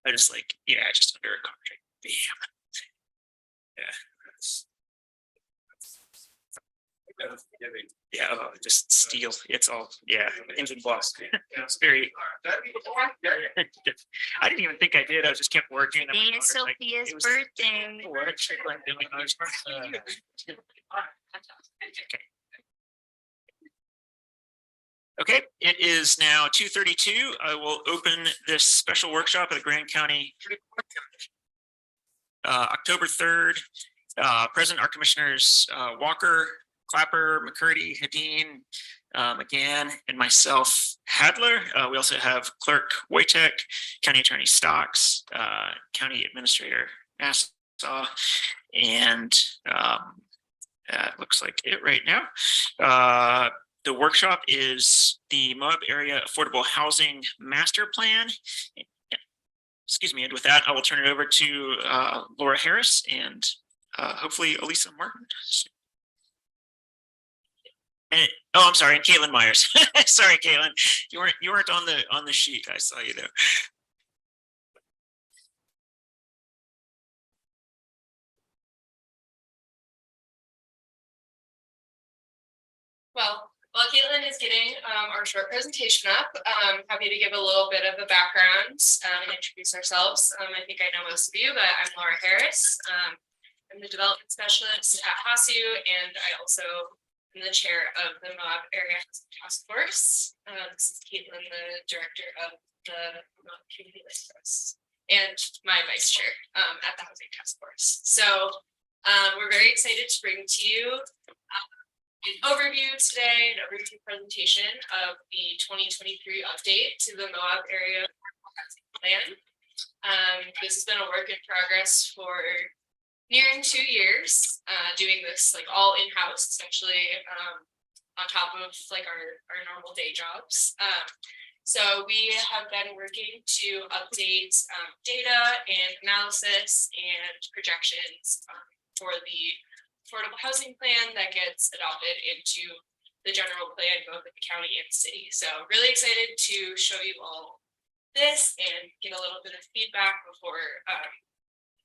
I just like, yeah, just under a contract. Bam. Yeah. Yeah, oh, just steel. It's all, yeah, engine blocks. It's very. I didn't even think I did. I just kept working. It's Sophia's birthday. Okay, it is now 2:32. I will open this special workshop at the Grand County. October 3rd. Present are Commissioners Walker, Clapper, McCurdy, Hadeen, McGann, and myself, Hadler. We also have Clerk Wojtek, County Attorney Stocks, County Administrator Nassau, and that looks like it right now. The workshop is the Moab Area Affordable Housing Master Plan. Excuse me, and with that, I will turn it over to Laura Harris and hopefully Elisa Martin. And, oh, I'm sorry, and Caitlin Myers. Sorry, Caitlin, you weren't on the sheet. I saw you there. While Caitlin is getting our short presentation up, I'm happy to give a little bit of a background and introduce ourselves. I think I know most of you, but I'm Laura Harris. I'm the development specialist at HASU, and I also am the chair of the Moab Area Housing Task Force. This is Caitlin, the director of the Moab Community Land Trust, and my vice chair at the Housing Task Force. So we're very excited to bring to you an overview today, an overview presentation of the 2023 update to the Moab Area Housing Plan. This has been a work in progress for nearing 2 years, doing this like all in-house, essentially on top of like our normal day jobs. So we have been working to update data and analysis and projections for the affordable housing plan that gets adopted into the general plan both at the county and city. So really excited to show you all this and get a little bit of feedback before I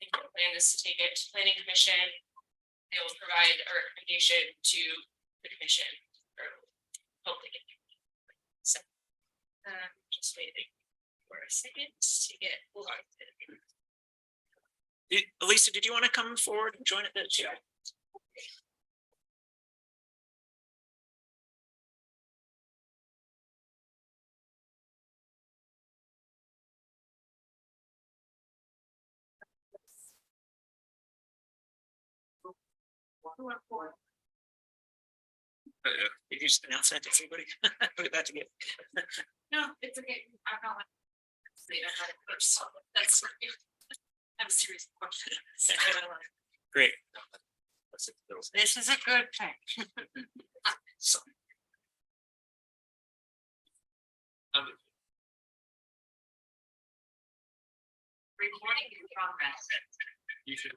think the plan is to take it to planning commission. They will provide a recommendation to the commission or hopefully get so just waiting for a second to get logged in. Elisa, did you want to come forward and join at the chair? Did you just announce that to everybody? We're about to get. No, it's okay. I'm not. First. That's I have a serious question. Great. This is a good thing. So, Recording in progress. you should.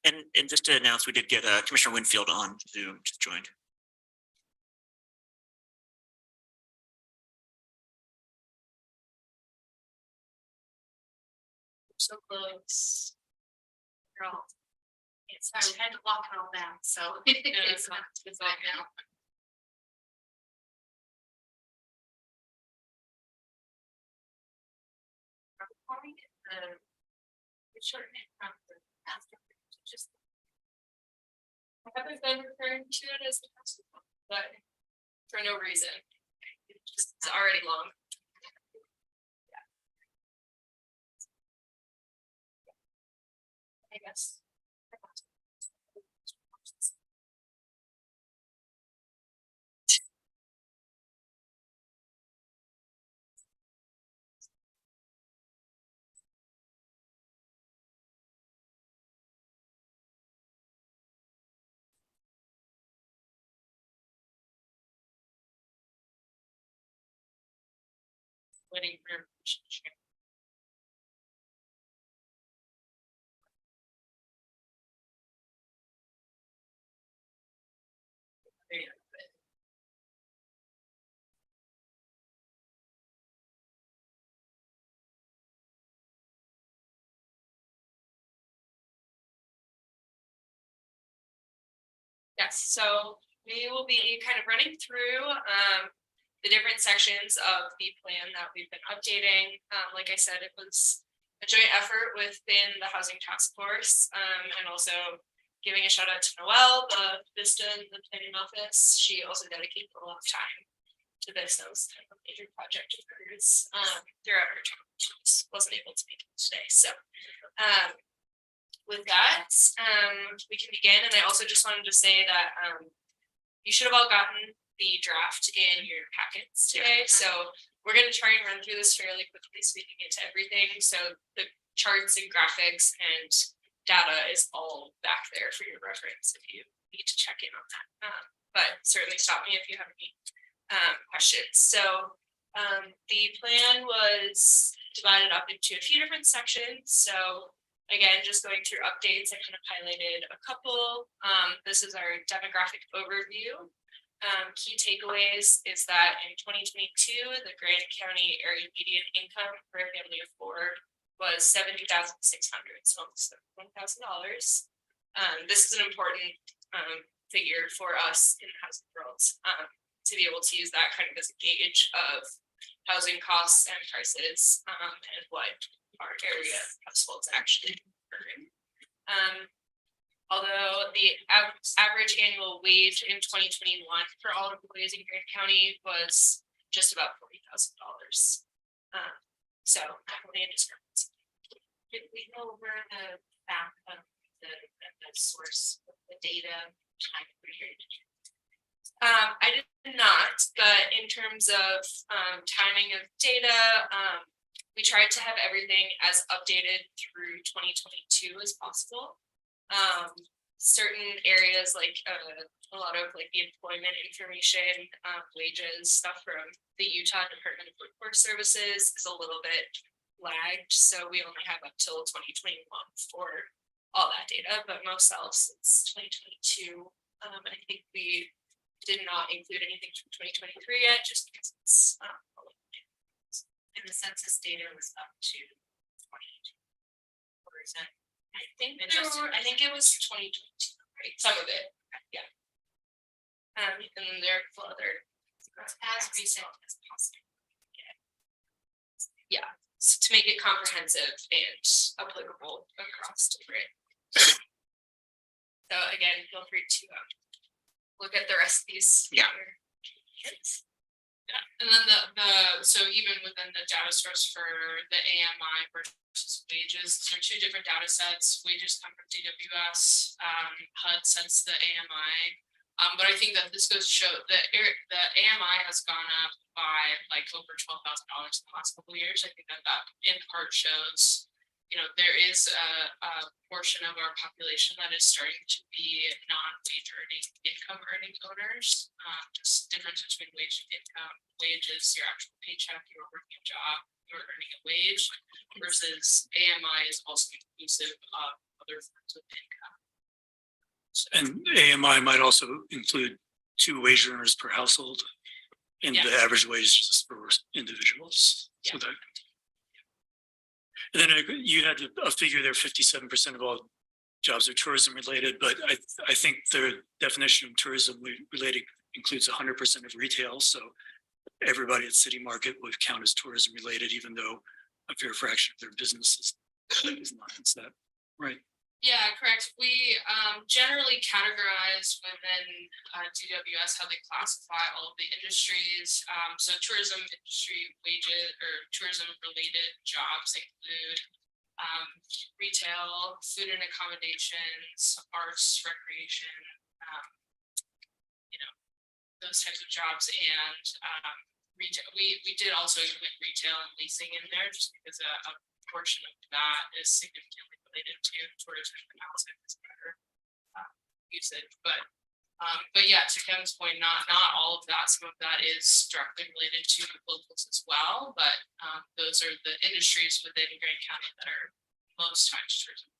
And just to announce, we did get Commissioner Winfield on Zoom, just joined. So close. Girl. It's I had to lock it all down, so it's not now. Recording the short name from the master. Just I haven't been referring to it as the master plan, but for no reason. It's already long. Yeah. I guess. waiting for information to share. There you go. Yes, so we will be kind of running through the different sections of the plan that we've been updating. Like I said, it was a joint effort within the housing task force, and also giving a shout out to Noelle, the Vista and the planning office. She also dedicated a lot of time to this. That was kind of a major project of hers throughout her time. She just wasn't able to make it today. So with that, we can begin. And I also just wanted to say that you should have all gotten the draft in your packets today. So we're going to try and run through this fairly quickly so we can get to everything. So the charts and graphics and data is all back there for your reference if you need to check in on that. But certainly stop me if you have any questions. So the plan was divided up into a few different sections. So again, just going through updates, I kind of highlighted a couple. This is our demographic overview. Key takeaways is that in 2022, the Grand County area median income for a family of four was $70,600, so almost $1,000. This is an important figure for us in the housing world, to be able to use that kind of as a gauge of housing costs and prices, and what our area households actually earn. Although the average annual wage in 2021 for all employees in Grand County was just about $40,000. So definitely a discrepancy. Did we go over the back of the source of the data time period? I did not, but in terms of timing of data, we tried to have everything as updated through 2022 as possible. Certain areas like a lot of like the employment information, wages, stuff from the Utah Department of Workforce Services is a little bit lagged. So we only have up till 2021 for all that data, but most else it's 2022. And I think we did not include anything from 2023 yet, just because it's And the census data was up to 20%. I think it was 2022, right? Some of it, yeah. And then there are a couple other As recent as possible. yeah, so to make it comprehensive and applicable across different. So again, feel free to look at the rest of these. Yeah. Yeah, and then so even within the data source for the AMI versus wages, there are two different data sets. Wages come from DWS, HUD sets the AMI. But I think that this goes to show that the AMI has gone up by like over $12,000 in the last couple of years. I think that in part shows, you know, there is a portion of our population that is starting to be non-wage earning, income earning owners. Just difference between wage and income. Wage is your actual paycheck, you're working a job, you're earning a wage, versus AMI is also inclusive of other forms of income. And AMI might also include 2 wage earners per household, and the average wage is for individuals. So that. And then you had a figure there, 57% of all jobs are tourism related, but I think the definition of tourism related includes 100% of retail. So everybody at City Market would count as tourism related, even though a fair fraction of their business is not. Is that right? Yeah, correct. We generally categorize within DWS how they classify all of the industries. So tourism industry wages or tourism related jobs include retail, food and accommodations, arts, recreation, you know, those types of jobs, and retail. We did also include retail and leasing in there just because a portion of that is significantly related to tourism and outside this better usage. But But yeah, to Kevin's point, not all of that, some of that is directly related to locals as well, but those are the industries within Grant County that are most tied to tourism.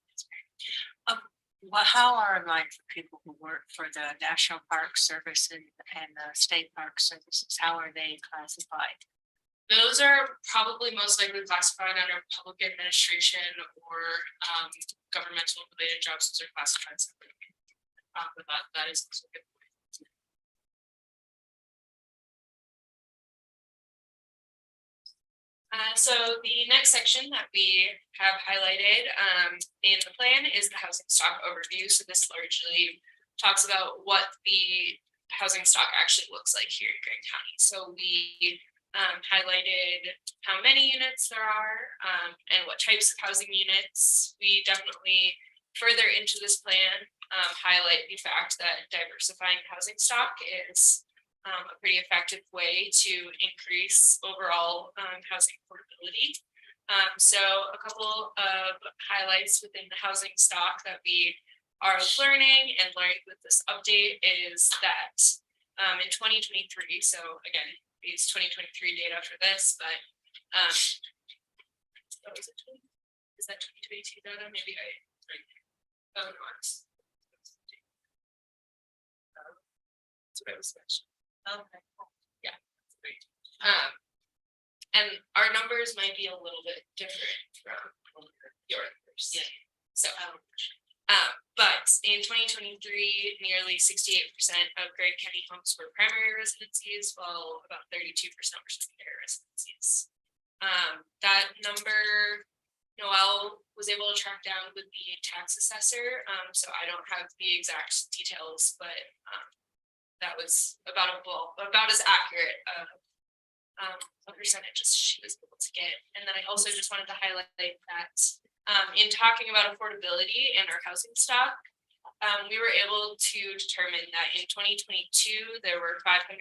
Well, how are like for people who work for the National Park Service and the State Park Services, how are they classified? Those are probably most likely classified under public administration or governmental related jobs. Those are classified separately. But that is also a good point. So the next section that we have highlighted in the plan is the housing stock overview. So this largely talks about what the housing stock actually looks like here in Grant County. So we highlighted how many units there are and what types of housing units. We definitely further into this plan highlight the fact that diversifying housing stock is a pretty effective way to increase overall housing affordability. So a couple of highlights within the housing stock that we are learning and learning with this update is that in 2023, so again, we use 2023 data for this, but is that 2022 data? Maybe oh no, it's that's what I was mentioning. Okay. Yeah, that's great. And our numbers might be a little bit different from your numbers. Yeah. So, but in 2023, nearly 68% of Grant County homes were primary residencies, while about 32% were secondary residencies. That number, Noel was able to track down with the tax assessor, so I don't have the exact details, but that was about as accurate a percentage as she was able to get. And then I also just wanted to highlight that in talking about affordability in our housing stock, we were able to determine that in 2022, there were 582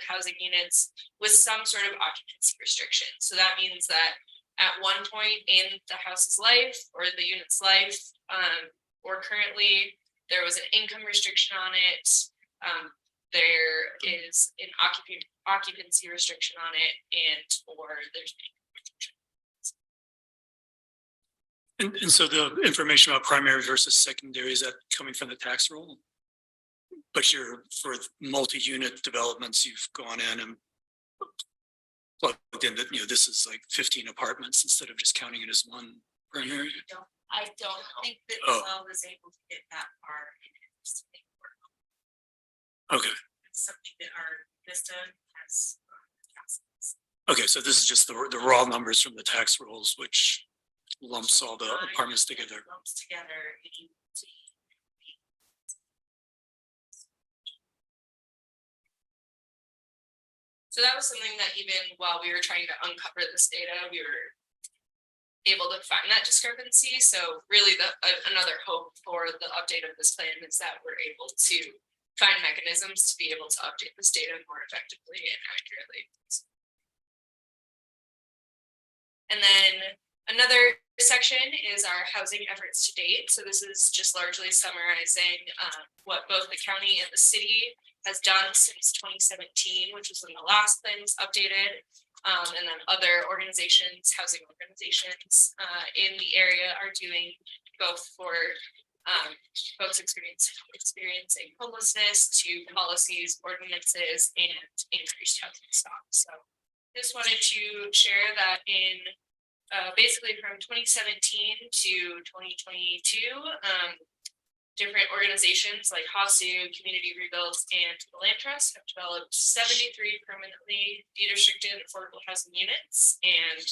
housing units with some sort of occupancy restriction. So that means that at one point in the house's life or the unit's life, or currently, there was an income restriction on it. There is an occupancy restriction on it, and or there's And so the information about primary versus secondary, is that coming from the tax roll? But you're for multi-unit developments, you've gone in and plugged in that, this is like 15 apartments instead of just counting it as one primary. I don't think that Oh. Noel was able to get that far. Okay. It's something that our Vista has. Okay, so this is just the raw numbers from the tax rolls, which lumps all the apartments together. Lumps together. So that was something that even while we were trying to uncover this data, we were able to find that discrepancy. So really another hope for the update of this plan is that we're able to find mechanisms to be able to update this data more effectively and accurately. And then another section is our housing efforts to date. So this is just largely summarizing what both the county and the city has done since 2017, which was when the last plan was updated. And then other organizations, housing organizations in the area are doing both for folks experiencing homelessness to policies, ordinances, and increased housing stock. So just wanted to share that in basically from 2017 to 2022, different organizations like HASU, Community Rebuilds, and Land Trust have developed 73 permanently deed-restricted affordable housing units. And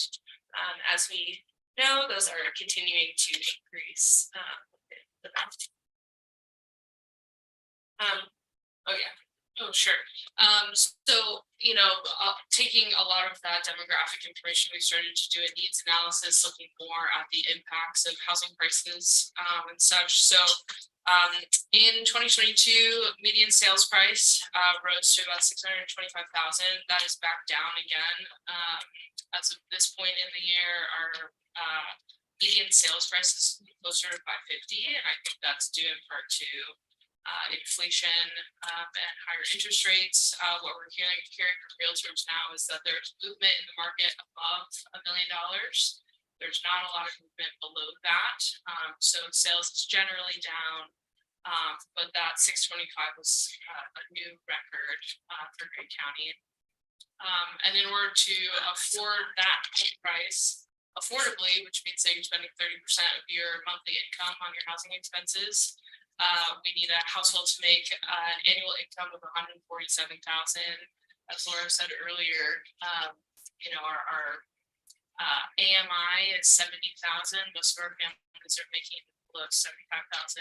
as we know, those are continuing to increase the bounty. Oh yeah. Oh, sure. So, taking a lot of that demographic information, we started to do a needs analysis, looking more at the impacts of housing prices and such. So in 2022, median sales price rose to about $625,000. That is back down again. As of this point in the year, our median sales price is closer to $550, and I think that's due in part to inflation, and higher interest rates. What we're hearing from realtors now is that there's movement in the market above $1 million. There's not a lot of movement below that. So sales is generally down. But that 625 was a new record for Greene County. And in order to afford that home price affordably, which means that you're spending 30% of your monthly income on your housing expenses, we need a household to make an annual income of 147,000. As Laura said earlier, our AMI is 70,000. Most of our families are making below 75,000.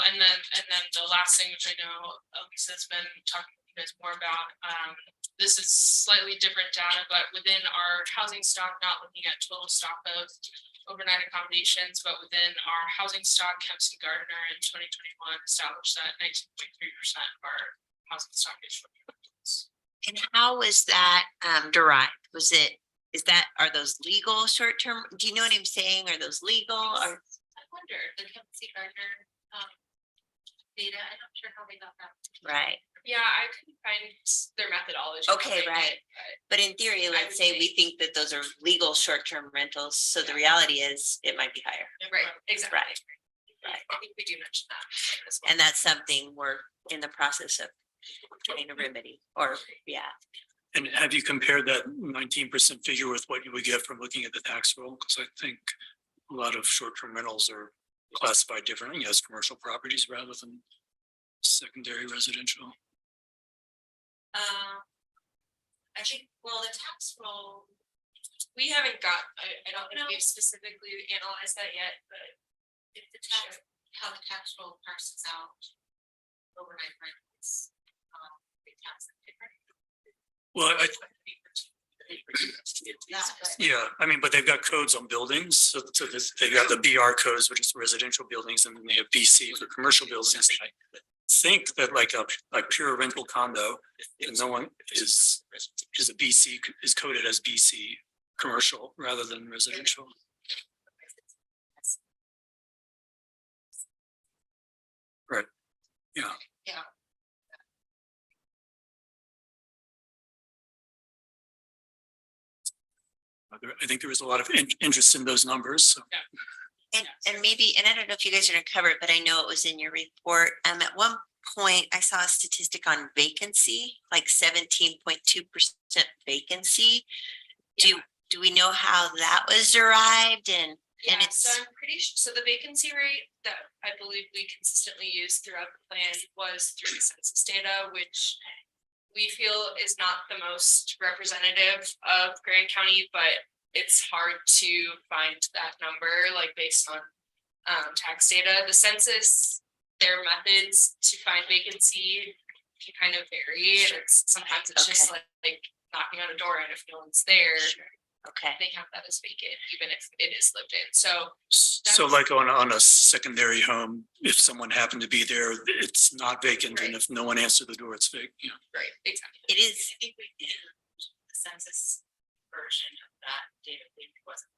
And then the last thing, which I know Lisa's been talking to you guys more about, this is slightly different data, but within our housing stock, not looking at total stock of overnight accommodations, but within our housing stock, Kempson Gardner in 2021 established that 19.3% of our housing stock is short-term rentals. And how was that derived? Are those legal short-term? Do you know what I'm saying? Are those legal or? I wonder, the Kempsey Gardner data, I'm not sure how they got that. Right. Yeah, I couldn't find their methodology. Okay, behind right. it, but But in theory, let's say we think that those are legal short-term rentals. So the reality is it might be higher. Right, exactly. Right. I think we do mention that as well. And that's something we're in the process of getting a remedy or, yeah. And have you compared that 19% figure with what you would get from looking at the tax roll? Because I think a lot of short-term rentals are classified differently as commercial properties rather than secondary residential. I think, well, the tax roll, We haven't I don't think we've specifically analyzed that yet, but if the tax, how the tax roll parses out overnight rentals, they tax them different. Well, Yeah, but yeah, I mean, but they've got codes on buildings. So they've got the BR codes, which is residential buildings, and then they have BC for commercial buildings. I think that like a pure rental condo, and no one is a BC, is coded as BC commercial rather than residential. Right, yeah. yeah, I think there was a lot of interest in those numbers. So. And maybe, and I don't know if you guys are gonna cover it, but I know it was in your report. At one point I saw a statistic on vacancy, like 17.2% vacancy. Do we know how that was derived and yeah, it's so I'm pretty sure, so the vacancy rate that I believe we consistently used throughout the plan was through the census data, which we feel is not the most representative of Grand County, but it's hard to find that number, like based on tax data. The census, their methods to find vacancy can kind of vary. And sometimes it's just like knocking on a door, and if no one's there, okay? they have that as vacant, even if it is lived in. So like on a secondary home, if someone happened to be there, it's not vacant, and if no one answered the door, it's vacant. Yeah. right, exactly. It is. I think we did the census version of that data, it wasn't.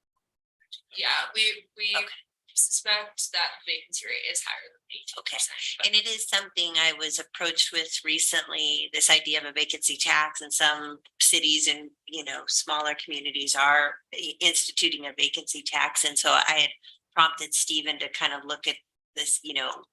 Yeah, we Okay. suspect that vacancy rate is higher than 18%. Okay. but- And it is something I was approached with recently, this idea of a vacancy tax, and some cities and, smaller communities are instituting a vacancy tax. And so I had prompted Stephen to kind of look at this,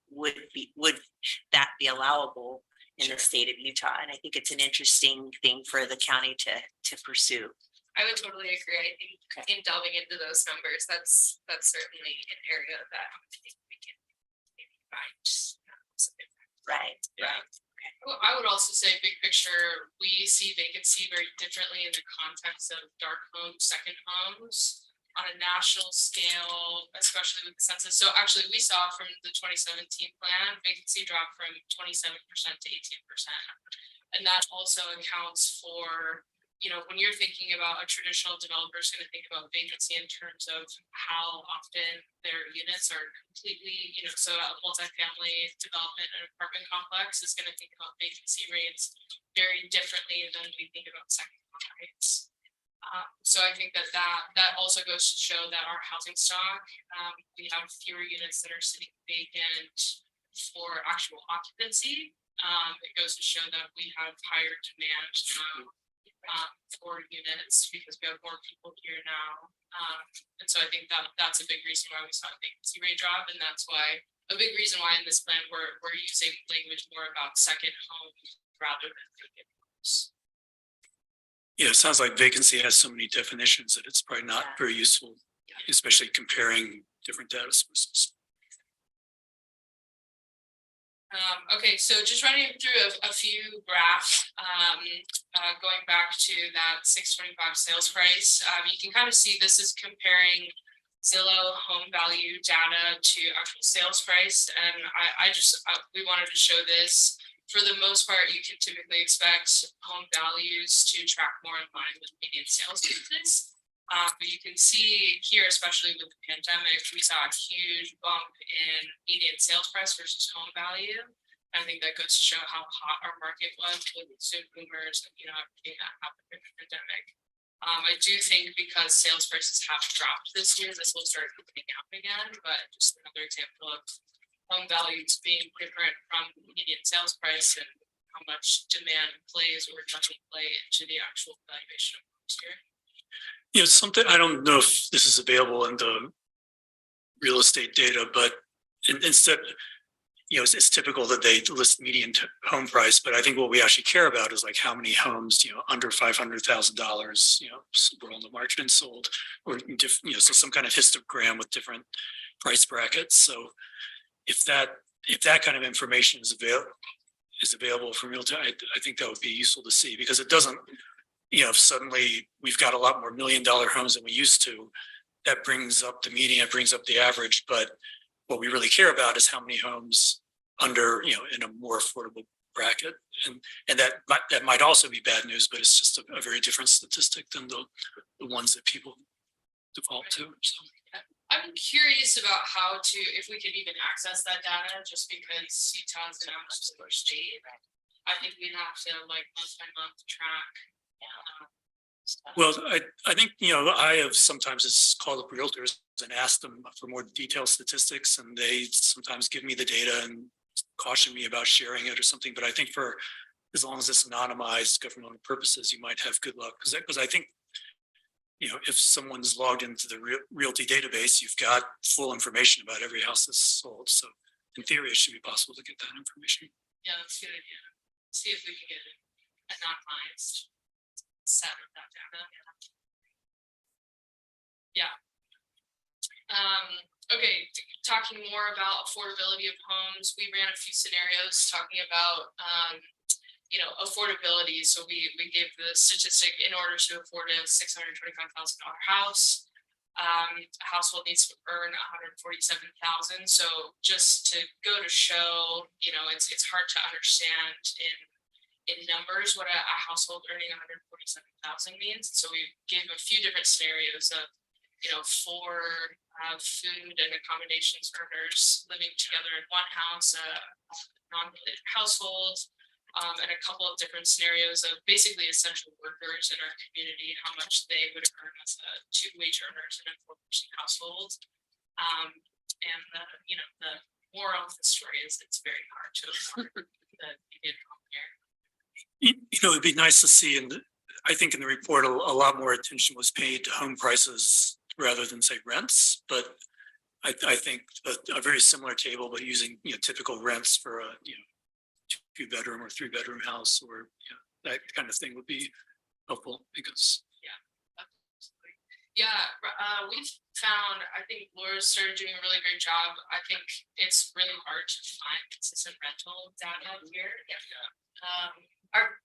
would that be allowable in the state of Utah? And I think it's an interesting thing for the county to pursue. I would totally agree. I think in delving into those numbers, that's certainly an area that I think we can maybe find. Right. Yeah. Well, I would also say big picture, we see vacancy very differently in the context of dark homes, second homes on a national scale, especially with the census. So actually we saw from the 2017 plan, vacancy dropped from 27% to 18%. And that also accounts for, when you're thinking about a traditional developer is going to think about vacancy in terms of how often their units are completely, so a multifamily development and apartment complex is going to think about vacancy rates very differently than we think about second home rates. So I think that also goes to show that our housing stock, we have fewer units that are sitting vacant for actual occupancy. It goes to show that we have higher demand for units because we have more people here now. And so I think that's a big reason why we saw a vacancy rate drop, and that's why a big reason why in this plan we're using language more about second homes rather than vacant homes. Yeah, it sounds like vacancy has so many definitions that it's probably not very useful, especially comparing different data sources. Okay, so just running through a few graphs, going back to that 625 sales price, you can kind of see this is comparing Zillow home value data to actual sales price, and we wanted to show this. For the most part, you can typically expect home values to track more in line with median sales prices. But you can see here, especially with the pandemic, we saw a huge bump in median sales price versus home value. I think that goes to show how hot our market was with Zoom boomers and everything that happened during the pandemic. I do think because sales prices have dropped this year, this will start opening up again. But just another example of home values being different from median sales price and how much demand plays or doesn't play into the actual valuation of homes here. Something, I don't know if this is available in the real estate data, but instead, it's typical that they list median home price, but I think what we actually care about is like how many homes, under $500,000, were on the market and sold, or so some kind of histogram with different price brackets. So if that kind of information is available from real time, I think that would be useful to see, because it doesn't, if suddenly we've got a lot more $1 million homes than we used to, that brings up the median, it brings up the average. But what we really care about is how many homes under, in a more affordable bracket. And that might also be bad news, but it's just a very different statistic than the ones that people default to. So. I'm curious about how to, if we could even access that data, just because Utah's announced to our state. I think we'd have to month by month track. Well, I think, I have sometimes just called up realtors and asked them for more detailed statistics, and they sometimes give me the data and caution me about sharing it or something. But I think for as long as it's anonymized governmental purposes, you might have good luck, because I think, if someone's logged into the realty database, you've got full information about every house that's sold. So in theory, it should be possible to get that information. Yeah, that's a good idea. See if we can get it anonymized set of that data. Yeah. Okay, talking more about affordability of homes, we ran a few scenarios talking about affordability. So we gave the statistic: in order to afford a $625,000 house, a household needs to earn $147,000. So just to go to show, it's hard to understand in numbers what a household earning $147,000 means. So we gave a few different scenarios of for food and accommodations earners living together in one house, a non-related household, and a couple of different scenarios of basically essential workers in our community, how much they would earn as two wage earners in a 4-person household. And the moral of the story is it's very hard to afford the median home here. It'd be nice to see, and I think in the report a lot more attention was paid to home prices rather than say rents. But I think a very similar table, but using typical rents for a 2-bedroom or 3-bedroom house, or that kind of thing would be helpful, because we've found, I think Laura's started doing a really great job. I think it's really hard to find consistent rental data here.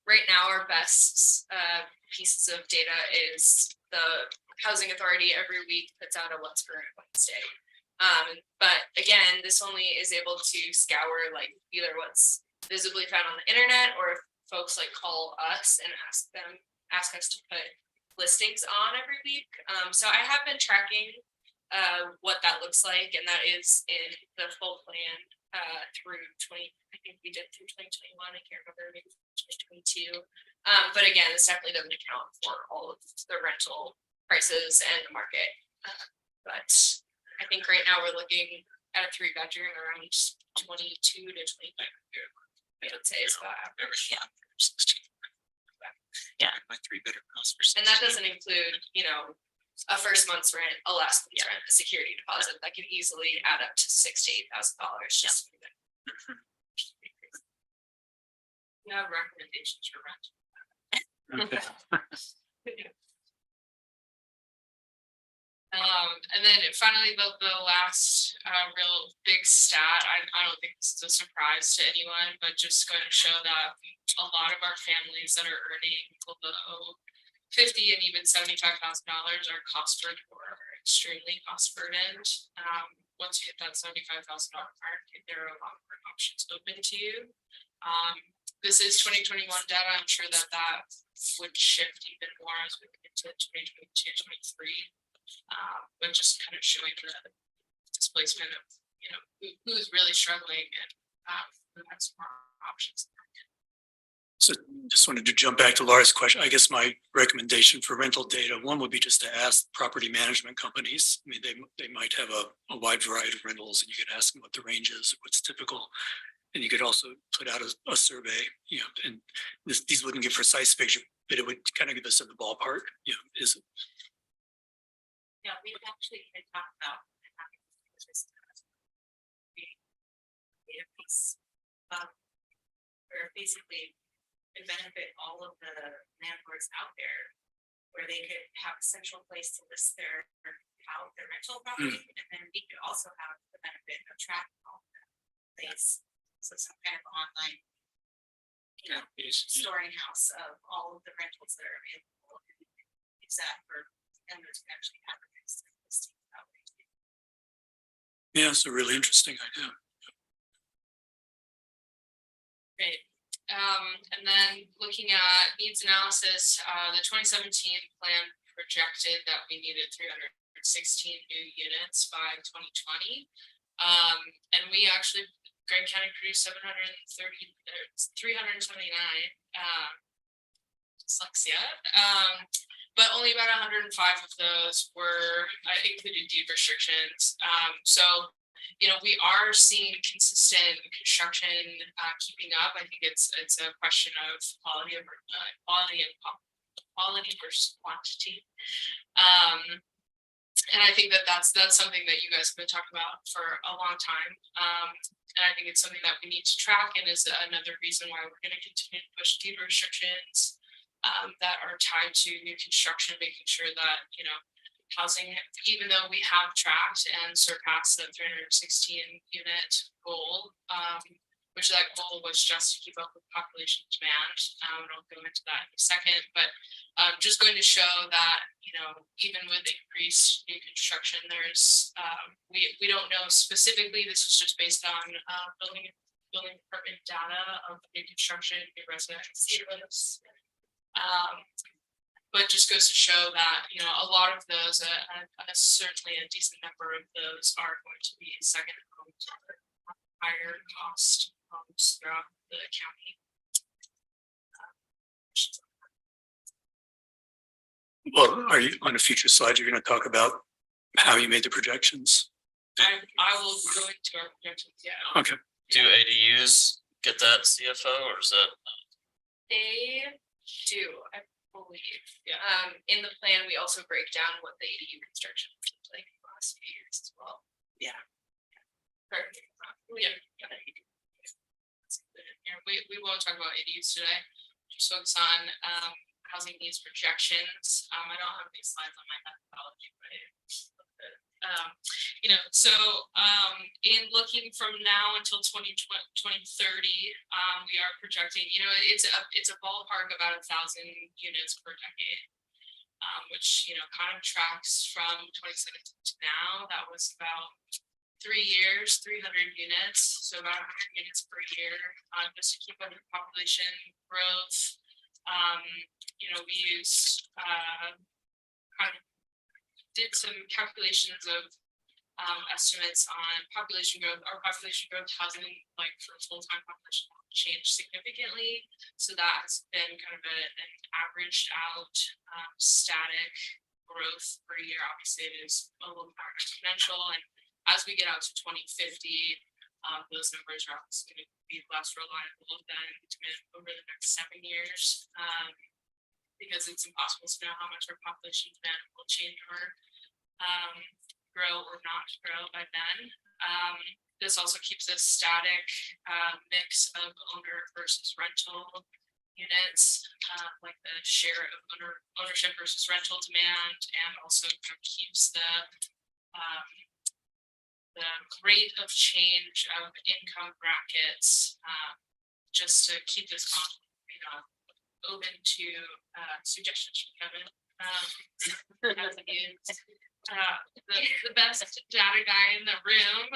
Right now, our best pieces of data is the Housing Authority every week puts out a What's Current Wednesday. But again, this only is able to scour either what's visibly found on the internet, or if folks call us and ask us to put listings on every week. So I have been tracking what that looks like, and that is in the full plan through I think we did through 2021. I can't remember, maybe 2022. But again, this definitely doesn't account for all of the rental prices and the market. But I think right now we're looking at a 3-bedroom around 22 to 25. I would say is about average. Yeah. Yeah, my 3-bedroom house for. And that doesn't include, a first month's rent, a last month's rent, a security deposit that could easily add up to $6,000 to $8,000 just. You have recommendations for rent. Okay. And then finally, the last real big stat, I don't think this is a surprise to anyone, but just going to show that a lot of our families that are earning below $50,000 and even $75,000 are cost burdened or extremely cost burdened. Once you hit that $75,000 mark, there are a lot more options open to you. This is 2021 data. I'm sure that would shift even more as we get into 2022, 23. But just kind of showing the displacement of who's really struggling and who has more options. So just wanted to jump back to Laura's question. I guess my recommendation for rental data, one would be just to ask property management companies. I mean, they might have a wide variety of rentals, and you could ask them what the range is, what's typical. And you could also put out a survey, and these wouldn't give precise figure, but it would kind of give us in the ballpark, is it? Yeah, we actually had talked about having this piece, where basically it benefit all of the landlords out there, where they could have a central place to list their rental property, and then we could also have the benefit of tracking all the place. So some kind of online, storing house of all of the rentals that are available. Use that for vendors to actually advertise their listings out there. Yeah, it's a really interesting idea. Great. And then looking at needs analysis, the 2017 plan projected that we needed 316 new units by 2020. And we actually, Grant County produced 379, dyslexia. But only about 105 of those were included deed restrictions. So, we are seeing consistent construction keeping up. I think it's a question of quality versus quantity. And I think that's something that you guys have been talking about for a long time. And I think it's something that we need to track, and is another reason why we're going to continue to push deed restrictions that are tied to new construction, making sure that, housing, even though we have tracked and surpassed the 316 unit goal, which that goal was just to keep up with population demand. And I'll go into that in a second, but just going to show that, even with increased new construction, there's, we don't know specifically, this is just based on building department data of new construction, new residents. But just goes to show that, a lot of those, certainly a decent number of those are going to be second homes or higher cost homes throughout the county. Well, are you on a future slide? You're going to talk about how you made the projections? I will go into our projections. Yeah. Okay. Do ADUs get that CFO, or is that? They do, I believe. Yeah. In the plan, we also break down what the ADU construction looks like in the last few years as well. Yeah. Perfect. Yeah. We won't talk about ADUs today. Just focus on housing needs projections. I don't have these slides on my methodology, but in looking from now until 2030, we are projecting, it's a ballpark about 1,000 units per decade, which, kind of tracks from 2017 to now. That was about 3 years, 300 units, so about 100 units per year, just to keep up with population growth. We used kind of did some calculations of estimates on population growth. Our population growth hasn't, like, for full-time population changed significantly. So that has been kind of an averaged out, static growth per year. Obviously, it is a little more exponential, and as we get out to 2050, those numbers are obviously going to be less reliable than demand over the next 7 years, because it's impossible to know how much our population demand will change or grow or not grow by then. This also keeps a static mix of owner versus rental units, like the share of ownership versus rental demand, and also kind of keeps the rate of change of income brackets, just to keep this open to suggestions from Kevin. As the best data guy in the room.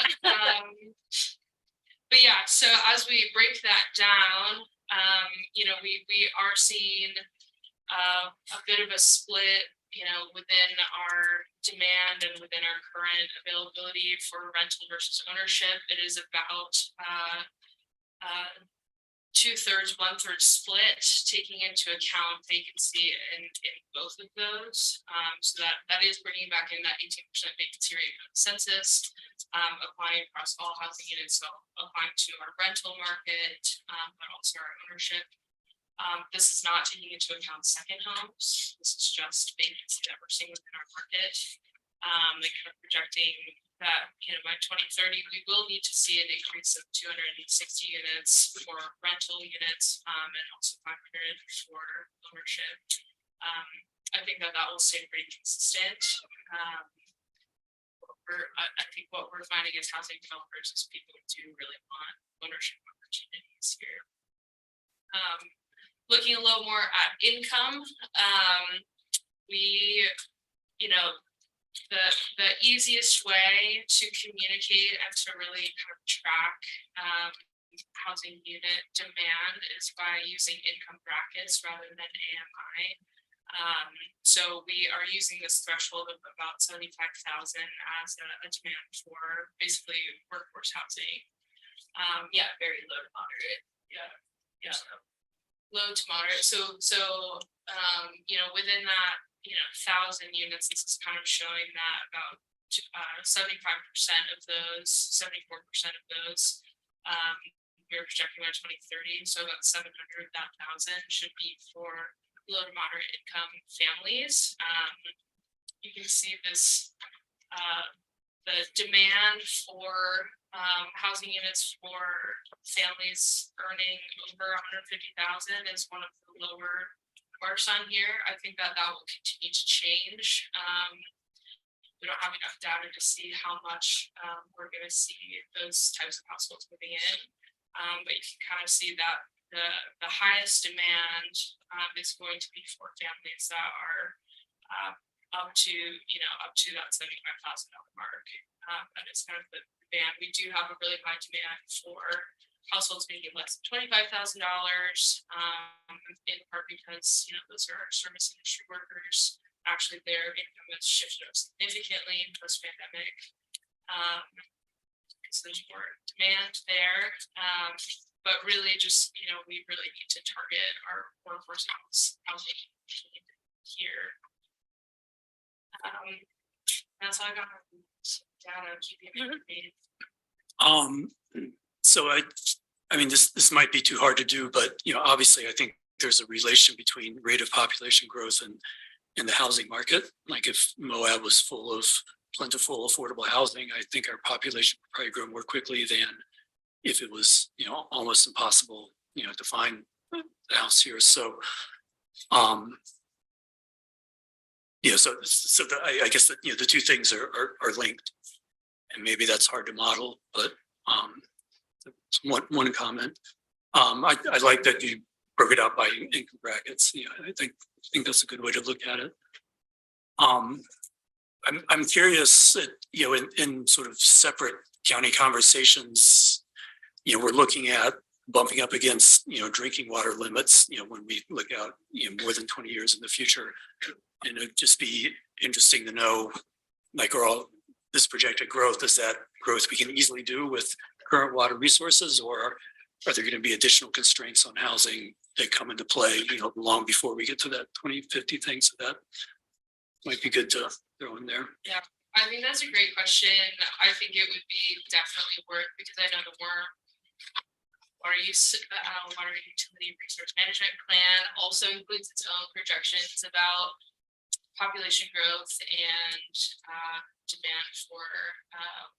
But yeah, so as we break that down, we are seeing a bit of a split, within our demand and within our current availability for rental versus ownership. It is about 2/3, 1/3 split, taking into account vacancy in both of those. So that is bringing back in that 18% vacancy rate from the census, applying across all housing units, so applying to our rental market, but also our ownership. This is not taking into account second homes. This is just vacancy that we're seeing within our market. They kind of projecting that, by 2030, we will need to see an increase of 260 units for rental units, and also 500 for ownership. I think that will stay pretty consistent. I think what we're finding is housing developers is people do really want ownership opportunities here. Looking a little more at income, the easiest way to communicate and to really kind of track housing unit demand is by using income brackets rather than AMI. So we are using this threshold of about 75,000 as a demand for basically workforce housing. Very low to moderate. Low to moderate. So within that 1,000 units, this is kind of showing that about 75% of those, 74% of those, we're projecting by 2030. So about 700 of that 1,000 should be for low to moderate income families. You can see this, the demand for housing units for families earning over 150,000 is one of the lower bars on here. I think that will continue to change. We don't have enough data to see how much we're going to see those types of households moving in. But you can kind of see that the highest demand is going to be for families that are up to that $75,000 mark. That is kind of the band. We do have a really high demand for households making less than $25,000, in part because those are our service industry workers. Actually, their income has shifted up significantly post-pandemic. So there's more demand there, but really just we really need to target our workforce housing here. That's all I got. Data keeping So I mean, this might be too hard to do, but obviously I think there's a relation between rate of population growth and the housing market. Like if Moab was full of plentiful, affordable housing, I think our population would probably grow more quickly than if it was, almost impossible, to find the house here. So, I guess that, the two things are linked, and maybe that's hard to model, but one comment. I like that you broke it out by income brackets. I think that's a good way to look at it. I'm curious, in sort of separate county conversations, we're looking at bumping up against, drinking water limits, when we look out, more than 20 years in the future. And it'd just be interesting to know, like, are all this projected growth, is that growth we can easily do with current water resources, or are there going to be additional constraints on housing that come into play, long before we get to that 2050 thing? So that might be good to throw in there. I think that's a great question. I think it would be definitely worth, because I know the water utility resource management plan also includes its own projections about population growth and demand for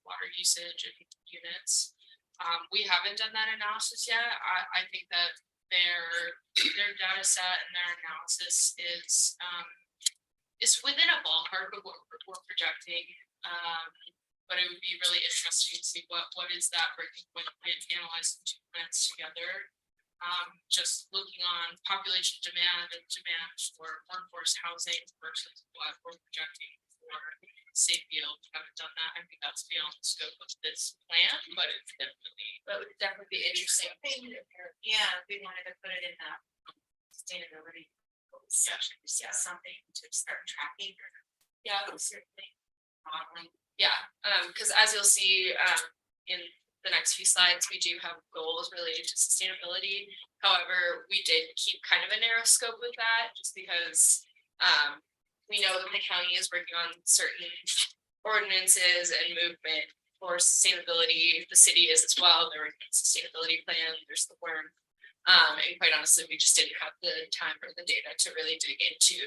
water usage and units. We haven't done that analysis yet. I think that their data set and their analysis is within a ballpark of what we're projecting. But it would be really interesting to see what is that breaking point and analyze the two plans together. Just looking on population demand and demand for workforce housing versus what we're projecting for safe yield. We haven't done that. I think that's beyond the scope of this plan, but it would definitely be interesting. Yeah, we wanted to put it in that sustainability section, something to start tracking. Yeah, Certainly modeling. yeah, because as you'll see in the next few slides, we do have goals related to sustainability. However, we did keep kind of a narrow scope with that, just because we know that the county is working on certain ordinances and movement for sustainability. The city is as well. There are sustainability plan. There's the worm. And quite honestly, we just didn't have the time or the data to really dig into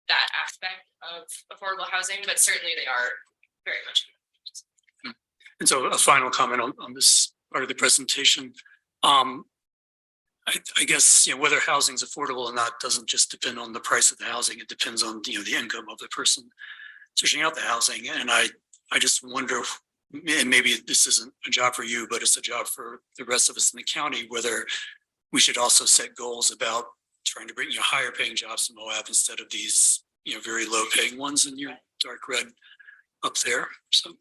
that aspect of affordable housing, but certainly they are very much. And so a final comment on this part of the presentation. I guess, whether housing is affordable or not doesn't just depend on the price of the housing. It depends on, the income of the person searching out the housing. And I just wonder, and maybe this isn't a job for you, but it's a job for the rest of us in the county, whether we should also set goals about trying to bring higher paying jobs to Moab instead of these, very low paying ones in your dark red up there. So.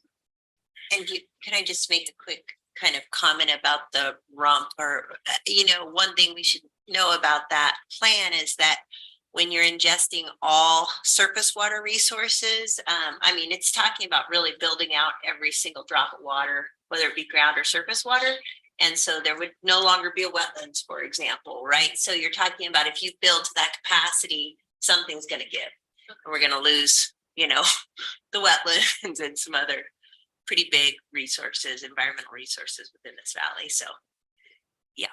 And can I just make a quick kind of comment about the rump, or, one thing we should know about that plan is that when you're ingesting all surface water resources, it's talking about really building out every single drop of water, whether it be ground or surface water. And so there would no longer be a wetlands, for example, right? So you're talking about if you build to that capacity, something's going to give. We're going to lose, the wetlands and some other pretty big resources, environmental resources within this valley. So, yeah,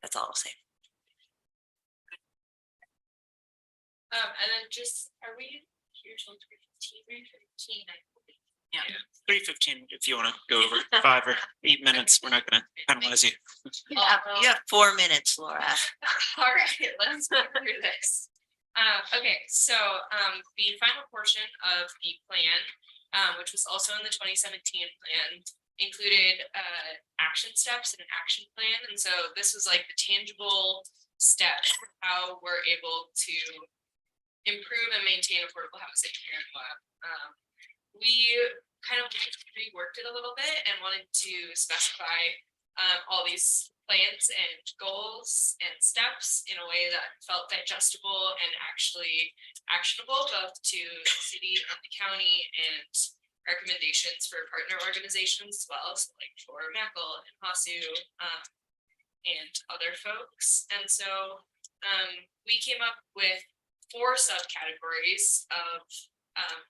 that's all I'll say. And then are we here till 3:15? Yeah. 3:15 if you want to go over 5 or 8 minutes. We're not going to penalize you. You have 4 minutes, Laura. All right, let's go through this. Okay, so the final portion of the plan, which was also in the 2017 plan, included action steps and an action plan. And so this was like the tangible steps, how we're able to improve and maintain affordable housing here in Moab. We kind of reworked it a little bit and wanted to specify all these plans and goals and steps in a way that felt digestible and actually actionable, both to the city and the county, and recommendations for partner organizations as well, so like for Nat'l and Hasu and other folks. And so we came up with 4 subcategories of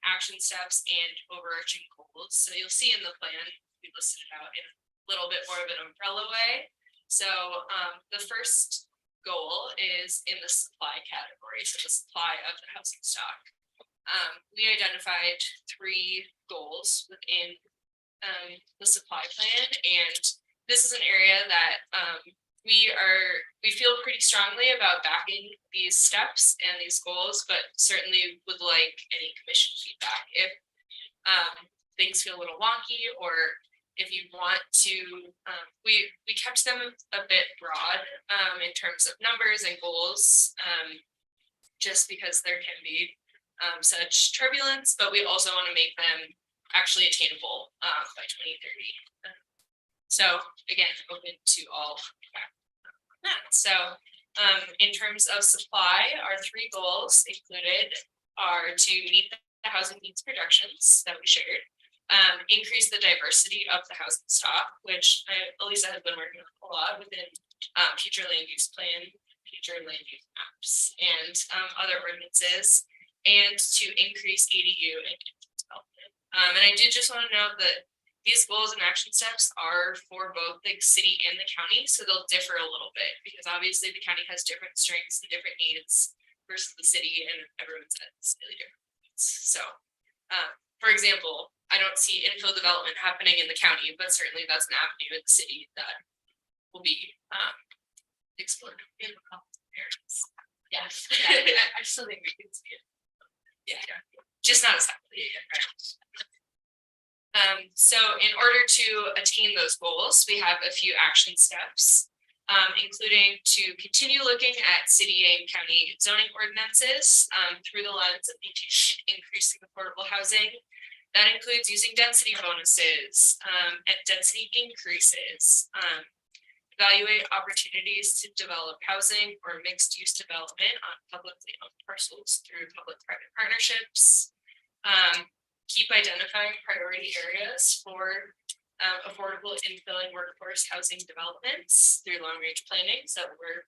action steps and overarching goals. So you'll see in the plan, we listed it out in a little bit more of an umbrella way. So the first goal is in the supply category, so the supply of the housing stock. We identified 3 goals within the supply plan, and this is an area that we feel pretty strongly about backing these steps and these goals, but certainly would like any commission feedback if things feel a little wonky, or if you want to. We kept them a bit broad in terms of numbers and goals, just because there can be such turbulence, but we also want to make them actually attainable by 2030. So again, open to all that. So in terms of supply, our 3 goals included are to meet the housing needs projections that we shared, increase the diversity of the housing stock, which Elisa has been working on a lot within future land use plan, future land use maps, and other ordinances, and to increase ADU and development. And I did just want to note that these goals and action steps are for both the city and the county, so they'll differ a little bit because obviously the county has different strengths and different needs versus the city, and everyone's at slightly different needs. So, for example, I don't see infill development happening in the county, but certainly that's an avenue in the city that will be explored in a couple of areas. Yes, I still think we can see it. Yeah, just not as heavily. So in order to attain those goals, we have a few action steps, including to continue looking at city and county zoning ordinances through the lens of increasing affordable housing. That includes using density bonuses and density increases, evaluate opportunities to develop housing or mixed use development on publicly owned parcels through public-private partnerships, keep identifying priority areas for affordable infilling workforce housing developments through long-range planning. So we're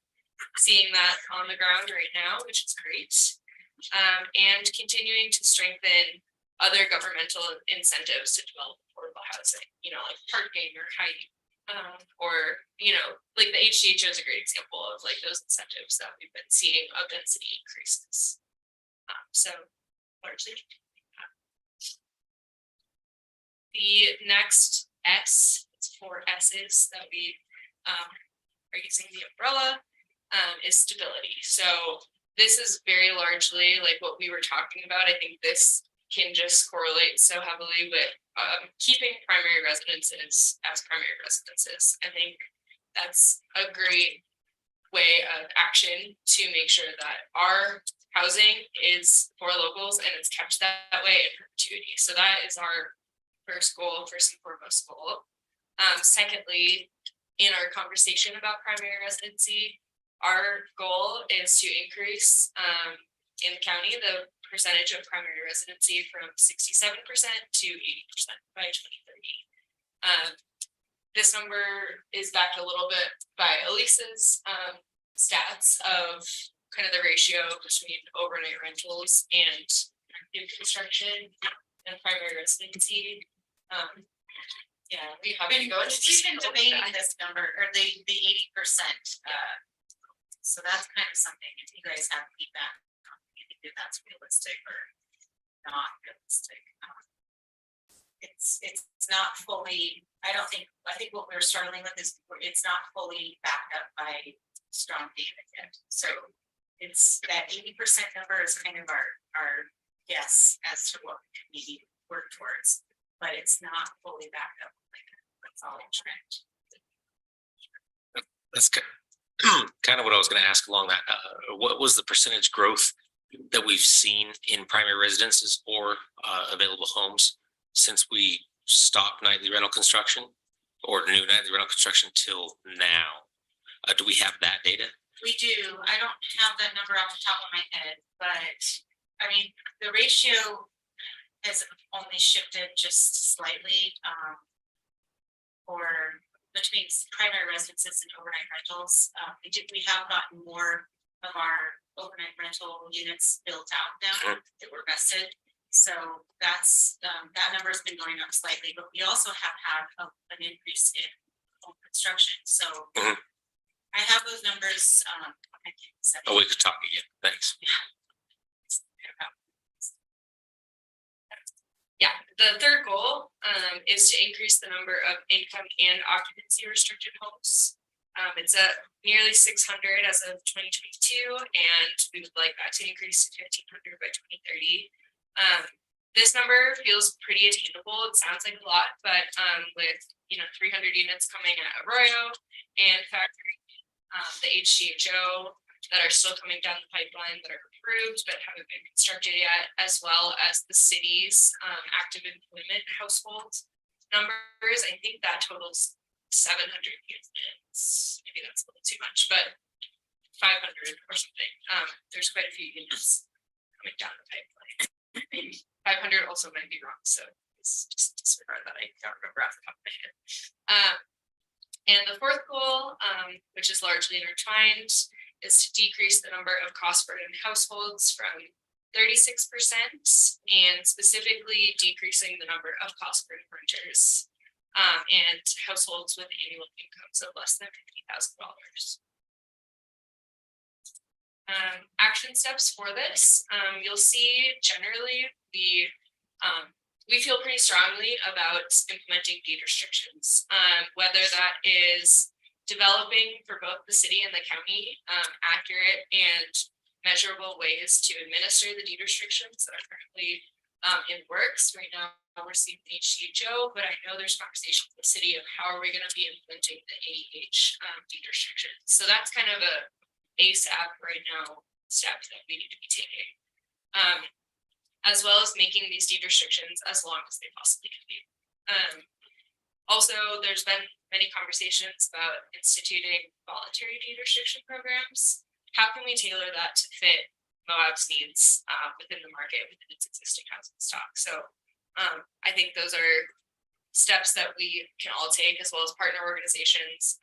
seeing that on the ground right now, which is great. And continuing to strengthen other governmental incentives to develop affordable housing, you know, like parking or height, or, you know, like the HDHO is a great example of like those incentives that we've been seeing of density increases. So largely. The next S, it's 4 S's that we are using the umbrella, is stability. So this is very largely like what we were talking about. I think this can just correlate so heavily with keeping primary residences as primary residences. I think that's a great way of action to make sure that our housing is for locals and it's kept that way in perpetuity. So that is our first goal, first and foremost goal. Secondly, in our conversation about primary residency, our goal is to increase in the county the percentage of primary residency from 67% to 80% by 2030. This number is backed a little bit by Elisa's stats of kind of the ratio between overnight rentals and new construction and primary residency. Yeah, we have been going. We've been debating this number or the 80%. So that's kind of something if you guys have feedback. If that's realistic or not realistic. It's not fully, I think what we're struggling with is it's not fully backed up by strong data yet. So it's that 80% number is kind of our guess as to what we can maybe work towards, but it's not fully backed up. That's all in trend. That's kind of what I was going to ask along that. What was the percentage growth that we've seen in primary residences or available homes since we stopped nightly rental construction or new nightly rental construction till now? Do we have that data? We do. I don't have that number off the top of my head, but I mean, the ratio has only shifted just slightly for between primary residences and overnight rentals. We have gotten more of our overnight rental units built out now that were vested. So that's that number has been going up slightly, but we also have had an increase in home construction. So I have those numbers. Oh, we could talk again. Thanks. Yeah, the third goal is to increase the number of income and occupancy restricted homes. It's at nearly 600 as of 2022, and we would like that to increase to 1,500 by 2030. This number feels pretty attainable. It sounds like a lot, but with 300 units coming at Arroyo and factoring the HDHO that are still coming down the pipeline that are approved but haven't been constructed yet, as well as the city's active employment household numbers, I think that totals 700 units. Maybe that's a little too much, but 500 or something. There's quite a few units coming down the pipeline. 500 also might be wrong, so please just disregard that. I don't remember off the top of my head. And the fourth goal, which is largely intertwined, is to decrease the number of cost burden households from 36% and specifically decreasing the number of cost burden renters and households with annual incomes of less than $50,000. Action steps for this, you'll see generally we feel pretty strongly about implementing deed restrictions, whether that is developing for both the city and the county accurate and measurable ways to administer the deed restrictions that are currently in works. Right now, we're seeing the HCHO, but I know there's conversation with the city of how are we going to be implementing the AEH deed restrictions. So that's kind of a ASAP right now step that we need to be taking. As well as making these deed restrictions as long as they possibly can be. Also, there's been many conversations about instituting voluntary deed restriction programs. How can we tailor that to fit Moab's needs within the market, within its existing housing stock? So I think those are steps that we can all take, as well as partner organizations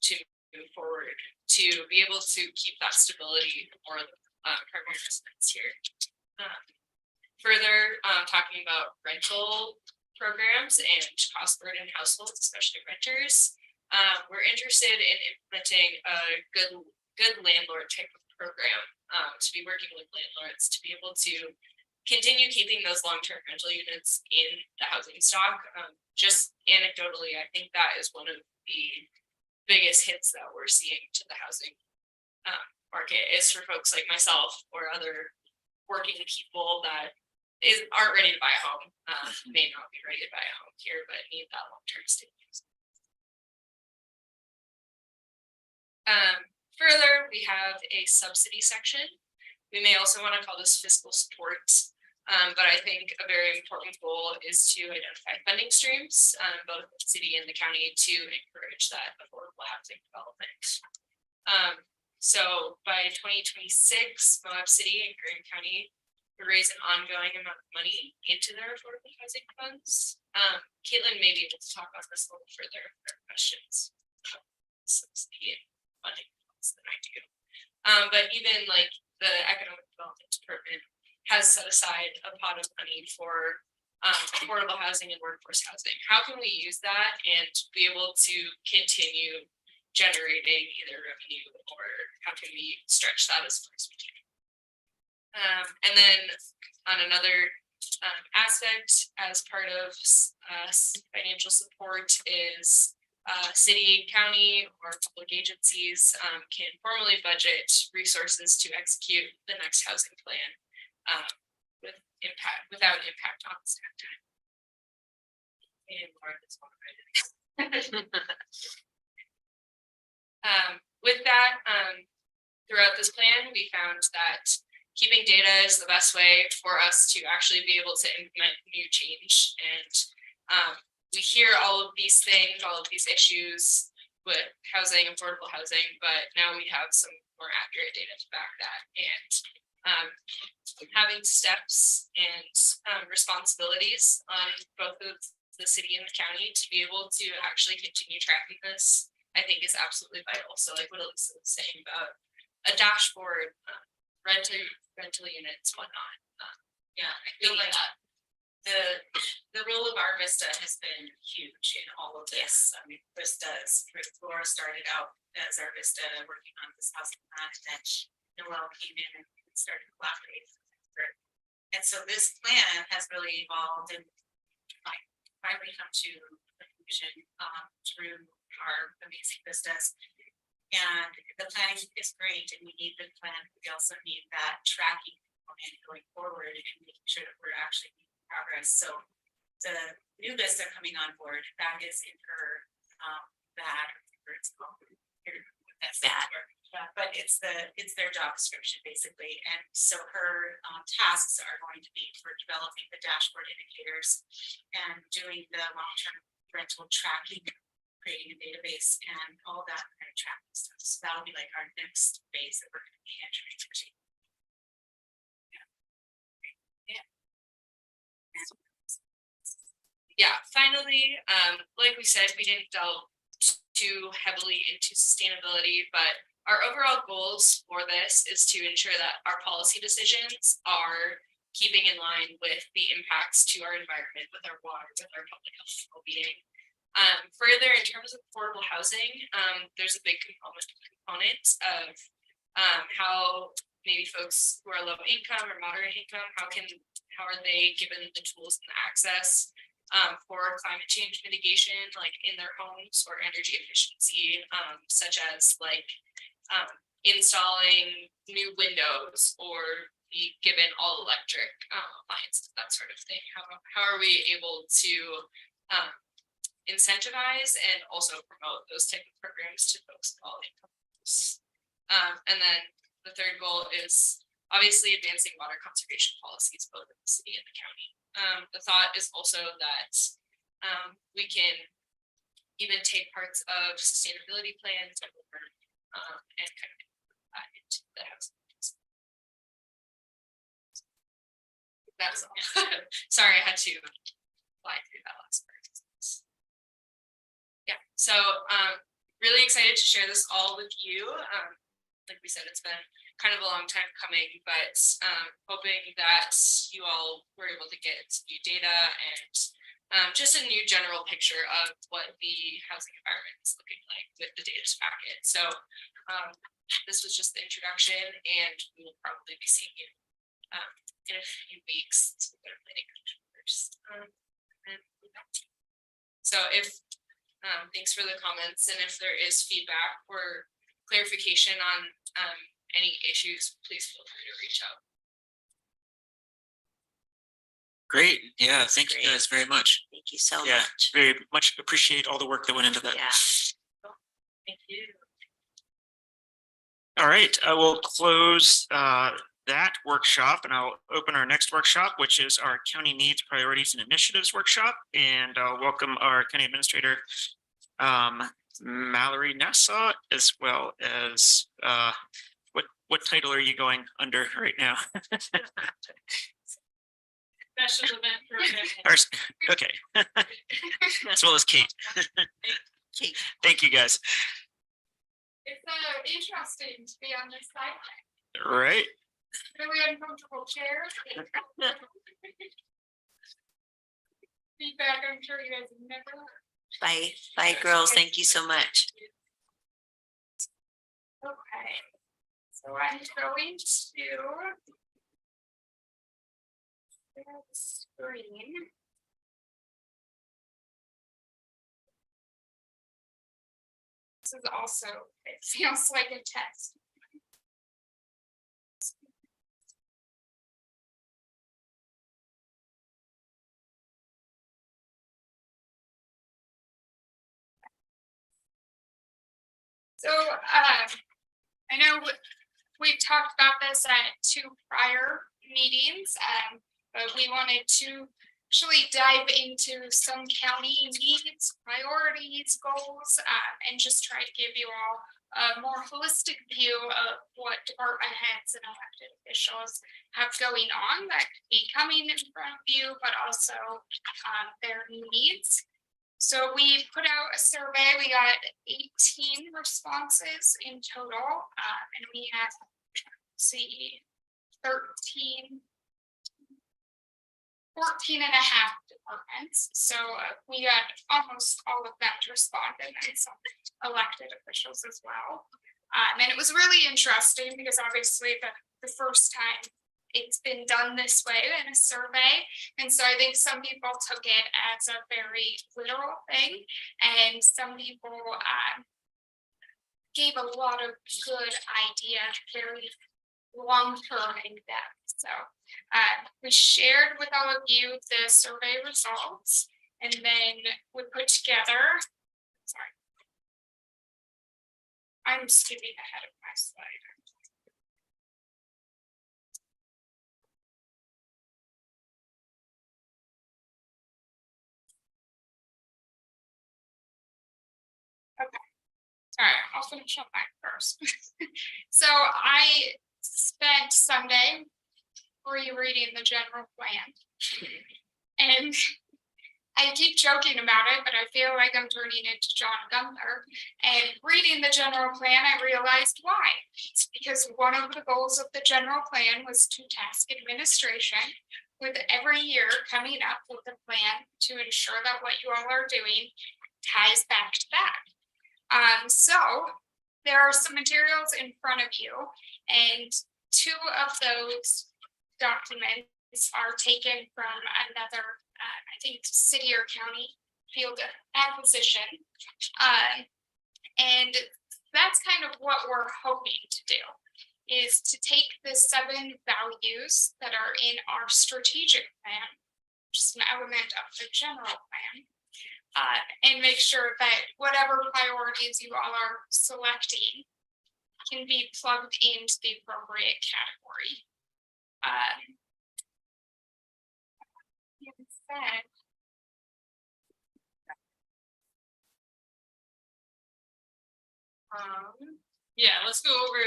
to move forward to be able to keep that stability for primary residents here. Further, talking about rental programs and cost burden households, especially renters, we're interested in implementing a good landlord type of program to be working with landlords to be able to continue keeping those long-term rental units in the housing stock. Just anecdotally, I think that is one of the biggest hits that we're seeing to the housing market is for folks like myself or other working people that aren't ready to buy a home, may not be ready to buy a home here, but need that long-term stability. Further, we have a subsidy section. We may also want to call this fiscal support, but I think a very important goal is to identify funding streams, both the city and the county, to encourage that affordable housing development. So by 2026, Moab City and Green County would raise an ongoing amount of money into their affordable housing funds. Caitlin may be able to talk about this a little further if there are questions. Subsidy and funding than I do. But even like the Economic Development Department has set aside a pot of money for affordable housing and workforce housing. How can we use that and be able to continue generating either revenue, or how can we stretch that as far as we can? And then on another aspect, as part of financial support, is city, county, or public agencies can formally budget resources to execute the next housing plan without impact on staff time. And Laura, this one with that, throughout this plan, we found that keeping data is the best way for us to actually be able to implement new change. And we hear all of these things, all of these issues with housing, affordable housing, but now we have some more accurate data to back that. And having steps and responsibilities on both of the city and the county to be able to actually continue tracking this, I think is absolutely vital. So like what Elisa was saying about a dashboard, rental units, whatnot. Yeah, I feel like the role of our Vista has been huge in all of this. I mean, Laura started out as our Vista working on this housing plan, and then Noel came in and started collaborating with her. And so this plan has really evolved and finally come to a conclusion through our amazing Vistas. And the planning is great, and we need the plan. We also need that tracking going forward and making sure that we're actually making progress. So the new Vista coming on board, that is in her bag, or it's called that's that. But it's their job description basically. And so her tasks are going to be for developing the dashboard indicators and doing the long-term rental tracking, creating a database and all that kind of tracking stuff. So that'll be like our next phase that we're going to be entering into. Yeah. yeah, finally, like we said, we didn't delve too heavily into sustainability, but our overall goals for this is to ensure that our policy decisions are keeping in line with the impacts to our environment, with our water, with our public health and well-being. Further, in terms of affordable housing, there's a big component of how maybe folks who are low income or moderate income, how are they given the tools and the access for climate change mitigation, like in their homes, or energy efficiency, such as like installing new windows or be given all electric appliances, that sort of thing. How are we able to incentivize and also promote those type of programs to folks of all incomes? And then the third goal is obviously advancing water conservation policies both in the city and the county. The thought is also that we can even take parts of sustainability plans and kind of into the house. That's all. Sorry, I had to fly through that last part. Yeah, so really excited to share this all with you. Like we said, it's been kind of a long time coming, but hoping that you all were able to get new data and just a new general picture of what the housing environment is looking like with the data packet. So this was just the introduction, and we will probably be seeing you in a few weeks to better planning first. So if thanks for the comments, and if there is feedback or clarification on any issues, please feel free to reach out. Great. Yeah. Thank you guys very much. Thank you so Yeah, much. very much appreciate all the work that went into that. Yeah. Thank you. All right, I will close that workshop, and I'll open our next workshop, which is our County Needs, Priorities, and Initiatives workshop. And I'll welcome our County Administrator, Mallory Nassau, as well as what title are you going under right now? Special event program. Okay, as well as Kate. Kate. Thank you, guys. It's interesting to be on this sideline. Right. Really uncomfortable chairs. Feedback, I'm sure you guys have never heard. Bye, girls. Thank you so much. Okay, so I'm going to share the screen. This is also, it feels like a test. So I know we've talked about this at 2 prior meetings, but we wanted to actually dive into some county needs, priorities, goals, and just try to give you all a more holistic view of what department heads and elected officials have going on that could be coming in front of you, but also their needs. So we put out a survey. We got 18 responses in total, and we had, let's see, 14 and a half departments. So we got almost all of them to respond, and then some elected officials as well. And it was really interesting because obviously the first time it's been done this way in a survey. And so I think some people took it as a very literal thing, and some people gave a lot of good ideas, very long-term in depth. So we shared with all of you the survey results, and then we put together, sorry, I'm skipping ahead of my slide. Okay, all right, I'll finish up mine first. So I spent Sunday rereading the general plan, and I keep joking about it, but I feel like I'm turning into John Gunther. And reading the general plan, I realized why. It's because one of the goals of the general plan was to task administration with every year coming up with a plan to ensure that what you all are doing ties back to that. So there are some materials in front of you, and two of those documents are taken from another, I think, city or county field acquisition. And that's kind of what we're hoping to do, is to take the 7 values that are in our strategic plan, which is an element of the general plan, and make sure that whatever priorities you all are selecting can be plugged into the appropriate category. Said, Yeah, let's go over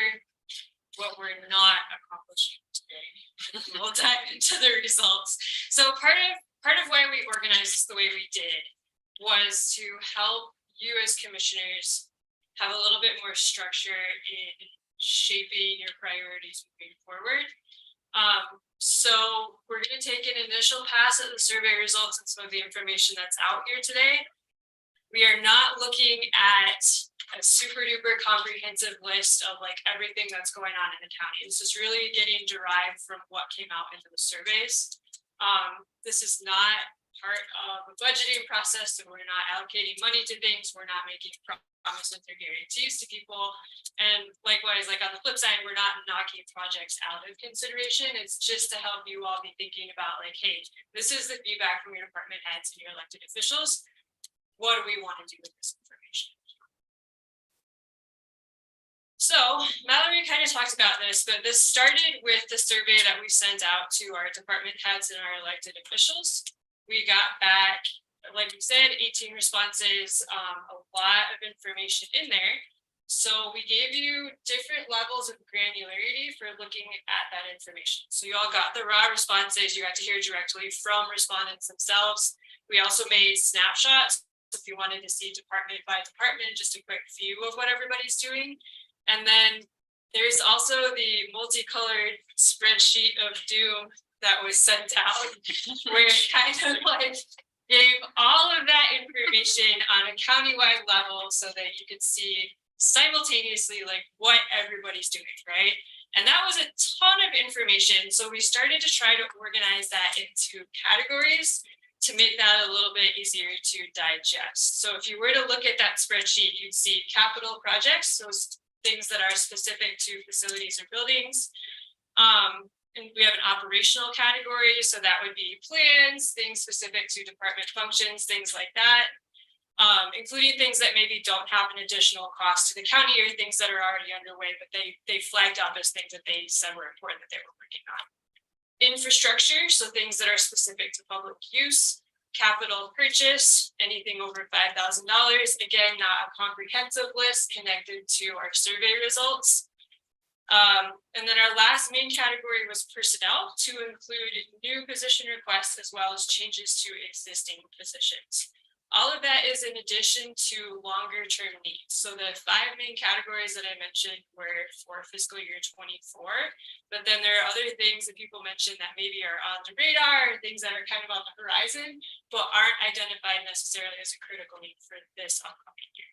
what we're not accomplishing today. We'll dive into the results. So part of why we organized this the way we did was to help you as commissioners have a little bit more structure in shaping your priorities moving forward. So we're going to take an initial pass at the survey results and some of the information that's out here today. We are not looking at a super duper comprehensive list of like everything that's going on in the county. This is really getting derived from what came out into the surveys. This is not part of a budgeting process, so we're not allocating money to things. We're not making promises or guarantees to people. And likewise, like on the flip side, we're not knocking projects out of consideration. It's just to help you all be thinking about like, hey, this is the feedback from your department heads and your elected officials. What do we want to do with this information? So Mallory kind of talked about this, but this started with the survey that we sent out to our department heads and our elected officials. We got back, like we said, 18 responses, a lot of information in there. So we gave you different levels of granularity for looking at that information. So you all got the raw responses. You got to hear directly from respondents themselves. We also made snapshots if you wanted to see department by department, just a quick view of what everybody's doing. And then there's also the multicolored spreadsheet of doom that was sent out, where it kind of like gave all of that information on a countywide level so that you could see simultaneously like what everybody's doing, right? And that was a ton of information. So we started to try to organize that into categories to make that a little bit easier to digest. So if you were to look at that spreadsheet, you'd see capital projects, those things that are specific to facilities or buildings. And we have an operational category, so that would be plans, things specific to department functions, things like that, including things that maybe don't have an additional cost to the county or things that are already underway, but they flagged up as things that they said were important that they were working on. Infrastructure, so things that are specific to public use. Capital purchase, anything over $5,000. Again, not a comprehensive list connected to our survey results. And then our last main category was personnel, to include new position requests as well as changes to existing positions. All of that is in addition to longer term needs. So the 5 main categories that I mentioned were for fiscal year 24, but then there are other things that people mentioned that maybe are on the radar, or things that are kind of on the horizon, but aren't identified necessarily as a critical need for this upcoming year.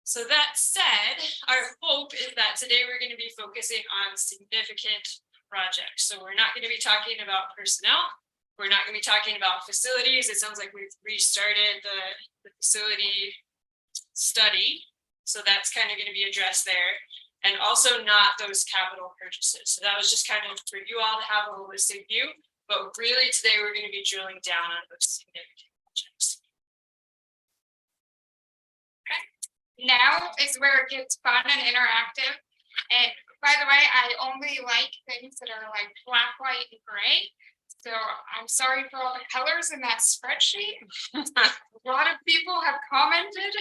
So that said, our hope is that today we're going to be focusing on significant projects. So we're not going to be talking about personnel. We're not going to be talking about facilities. It sounds like we've restarted the facility study. So that's kind of going to be addressed there. And also not those capital purchases. So that was just kind of for you all to have a holistic view. But really today we're going to be drilling down on those significant projects. now is where it gets fun and interactive. And by the way, I only like things that are like black, white, and gray. So I'm sorry for all the colors in that spreadsheet. A lot of people have commented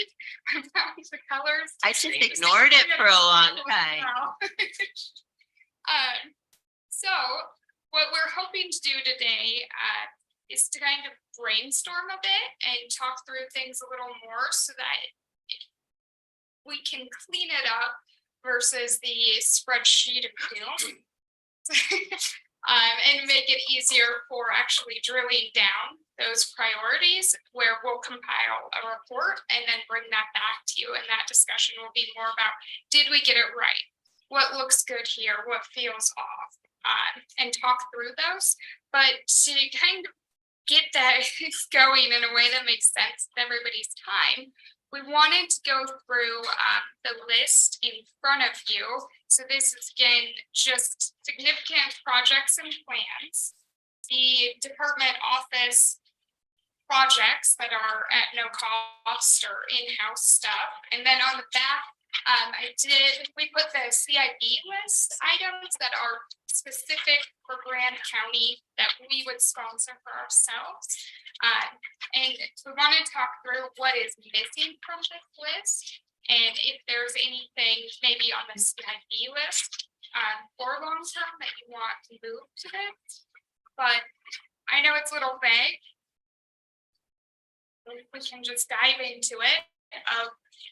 about the colors. I just ignored it for a long time. So what we're hoping to do today is to kind of brainstorm a bit and talk through things a little more so that we can clean it up versus the spreadsheet of doom. And make it easier for actually drilling down those priorities where we'll compile a report and then bring that back to you. And that discussion will be more about, did we get it right? What looks good here? What feels off? And talk through those. But to kind of get that going in a way that makes sense with everybody's time, we wanted to go through the list in front of you. So this is again, just significant projects and plans, the department office projects that are at no cost or in-house stuff. And then on the back, we put the CIB list items that are specific for Grand County that we would sponsor for ourselves. And we want to talk through what is missing from this list. And if there's anything maybe on the CIB list for long term that you want to move to this. But I know it's a little vague. We can just dive into it.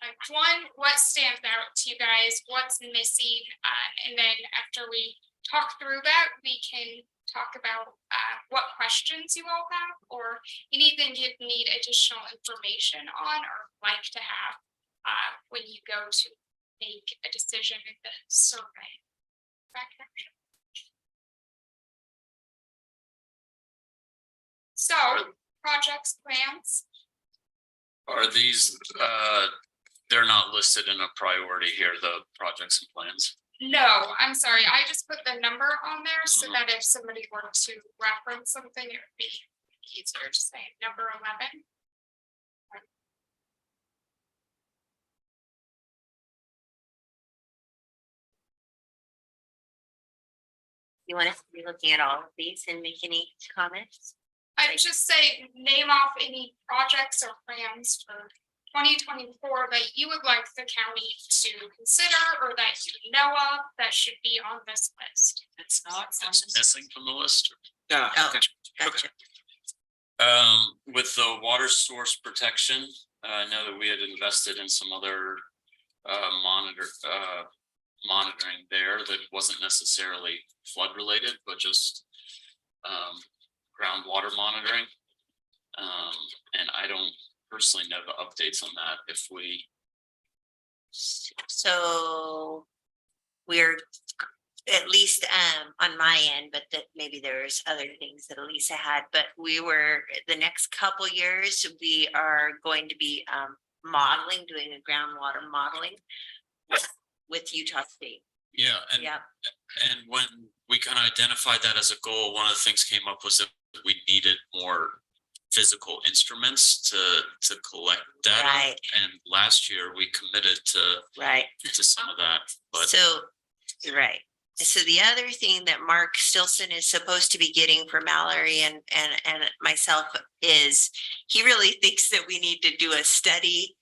Like one, what stands out to you guys? What's missing? And then after we talk through that, we can talk about what questions you all have or anything you need additional information on or like to have when you go to make a decision in the survey. So projects, plans. Are these, they're not listed in a priority here, the projects and plans? No, I'm sorry. I just put the number on there so that if somebody were to reference something, it would be easier to say number 11. You want us to be looking at all of these and make any comments? I would just say name off any projects or plans for 2024 that you would like the county to consider or that you know of that should be on this list. It's not. It's missing from the list. Yeah. Oh, Gotcha. gotcha. With the water source protection, I know that we had invested in some other monitoring there that wasn't necessarily flood related, but just groundwater monitoring. And I don't personally know the updates on that. If we, So we're at least on my end, but that maybe there's other things that Elisa had, but we were the next couple years, we are going to be modeling, doing a groundwater modeling with Utah State. yeah, and Yeah. and when we kind of identified that as a goal, one of the things came up was that we needed more physical instruments to collect data. Right. And last year we committed to some of that, but So, right. So the other thing that Mark Stilson is supposed to be getting for Mallory and myself is he really thinks that we need to do a study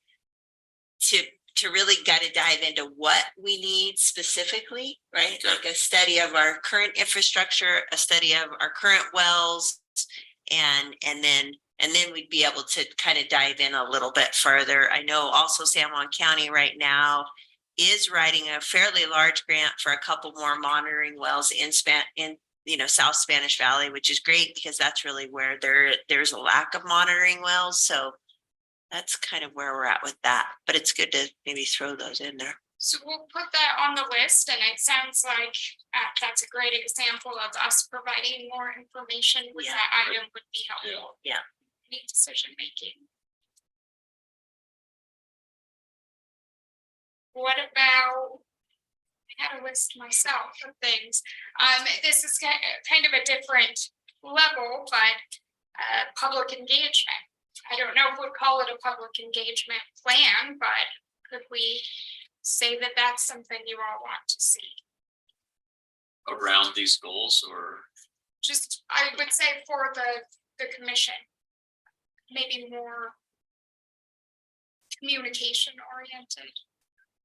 to really gotta dive into what we need specifically, right? Like a study of our current infrastructure, a study of our current wells, and then we'd be able to kind of dive in a little bit further. I know also San Juan County right now is writing a fairly large grant for a couple more monitoring wells in South Spanish Valley, which is great because that's really where there's a lack of monitoring wells. So that's kind of where we're at with that, but it's good to maybe throw those in there. So we'll put that on the list, and it sounds like that's a great example of us providing more information with Yeah. that item would be helpful. Yeah. Make decision making. What about, I had a list myself of things. This is kind of a different level, but public engagement. I don't know if we'd call it a public engagement plan, but could we say that that's something you all want to see? around these goals, or Just, I would say for the commission, maybe more communication oriented.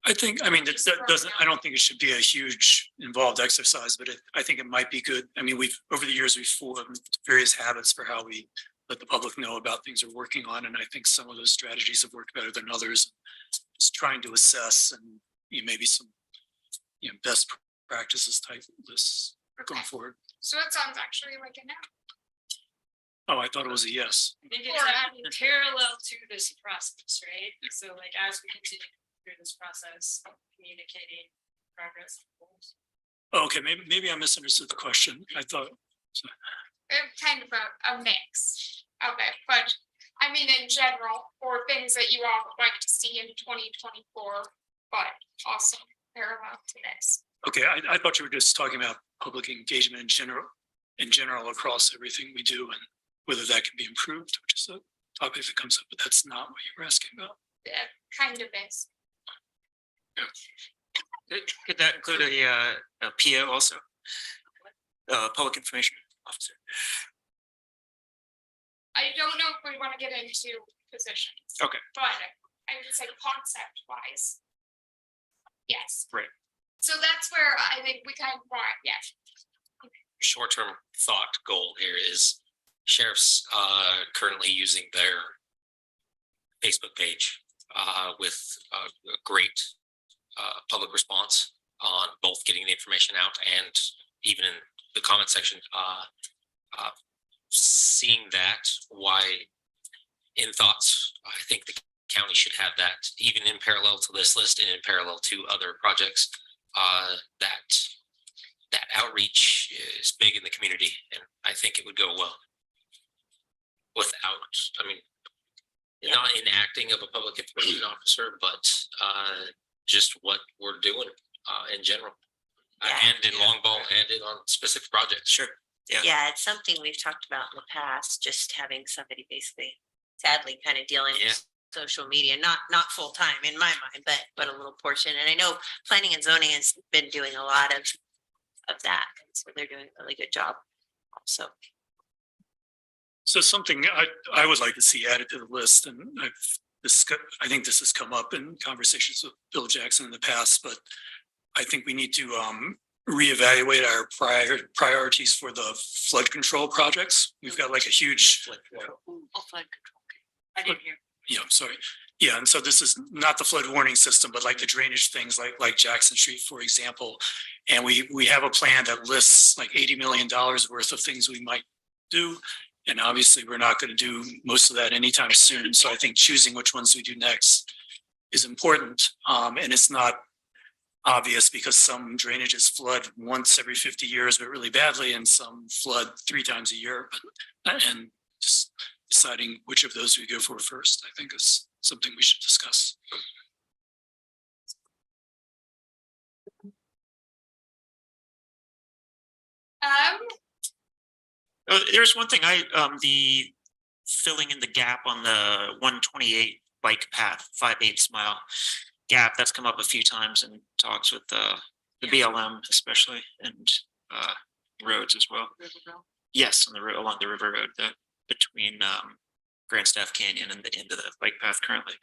I think, I mean, that doesn't, I don't think it should be a huge involved exercise, but I think it might be good. I mean, over the years, we've formed various habits for how we let the public know about things we're working on. And I think some of those strategies have worked better than others. Just trying to assess and maybe some, best practices type lists going forward. So it sounds actually like a no. Oh, I thought it was a yes. I think it's happening parallel to this process, right? So like as we continue through this process, communicating progress. Oh, okay, maybe I misunderstood the question. I thought, It's kind of a mix of it, but I mean, in general, or things that you all would like to see in 2024, but also parallel to this. okay, I thought you were just talking about public engagement in general across everything we do and whether that can be improved, which is a topic that comes up, but that's not what you were asking about. It kind of is. Could that include a PO also? Public information officer. I don't know if we want to get into positions. Okay. But I would say concept wise. Yes. Right. So that's where I think we kind of want, yes. Short-term thought goal here is sheriffs currently using their Facebook page with a great public response on both getting the information out and even in the comment section, seeing that, why in thoughts, I think the county should have that even in parallel to this list and in parallel to other projects, that outreach is big in the community, and I think it would go well without, I mean, not enacting of a public information officer, but just what we're doing in general. Yeah. And in long ball and in on specific projects. Sure. Yeah. Yeah, it's something we've talked about in the past, just having somebody basically sadly kind of dealing Yeah. with social media, not full time in my mind, but a little portion. And I know planning and zoning has been doing a lot of that. And so they're doing a really good job also. So something I would like to see added to the list, and I think this has come up in conversations with Bill Jackson in the past, but I think we need to reevaluate our priorities for the flood control projects. We've got like a huge, Flood control. I didn't hear. yeah, I'm sorry. Yeah, and so this is not the flood warning system, but like the drainage things like Jackson Street, for example. And we have a plan that lists like $80 million worth of things we might do. And obviously we're not going to do most of that anytime soon. So I think choosing which ones we do next is important. And it's not obvious because some drainages flood once every 50 years, but really badly, and some flood 3 times a year. And just deciding which of those we go for first, I think is something we should discuss. There's one thing the filling in the gap on the 128 bike path, 5/8 mile gap, that's come up a few times in talks with the BLM especially, and roads as well. Yes, on the road along the river road between Grand Staff Canyon and the end of the bike path currently.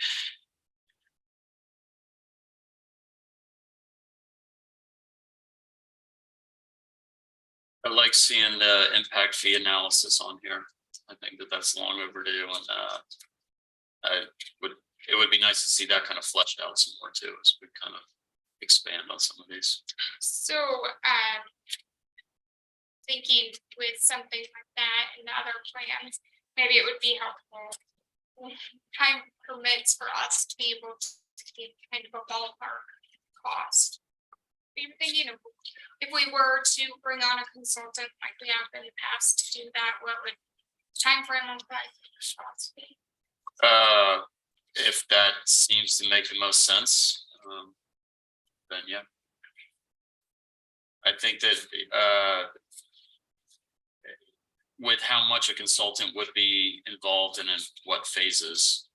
I like seeing the impact fee analysis on here. I think that's long overdue, and it would be nice to see that kind of fleshed out some more too, as we kind of expand on some of these. So thinking with something like that and other plans, maybe it would be helpful. Time permits for us to be able to get kind of a ballpark cost. We were thinking of if we were to bring on a consultant like we have in the past to do that, what would time frame look like? If that seems to make the most sense, then yeah. I think that with how much a consultant would be involved and in what phases,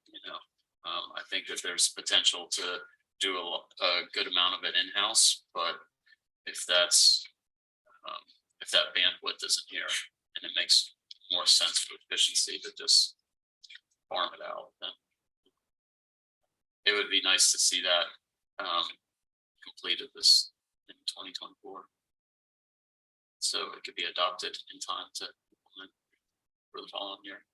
I think that there's potential to do a good amount of it in-house, but if that bandwidth isn't here and it makes more sense for efficiency to just farm it out, then it would be nice to see that completed this in 2024. So it could be adopted in time to implement for the following year.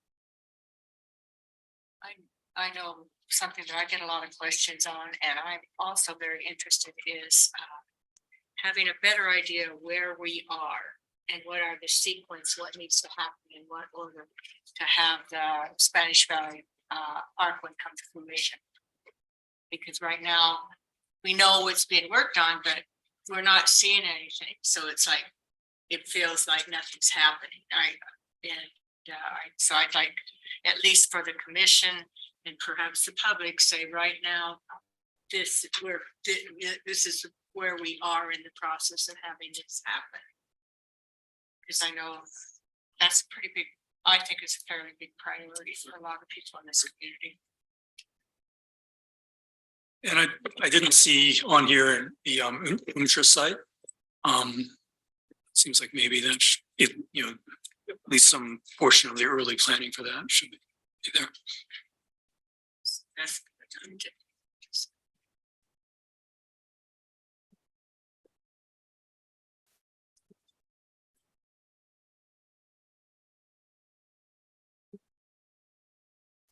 I know something that I get a lot of questions on, and I'm also very interested is having a better idea where we are and what are the sequence, what needs to happen in what order to have the Spanish Valley Parkway come to fruition. Because right now, we know what's being worked on, but we're not seeing anything. So it's like, it feels like nothing's happening. So I'd like, at least for the commission and perhaps the public, say right now, this is where we are in the process of having this happen. Because I know that's a pretty big, I think it's a fairly big priority for a lot of people in this community. And I didn't see on here the interest site. Seems like maybe that it, you know, at least some portion of the early planning for that should be there. That's the time to.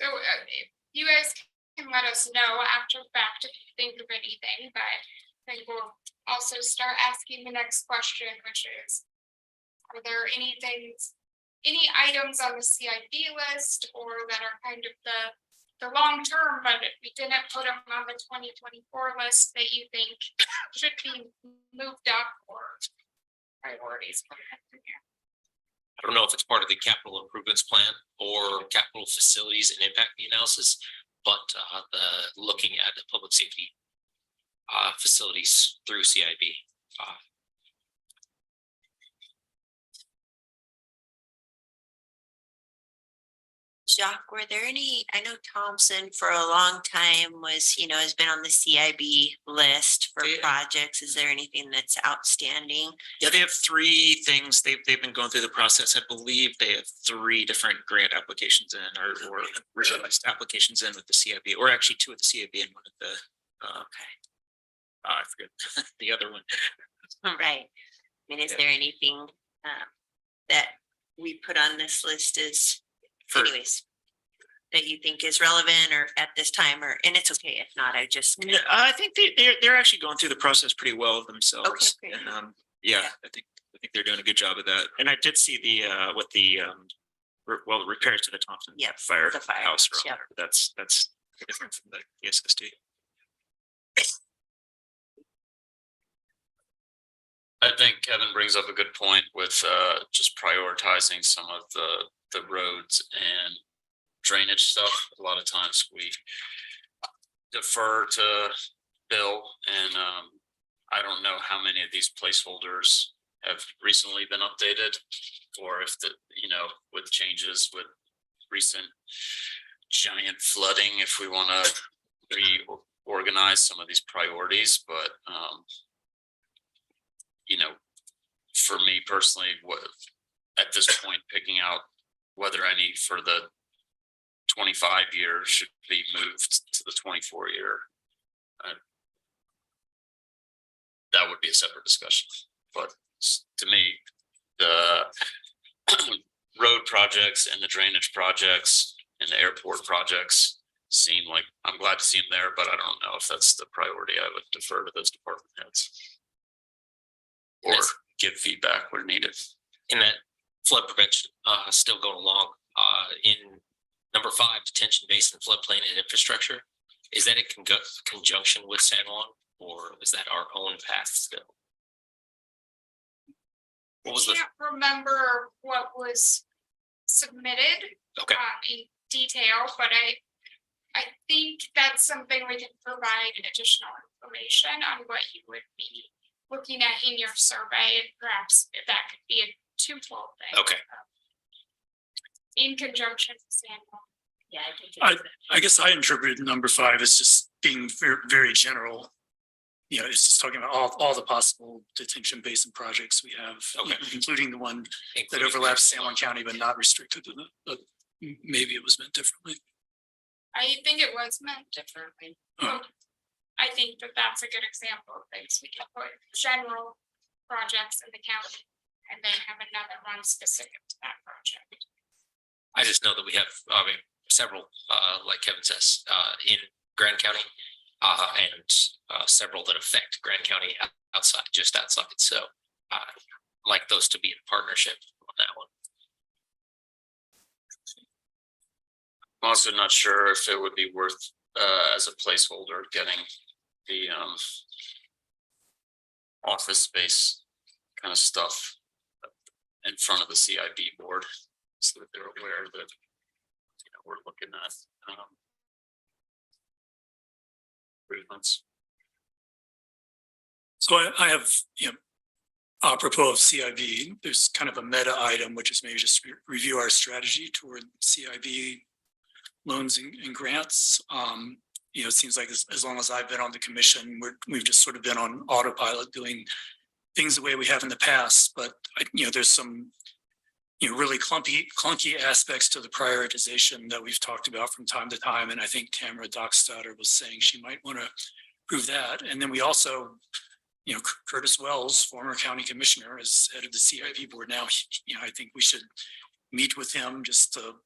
So if you guys can let us know after the fact if you think of anything, but I think we'll also start asking the next question, which is, are there any items on the CIP list or that are kind of the long term, but we didn't put them on the 2024 list that you think should be moved up or priorities for the year? I don't know if it's part of the capital improvements plan or capital facilities and impact analysis, but the looking at the public safety facilities through CIB. Jacques, were there any, I know Thompson for a long time was, you know, has been on the CIB list for projects. Is there anything that's outstanding? Yeah, they have 3 things. They've been going through the process. I believe they have 3 different grant applications in or realized applications in with the CIB, or actually 2 with the CIB and 1 at the I forget the other one. Right. I mean, is there anything that we put on this list as anyways, that you think is relevant or at this time, or, and it's okay if not, I just. I think they're actually going through the process pretty well themselves. Okay, great. And yeah, I think they're doing a good job of that. And I did see the what the repairs to the Thompson firehouse. Yep. That's different from the SSD. I think Kevin brings up a good point with just prioritizing some of the roads and drainage stuff. A lot of times we defer to Bill, and I don't know how many of these placeholders have recently been updated, or if with changes with recent giant flooding, if we want to reorganize some of these priorities. But for me personally, at this point, picking out whether any for the 25 year should be moved to the 24 year, that would be a separate discussion. But to me, the road projects and the drainage projects and the airport projects seem like, I'm glad to see them there, but I don't know if that's the priority. I would defer to those department heads or give feedback where needed. In that flood prevention, still going along, in number 5, detention basin, floodplain and infrastructure. Is that in conjunction with San Juan, or is that our own path still? What was I can't remember what was submitted in detail, but I think that's something we can provide additional information on what you would be looking at in your survey, and perhaps that could be a twofold thing. Okay. In conjunction with San Juan. Yeah, I think I guess I interpreted number 5 as just being very, very general. You know, it's just talking about all the possible detention basin projects we have, including the one that overlaps San Juan County, but not restricted to the. Maybe it was meant differently. I think it was meant differently. I I think that that's a good example of things. We can put general projects in the county and then have another one specific to that project. I just know that we have, I mean, several, like Kevin says, in Grand County. And several that affect Grand County outside, just outside. So like those to be in partnership on that one. I'm also not sure if it would be worth, as a placeholder, getting the office space kind of stuff in front of the CIB board, so that they're aware that, you know, we're looking at improvements. So I have, you know, apropos of CIB, there's kind of a meta item, which is maybe just review our strategy toward CIB loans and grants. You know, it seems like as long as I've been on the commission, we've just sort of been on autopilot doing things the way we have in the past. But you know, there's some, you know, really clunky aspects to the prioritization that we've talked about from time to time. And I think Tamara Dockstader was saying she might want to prove that. And then we also, you know, Curtis Wells, former county commissioner, is head of the CIB board now. You know, I think we should meet with him just to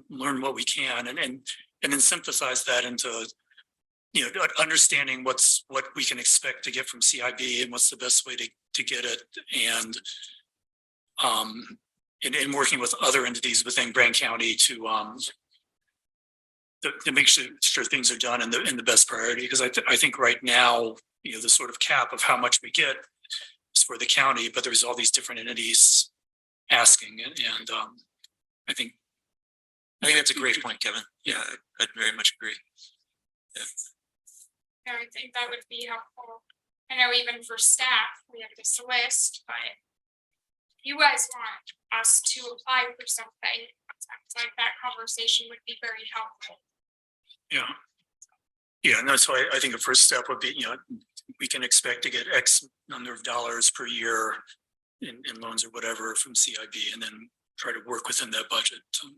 learn what we can and then synthesize that into, you know, understanding what we can expect to get from CIB and what's the best way to get it. And working with other entities within Grand County to make sure things are done in the best priority. Because I think right now, you know, the sort of cap of how much we get is for the county, but there's all these different entities asking, and I think that's a great point, Kevin. Yeah, I'd very much agree. Yeah, I think that would be helpful. I know even for staff, we have this list, but if you guys want us to apply for something, sounds like that conversation would be very helpful. Yeah. Yeah, and that's why I think a first step would be, you know, we can expect to get X number of dollars per year in loans or whatever from CIB, and then try to work within that budget to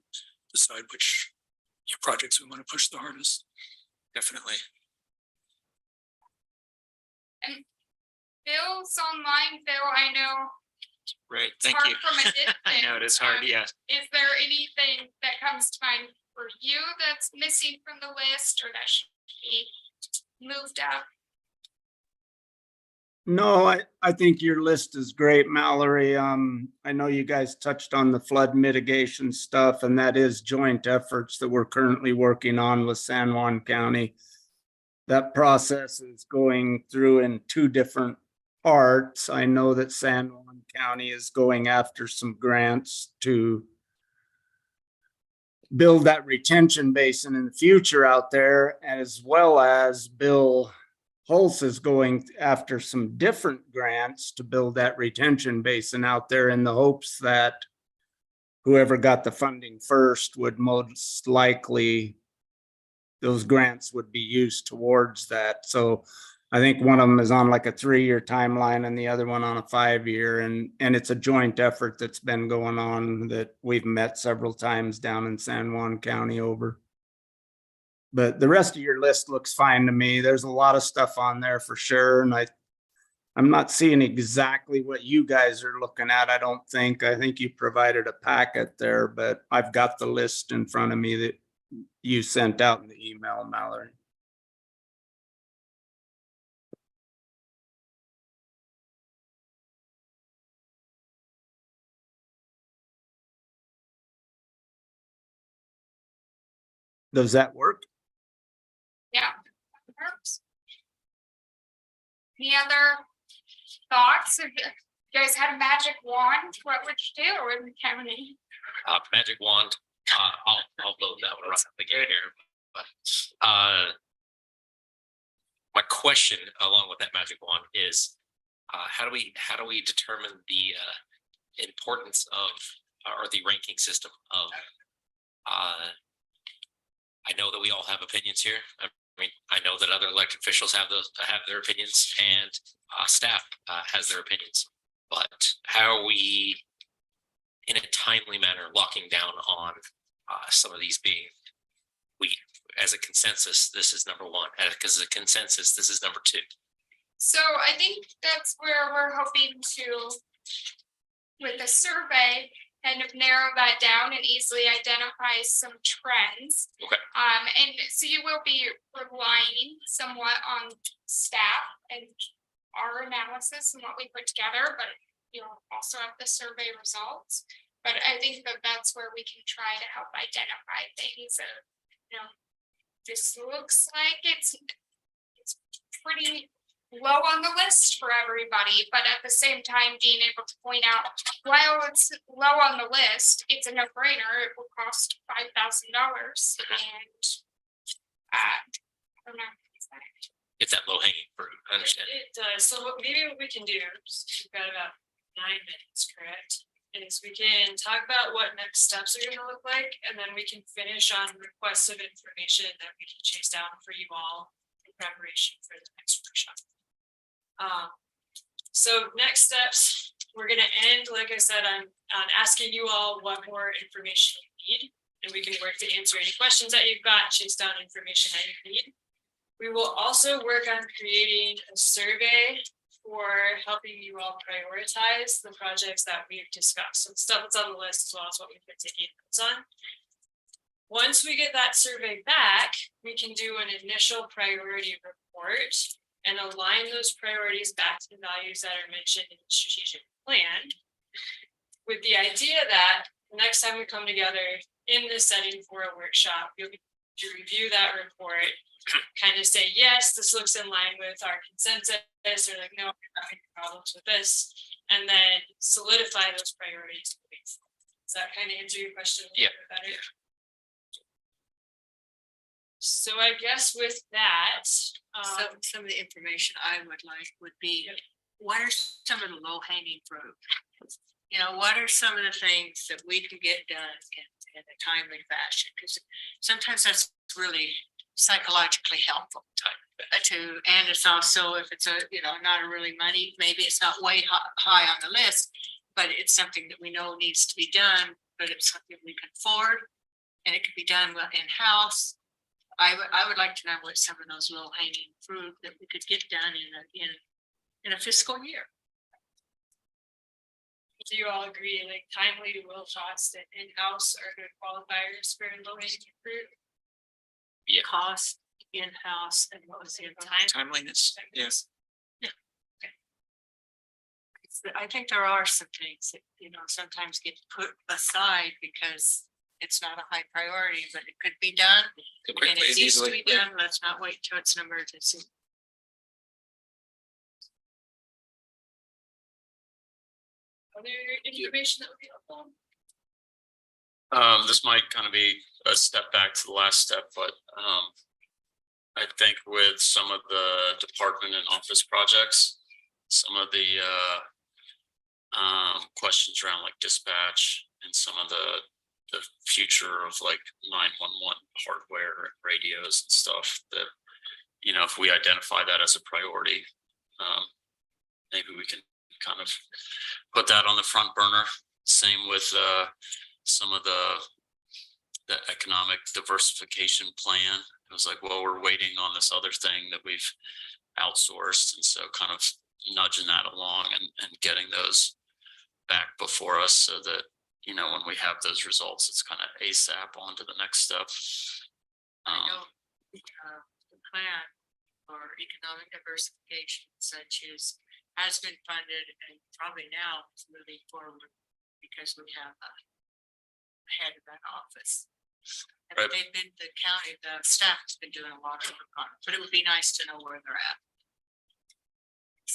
decide which, you know, projects we want to push the hardest. Definitely. And Bill's online, Bill, I know. Right, It's thank hard you. from a distance. I know it is hard, yeah. Is there anything that comes to mind for you that's missing from the list or that should be moved up? No, I think your list is great, Mallory. I know you guys touched on the flood mitigation stuff, and that is joint efforts that we're currently working on with San Juan County. That process is going through in two different parts. I know that San Juan County is going after some grants to build that retention basin in the future out there, as well as Bill Hulse is going after some different grants to build that retention basin out there in the hopes that whoever got the funding first would most likely, those grants would be used towards that. So I think one of them is on like a 3-year timeline and the other one on a 5-year, and it's a joint effort that's been going on that we've met several times down in San Juan County over. But the rest of your list looks fine to me. There's a lot of stuff on there for sure. And I'm not seeing exactly what you guys are looking at. I think you provided a packet there, but I've got the list in front of me that you sent out in the email, Mallory. Does that work? Yeah. Any other thoughts? If you guys had a magic wand, what would you do in the county? Magic wand, I'll vote that one right at the gate here. But my question along with that magic wand is, how do we determine the importance of, or the ranking system of, I know that we all have opinions here. I mean, I know that other elected officials have their opinions, and staff has their opinions. But how are we, in a timely manner, locking down on some of these being, as a consensus, this is number one, because as a consensus, this is number two? So I think that's where we're hoping to, with the survey, kind of narrow that down and easily identify some trends. Okay. And so you will be relying somewhat on staff and our analysis and what we put together, but you'll also have the survey results. But I think that that's where we can try to help identify things of, this looks like it's pretty low on the list for everybody, but at the same time, being able to point out, while it's low on the list, it's a no-brainer. It will cost $5,000, and I don't know. It's that low hanging fruit, I understand. It does. So maybe what we can do, we've got about 9 minutes, correct? Is we can talk about what next steps are gonna look like, and then we can finish on requests of information that we can chase down for you all in preparation for the next workshop. So next steps, we're gonna end, like I said, on asking you all what more information you need, and we can work to answer any questions that you've got, chase down information that you need. We will also work on creating a survey for helping you all prioritize the projects that we've discussed. So stuff that's on the list as well as what we've been taking notes on. Once we get that survey back, we can do an initial priority report and align those priorities back to the values that are mentioned in the strategic plan, with the idea that next time we come together in this setting for a workshop, you'll be to review that report, kind of say, yes, this looks in line with our consensus, or like, no, we're having problems with this, and then solidify those priorities. Does that kind of answer your question a little bit better? So I guess with that, Some of the information I would like would be, what are some of the low hanging fruit? What are some of the things that we can get done in a timely fashion? Because sometimes that's really psychologically helpful and it's also, if it's not a really money, maybe it's not way high on the list, but it's something that we know needs to be done, but it's something we can afford and it can be done well in-house. I would like to know what some of those low hanging fruit that we could get done in a fiscal year. do you all agree, like timely, low cost, and in-house are good qualifiers for low hanging fruit? Yeah. Cost, in-house, and what was the other one? Timeliness, yes. I think there are some things that, sometimes get put aside because it's not a high priority, but it could be done. And it needs to be done. Let's not wait till it's an emergency. Other information that would be helpful? This might kind of be a step back to the last step, but I think with some of the department and office projects, some of the questions around like dispatch and some of the future of like 911 hardware and radios and stuff that, if we identify that as a priority, maybe we can kind of put that on the front burner. Same with some of the economic diversification plan. It was like, well, we're waiting on this other thing that we've outsourced, and so kind of nudging that along and getting those back before us so that, when we have those results, it's kind of ASAP on to the next step. I know the plan for economic diversification such as has been funded and probably now is moving forward because we have a head of that office. And Right. they've been, the county, the staff has been doing a lot of work on it, but it would be nice to know where they're at.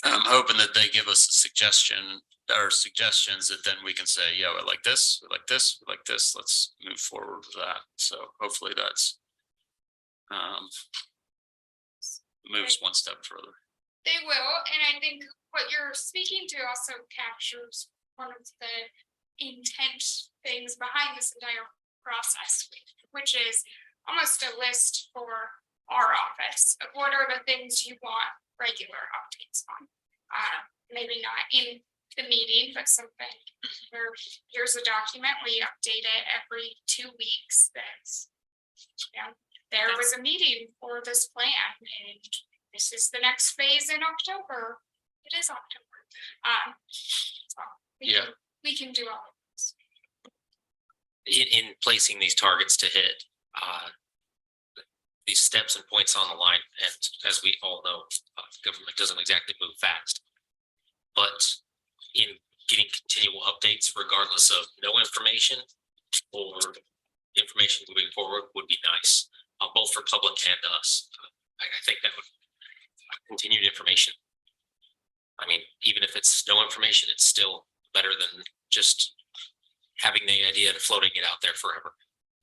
I'm hoping that they give us a suggestion or suggestions that then we can say, yeah, we like this, we like this, we like this, let's move forward with that. So hopefully that's moves one step further. They will, and I think what you're speaking to also captures one of the intent things behind this entire process, which is almost a list for our office of what are the things you want regular updates on. Maybe not in the meeting, but something where here's a document, we update it every 2 weeks. That's there was a meeting for this plan and this is the next phase in October. It is October. So Yeah. we can do all of this. In placing these targets to hit, these steps and points on the line, and as we all know, government doesn't exactly move fast. But in getting continual updates, regardless of no information or information moving forward, would be nice, both for public and us. I think that would continued information. I mean, even if it's no information, it's still better than just having the idea and floating it out there forever.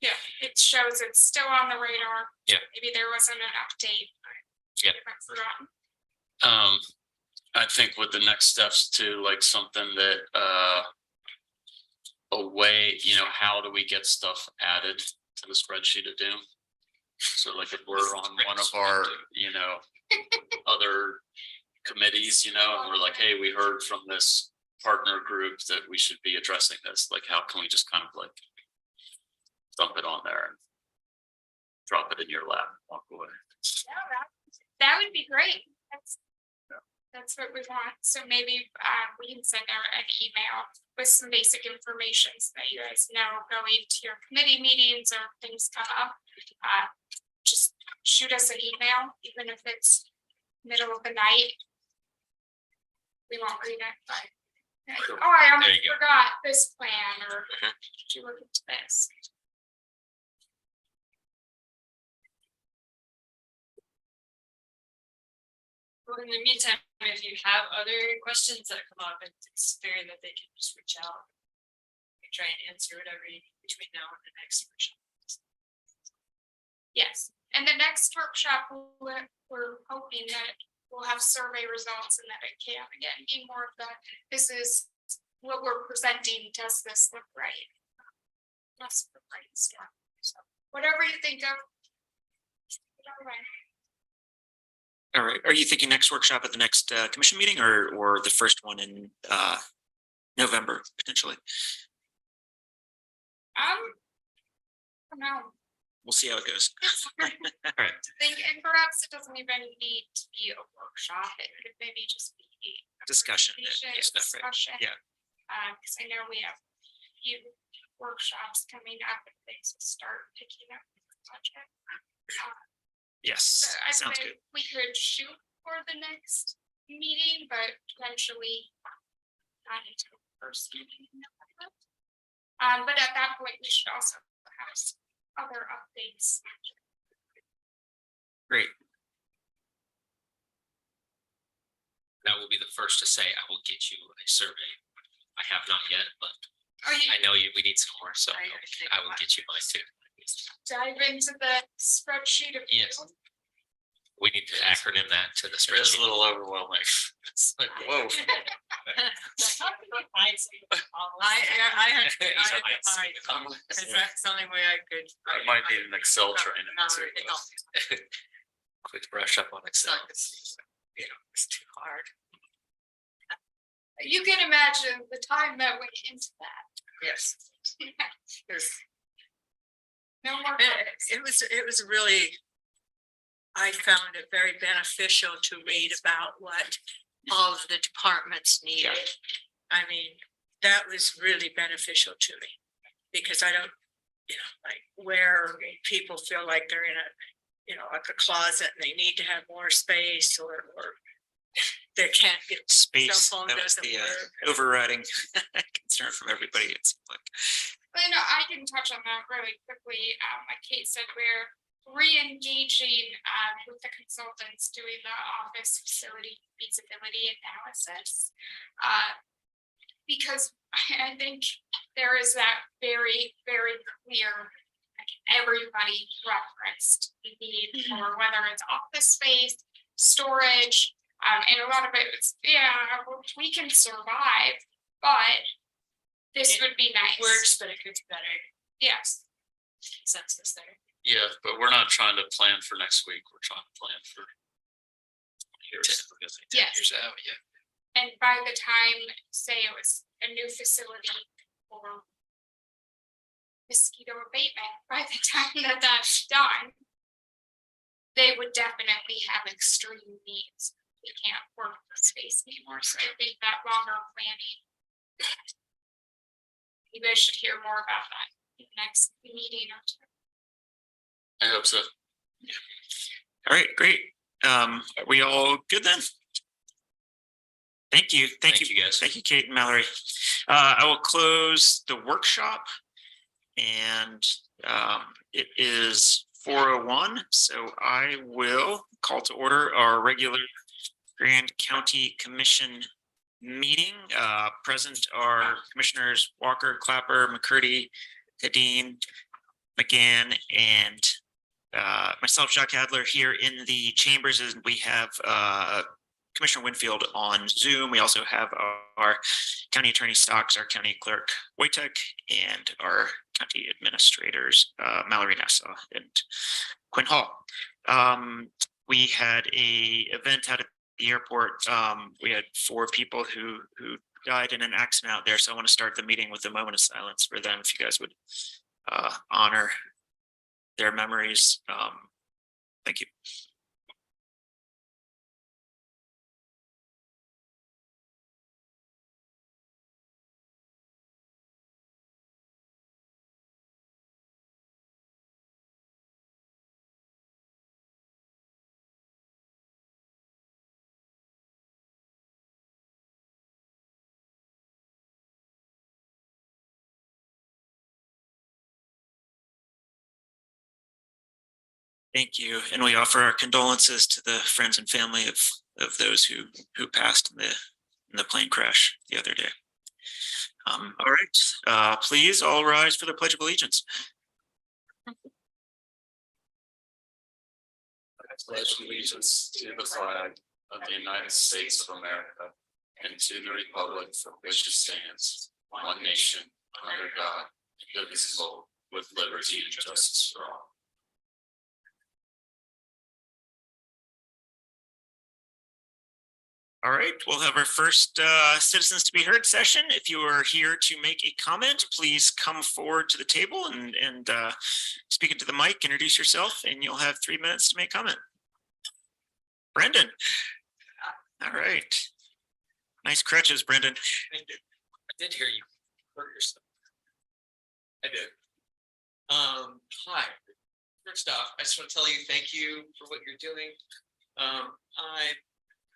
Yeah, it shows it's still on the radar. Yeah. Maybe there wasn't an update. Yeah. I've forgotten. I think with the next steps too, like something that, a way, how do we get stuff added to the spreadsheet of doom? So like if we're on one of our, other committees, and we're like, hey, we heard from this partner group that we should be addressing this, like, how can we just kind of like dump it on there and drop it in your lap and walk away? Yeah, that would be great. That's what we want. So maybe we can send out an email with some basic information so that you guys know going to your committee meetings or things come up. Just shoot us an email, even if it's middle of the night. We won't read it, but I almost There you go. forgot this plan, or did you look into this? Well, in the meantime, if you have other questions that come up, it's fair that they can just reach out. And try and answer whatever you need between now and the next workshop. Yes, and the next workshop, we're hoping that we'll have survey results and that it can again be more of the, this is what we're presenting, does this look right? Must look right, so whatever you think of. All right. Are you thinking next workshop at the next commission meeting or the first one in November potentially? No. We'll see how it goes. All right. And perhaps it doesn't even need to be a workshop. It could maybe just be Discussion. discussion. Yeah. Because I know we have a few workshops coming up and things will start picking up the budget. Yes. So I Sounds think good. we could shoot for the next meeting, but potentially not until the first meeting in November. But at that point, we should also have some other updates. Great. That will be the first to say, I will get you a survey. I have not yet, but Are you I know we need some more, so I will get you mine too. dive into the spreadsheet of? Yes. We need to acronym that to the It's a spreadsheet. little overwhelming. It's like, whoa. I had to He's a hide, I'm- because that's the only way I could. I might need an Excel training. No, too. it don't. Quick brush up on Excel. It's too hard. You can imagine the time that went into that. Yes. There's No more. It was really, I found it very beneficial to read about what all of the departments needed. I mean, that was really beneficial to me, because I don't, like where people feel like they're in a, like a closet and they need to have more space, or they can't get Space. cell phone That was doesn't the work. overriding concern from everybody. It seemed like. But no, I can touch on that really quickly. Like Kate said, we're re-engaging with the consultants doing the office facility feasibility analysis. Because I think there is that very, very clear, like everybody referenced the need for whether it's office space, storage, and a lot of it is, we can survive, but this would be nice. Works, but it could be better. Yes. Consensus there. Yeah, but we're not trying to plan for next week. We're trying to plan for years. Yes. Years out, yeah. And by the time, say it was a new facility for mosquito abatement, by the time that that's done, they would definitely have extreme needs. We can't work the space anymore, so I think that longer planning. You guys should hear more about that in the next meeting or two. I hope so. All right, great. Are we all good then? Thank you. Thank you guys. Thank you, Kate and Mallory. I will close the workshop and it is 4:01. So I will call to order our regular Grand County Commission meeting. Present are Commissioners Walker, Clapper, McCurdy, Hedin, McGann, and myself, Jacques Hadler, here in the chambers, and we have Commissioner Winfield on Zoom. We also have our County Attorney Stocks, our County Clerk Wojtek, and our County Administrators Mallory Nassau and Quinn Hall. We had a event out at the airport. We had 4 people who died in an accident out there. So I want to start the meeting with a moment of silence for them. If you guys would honor their memories. Thank you. Thank you, and we offer our condolences to the friends and family of those who passed in the plane crash the other day. All right, please all rise for the Pledge of Allegiance. I pledge allegiance to the flag of the United States of America and to the republic for which it stands, one nation, under God, indivisible, with liberty and justice for all. All right, we'll have our first citizens to be heard session. If you are here to make a comment, please come forward to the table and speak into the mic, introduce yourself, and you'll have 3 minutes to make comment. Brendan. All right. Nice crutches, Brendan. I did hear you hurt yourself. I did. Hi. First off, I just want to tell you thank you for what you're doing. I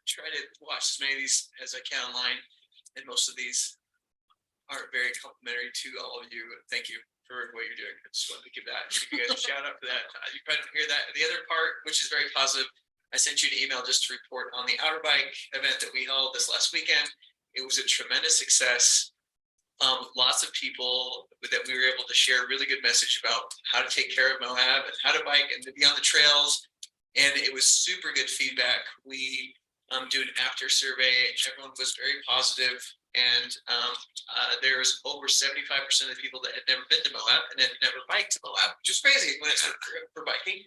try to watch as many of these as I can online, and most of these are very complimentary to all of you. Thank you for what you're doing. I just wanted to give you guys a shout out for that. You probably don't hear that. The other part, which is very positive, I sent you an email just to report on the outer bike event that we held this last weekend. It was a tremendous success. Lots of people that we were able to share a really good message about how to take care of Moab and how to bike and to be on the trails. And it was super good feedback. We do an after survey. Everyone was very positive, and there's over 75% of the people that had never been to Moab and had never biked to Moab, which is crazy when it's for biking.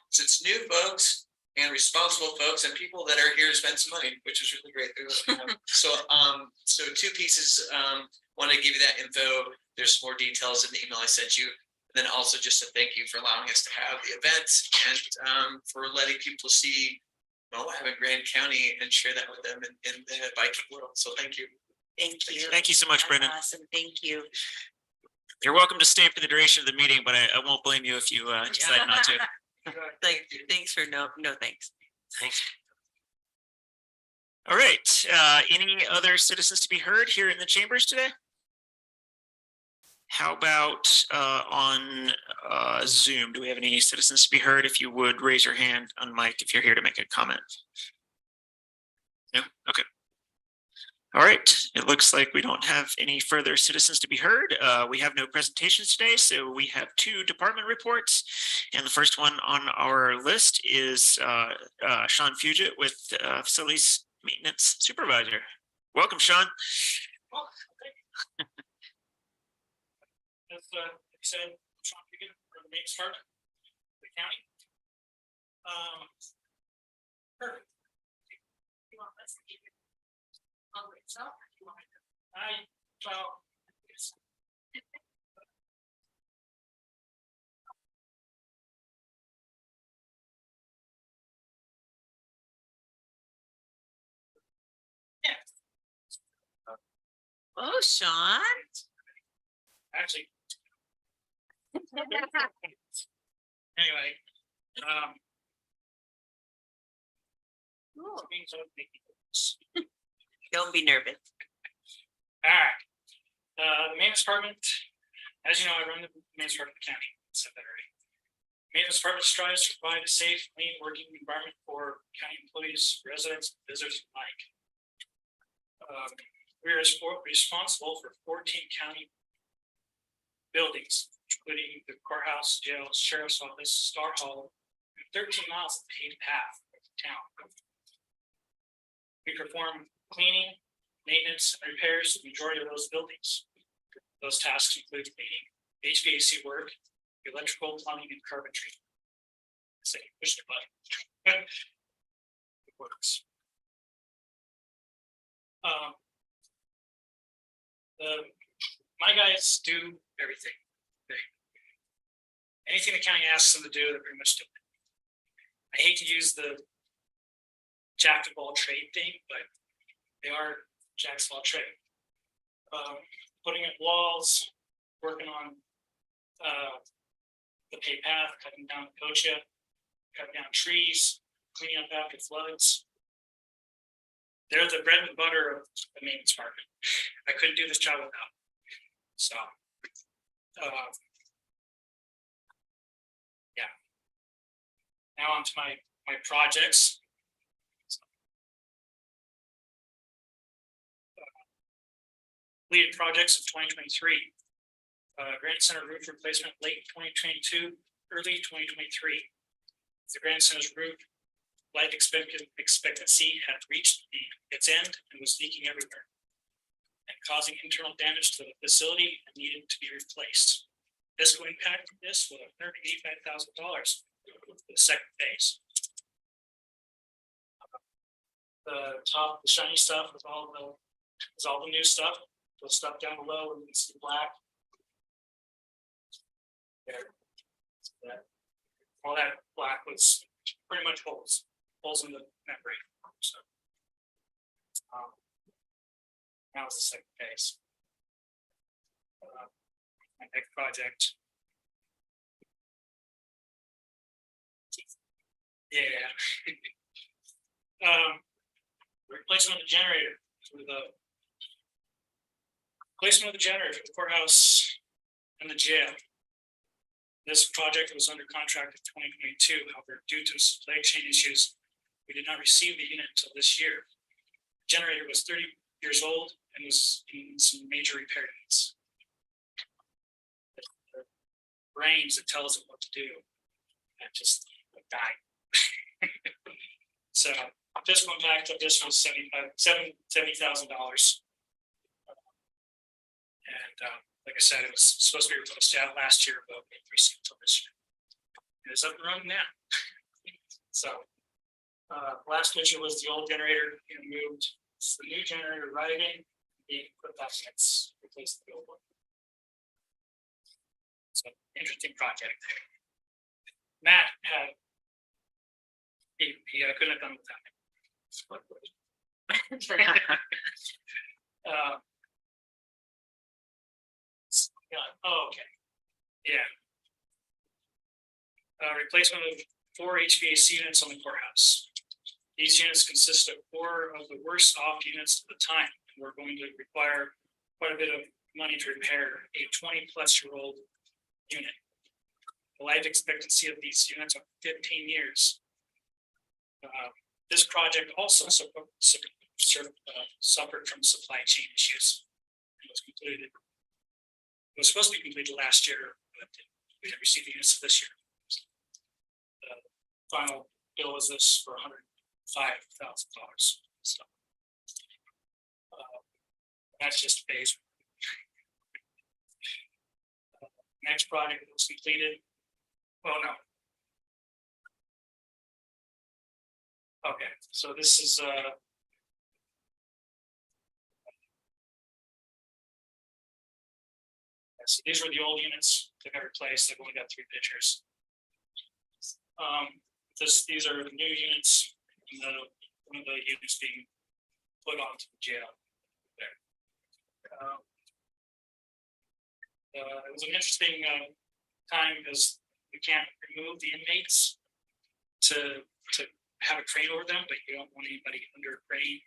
So it's new folks and responsible folks and people that are here to spend some money, which is really great. So 2 pieces. Want to give you that info. There's more details in the email I sent you. And then also just a thank you for allowing us to have the event and for letting people see Moab in Grand County and share that with them in the biking world. So thank you. Thank you. Thank you so much, That's Brendan. awesome. Thank you. You're welcome to stay for the duration of the meeting, but I won't blame you if you decide not to. Thanks for no thanks. Thanks. All right. Any other citizens to be heard here in the chambers today? How about on Zoom? Do we have any citizens to be heard? If you would raise your hand on mic if you're here to make a comment. No? Okay. All right. It looks like we don't have any further citizens to be heard. We have no presentations today, so we have 2 department reports. And the first one on our list is Sean Fugit with Facilities Maintenance Supervisor. Welcome, Sean. As said, Sean Fugit for the maintenance department, the county. Perfect. You want us to keep it on itself? You want Well, Oh, Sean. Actually. Anyway, Don't be nervous. all right. The maintenance department, as you know, I run the maintenance department of the county, said that already. Maintenance department strives to provide a safe, clean working environment for county employees, residents, visitors alike. We are responsible for 14 county buildings, including the courthouse, jail, sheriff's office, Star Hall, and 13 miles of paved path of the town. We perform cleaning, maintenance, and repairs to the majority of those buildings. Those tasks include cleaning, HVAC work, electrical, plumbing, and carpentry. Say, push the button. It works. My guys do everything. Anything the county asks them to do, they're pretty much doing it. I hate to use the jack of all trade thing, but they are jacks of all trade. Putting up walls, working on the pay path, cutting down the kochia, cutting down trees, cleaning up after floods. They're the bread and butter of the maintenance department. I couldn't do this job without them. So, yeah. Now on to my projects. Completed projects of 2023. Grand Center roof replacement late 2022, early 2023. The Grand Center's roof life expectancy had reached its end and was leaking everywhere and causing internal damage to the facility and needed to be replaced. Fiscal impact of this was $185,000 for the second phase. The top, the shiny stuff was all the new stuff. The stuff down below, and you can see black. There. All that black was pretty much holes in the membrane. So, now it's the second phase. My next project. Yeah. Replacement of the generator for the courthouse and the jail. This project was under contract in 2022. However, due to supply chain issues, we did not receive the unit until this year. The generator was 30 years old and was in some major repair needs. The brains that tells it what to do, that just died. So this one back to this was $70,000. And like I said, it was supposed to be replaced out last year, but we didn't receive until this year. It is up and running now. So last picture was the old generator being moved. It's the new generator arriving, being put back against replace the old one. So interesting project. Matt had he couldn't have done without him. Oh, okay. Yeah. Replacement of 4 HVAC units on the courthouse. These units consist of 4 of the worst off units at the time. We're going to require quite a bit of money to repair a 20-plus-year-old unit. The life expectancy of these units are 15 years. This project also suffered from supply chain issues. It was completed. It was supposed to be completed last year, but we didn't receive the units this year. The final bill was this for $105,000. So that's just phase. Next project was completed. Oh no. Okay, so this is so these were the old units that got replaced. They've only got 3 pictures. These are the new units, and one of the units being put onto the jail. There. It was an interesting time because we can't remove the inmates to have a crane over them, but you don't want anybody under a crane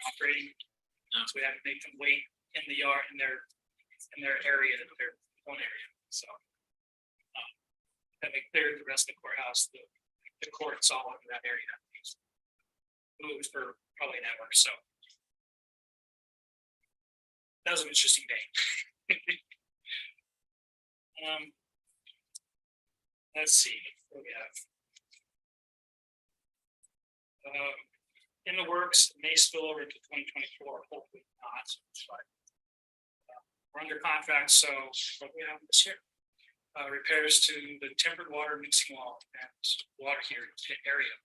operating. So we have to make them wait in the yard in their area, their own area. So that they cleared the rest of the courthouse. The court's all in that area. Moved for probably an hour or so. That was an interesting day. Let's see what we have. In the works, it may spill over into 2024, hopefully not. But, we're under contract, so what we have this year. Repairs to the tempered water mixing wall and water heater area.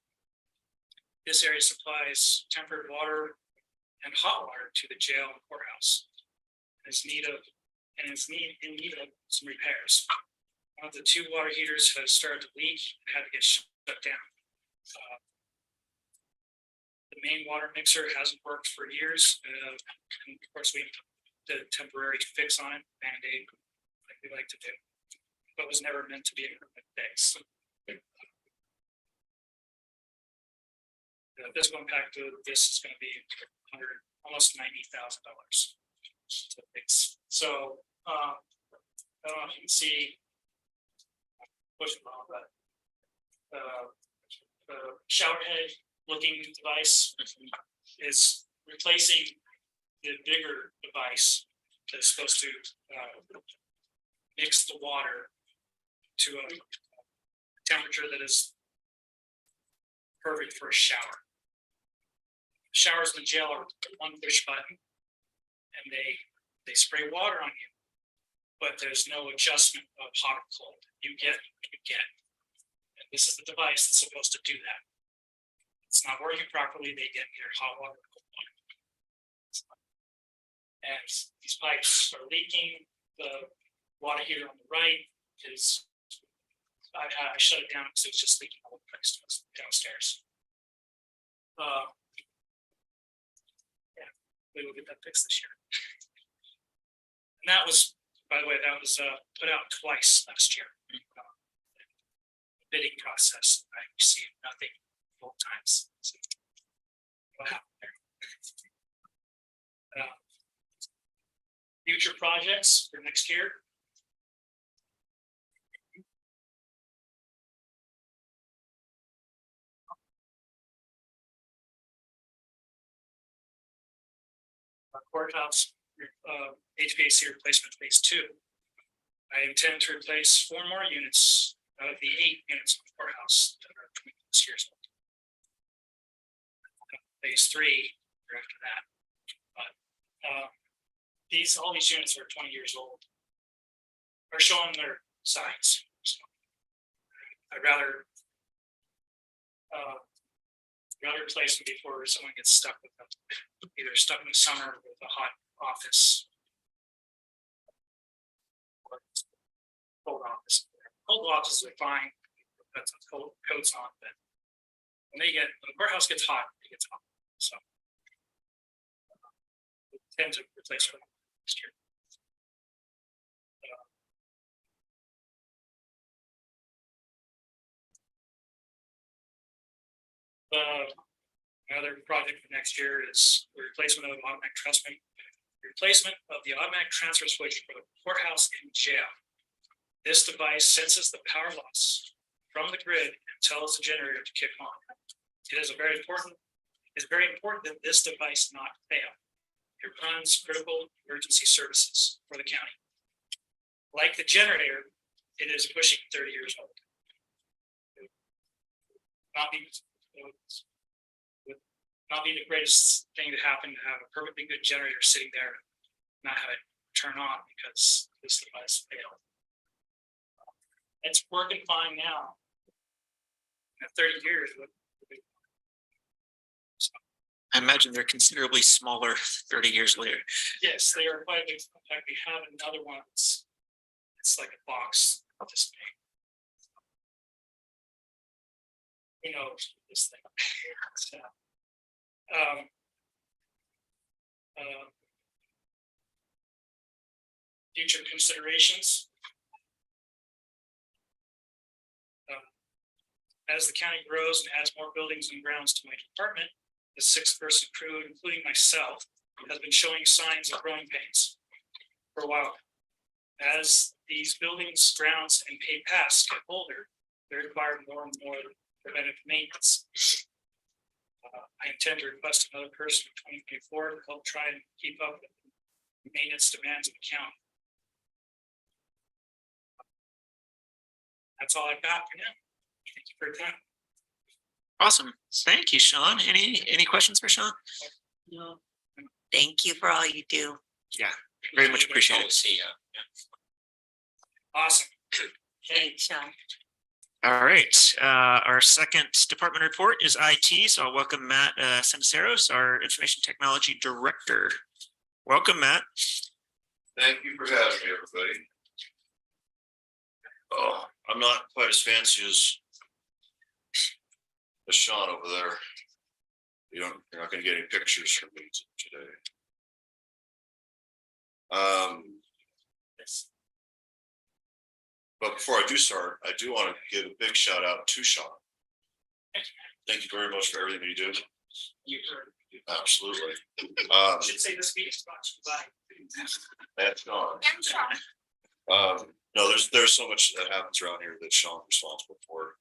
This area supplies tempered water and hot water to the jail and courthouse. It's in need of some repairs. One of the two water heaters has started to leak and had to get shut down. The main water mixer hasn't worked for years. And of course, we did a temporary fix on it, Band-Aid, like we like to do, but was never meant to be a permanent fix. The physical impact of this is going to be almost $90,000 to fix. So I don't know if you can see. The shower head looking device is replacing the bigger device that's supposed to mix the water to a temperature that is perfect for a shower. Showers in the jail are one push button and they spray water on you, but there's no adjustment of hot or cold. You get what you get. And this is the device that's supposed to do that. It's not working properly, they get either hot water or cold water. And these pipes are leaking. The water heater on the right is, I shut it down because it's just leaking all over the place downstairs. Yeah, we will get that fixed this year. And that was, by the way, that was put out twice last year. Bidding process, I received nothing both times. So, what happened there? Future projects for next year. Courthouse HVAC replacement phase 2. I intend to replace 4 more units out of the 8 units of the courthouse that are 20 years old. Phase 3 or after that. But all these units are 20 years old. Are showing their signs. So I'd rather replace them before someone gets stuck with them. Either stuck in the summer with a hot office or cold office. Cold offices are fine, put some cold coats on, but when the courthouse gets hot, it gets hot. So we tend to replace it next year. Another project for next year is the replacement of the automatic transfer switch for the courthouse and jail. This device senses the power loss from the grid and tells the generator to kick on. It is very important that this device not fail. It runs critical emergency services for the county. Like the generator, it is pushing 30 years old. Would not be the greatest thing to happen to have a perfectly good generator sitting there and not have it turn on because this device failed. It's working fine now. In 30 years, I imagine they're considerably smaller 30 years later. yes, they are quite big. In fact, we have another one. It's like a box this big. Who knows this thing? So, future considerations. As the county grows and adds more buildings and grounds to my department, the 6-person crew, including myself, has been showing signs of growing pains for a while. As these buildings, grounds, and paved paths get older, they require more and more preventive maintenance. I intend to request another person in 2024 to help try and keep up with the maintenance demands of the county. That's all I've got for now. Thank you for your time. Awesome. Thank you, Sean. Any questions for Sean? No. Thank you for all you do. Yeah, very much appreciated. Always see ya. Awesome. Thanks, Sean. All right, our second department report is IT, so I'll welcome Matt Seniceros, our Information Technology Director. Welcome, Matt. Thank you for having me, everybody. Oh, I'm not quite as fancy as Sean over there. You're not gonna get any pictures from me today. But before I do start, I do want to give a big shout out to Sean. Thank you very much for everything you do. You heard. Absolutely. Should say this meeting sponsored by. That's Sean. And Sean, No, there's so much that happens around here that Sean's responsible for.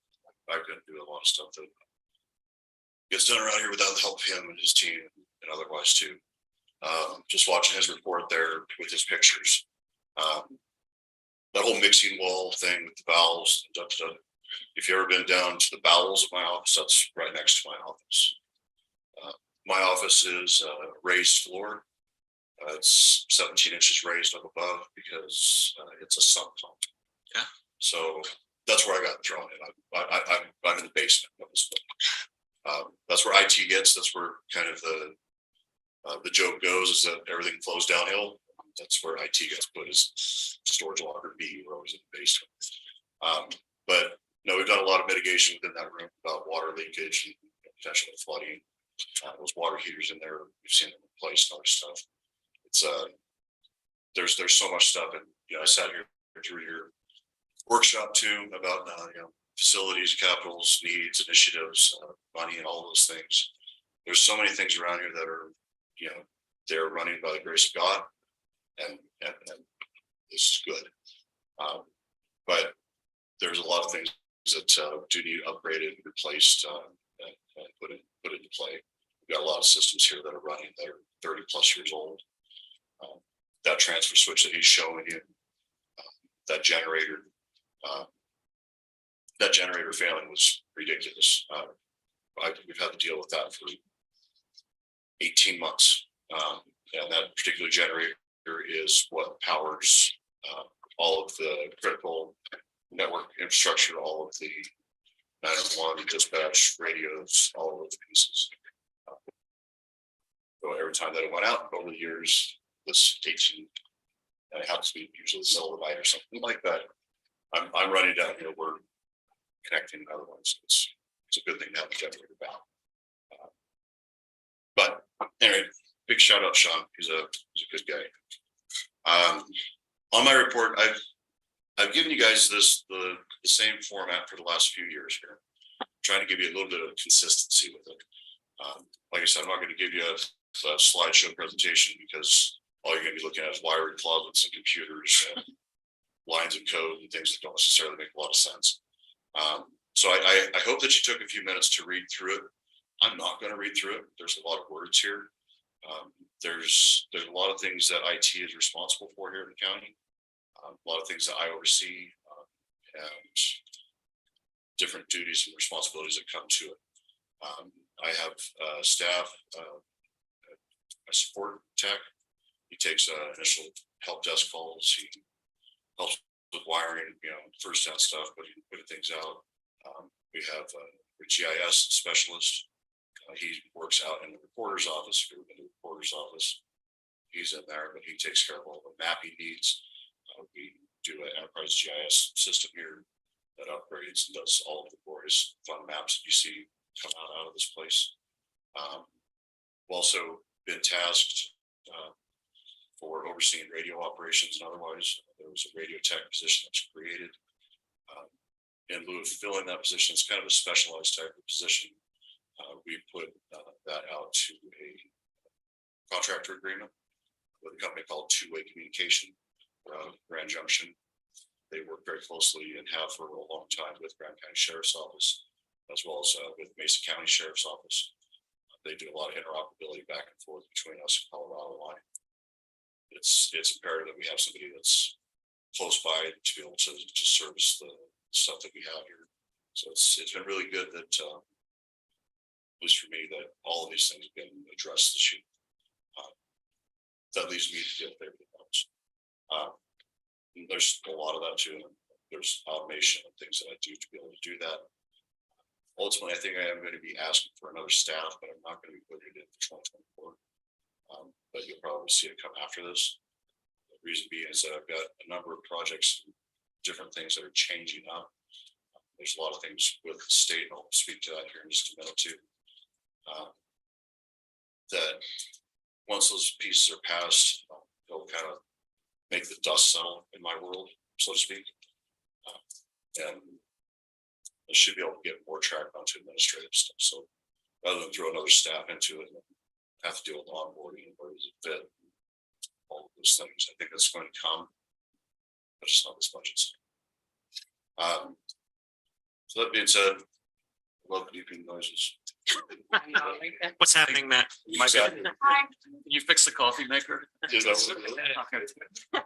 I couldn't do a lot of stuff that gets done around here without the help of him and his team and otherwise too. Just watching his report there with his pictures. That whole mixing wall thing with the valves and stuff. If you've ever been down to the bowels of my office, that's right next to my office. My office is a raised floor. It's 17 inches raised up above because it's a sump pump. Yeah. So that's where I got thrown in. I'm in the basement of this building. That's where IT gets. That's where kind of the joke goes is that everything flows downhill. That's where IT gets put is storage locker B. We're always in the basement. But no, we've done a lot of mitigation within that room about water leakage and potential flooding. Those water heaters in there, we've seen them replaced and other stuff. It's there's so much stuff, and I sat here through your workshop too about facilities, capitals, needs, initiatives, money, and all those things. There's so many things around here that are they're running by the grace of God, and this is good. But there's a lot of things that do need upgraded and replaced and put into play. We've got a lot of systems here that are running that are 30 plus years old. That transfer switch that he's showing you, that generator failing was ridiculous. We've had to deal with that for 18 months. And that particular generator is what powers all of the critical network infrastructure, all of the 911 dispatch radios, all of those pieces. So every time that it went out over the years, this 18, and it happens to be usually the middle of the night or something like that. I'm running down here, we're connecting other ones. It's a good thing to have the generator back. But anyway, big shout out, Sean. He's a good guy. On my report, I've given you guys the same format for the last few years here. I'm trying to give you a little bit of consistency with it. Like I said, I'm not going to give you a slideshow presentation because all you're going to be looking at is wiring closets and computers and lines of code and things that don't necessarily make a lot of sense. So I hope that you took a few minutes to read through it. I'm not going to read through it. There's a lot of words here. There's a lot of things that IT is responsible for here in the county. A lot of things that I oversee and different duties and responsibilities that come to it. I have staff, a support tech. He takes initial help desk calls. He helps with wiring, first down stuff, putting things out. We have a GIS specialist. He works out in the reporter's office. He's in there, but he takes care of all the mapping needs. We do an enterprise GIS system here that upgrades and does all of the glorious fun maps that you see come out of this place. We've also been tasked for overseeing radio operations and otherwise. There was a radio tech position that's created. In lieu of filling that position, it's kind of a specialized type of position. We put that out to a contractor agreement with a company called Two-Way Communication, Grand Junction. They work very closely and have for a long time with Grand County Sheriff's Office, as well as with Mesa County Sheriff's Office. They do a lot of interoperability back and forth between us and Colorado line. It's imperative that we have somebody that's close by to be able to service the stuff that we have here. So it's been really good that, at least for me, that all of these things have been addressed this year. That leaves me to get everything else. There's a lot of that too. There's automation and things that I do to be able to do that. Ultimately, I think I am going to be asking for another staff, but I'm not going to be putting it in for 2024. But you'll probably see it come after this. The reason being is that I've got a number of projects, different things that are changing up. There's a lot of things with the state, and I'll speak to that here in just a minute too. That once those pieces are passed, they'll kind of make the dust settle in my world, so to speak. And I should be able to get more track onto administrative stuff. So rather than throw another staff into it and have to deal with onboarding and where does it fit, all of those things, I think that's going to come, but it's not this budget. So that being said, I love beeping noises. What's happening, Matt? My bad. Can you fix the coffee maker? Is that what it is?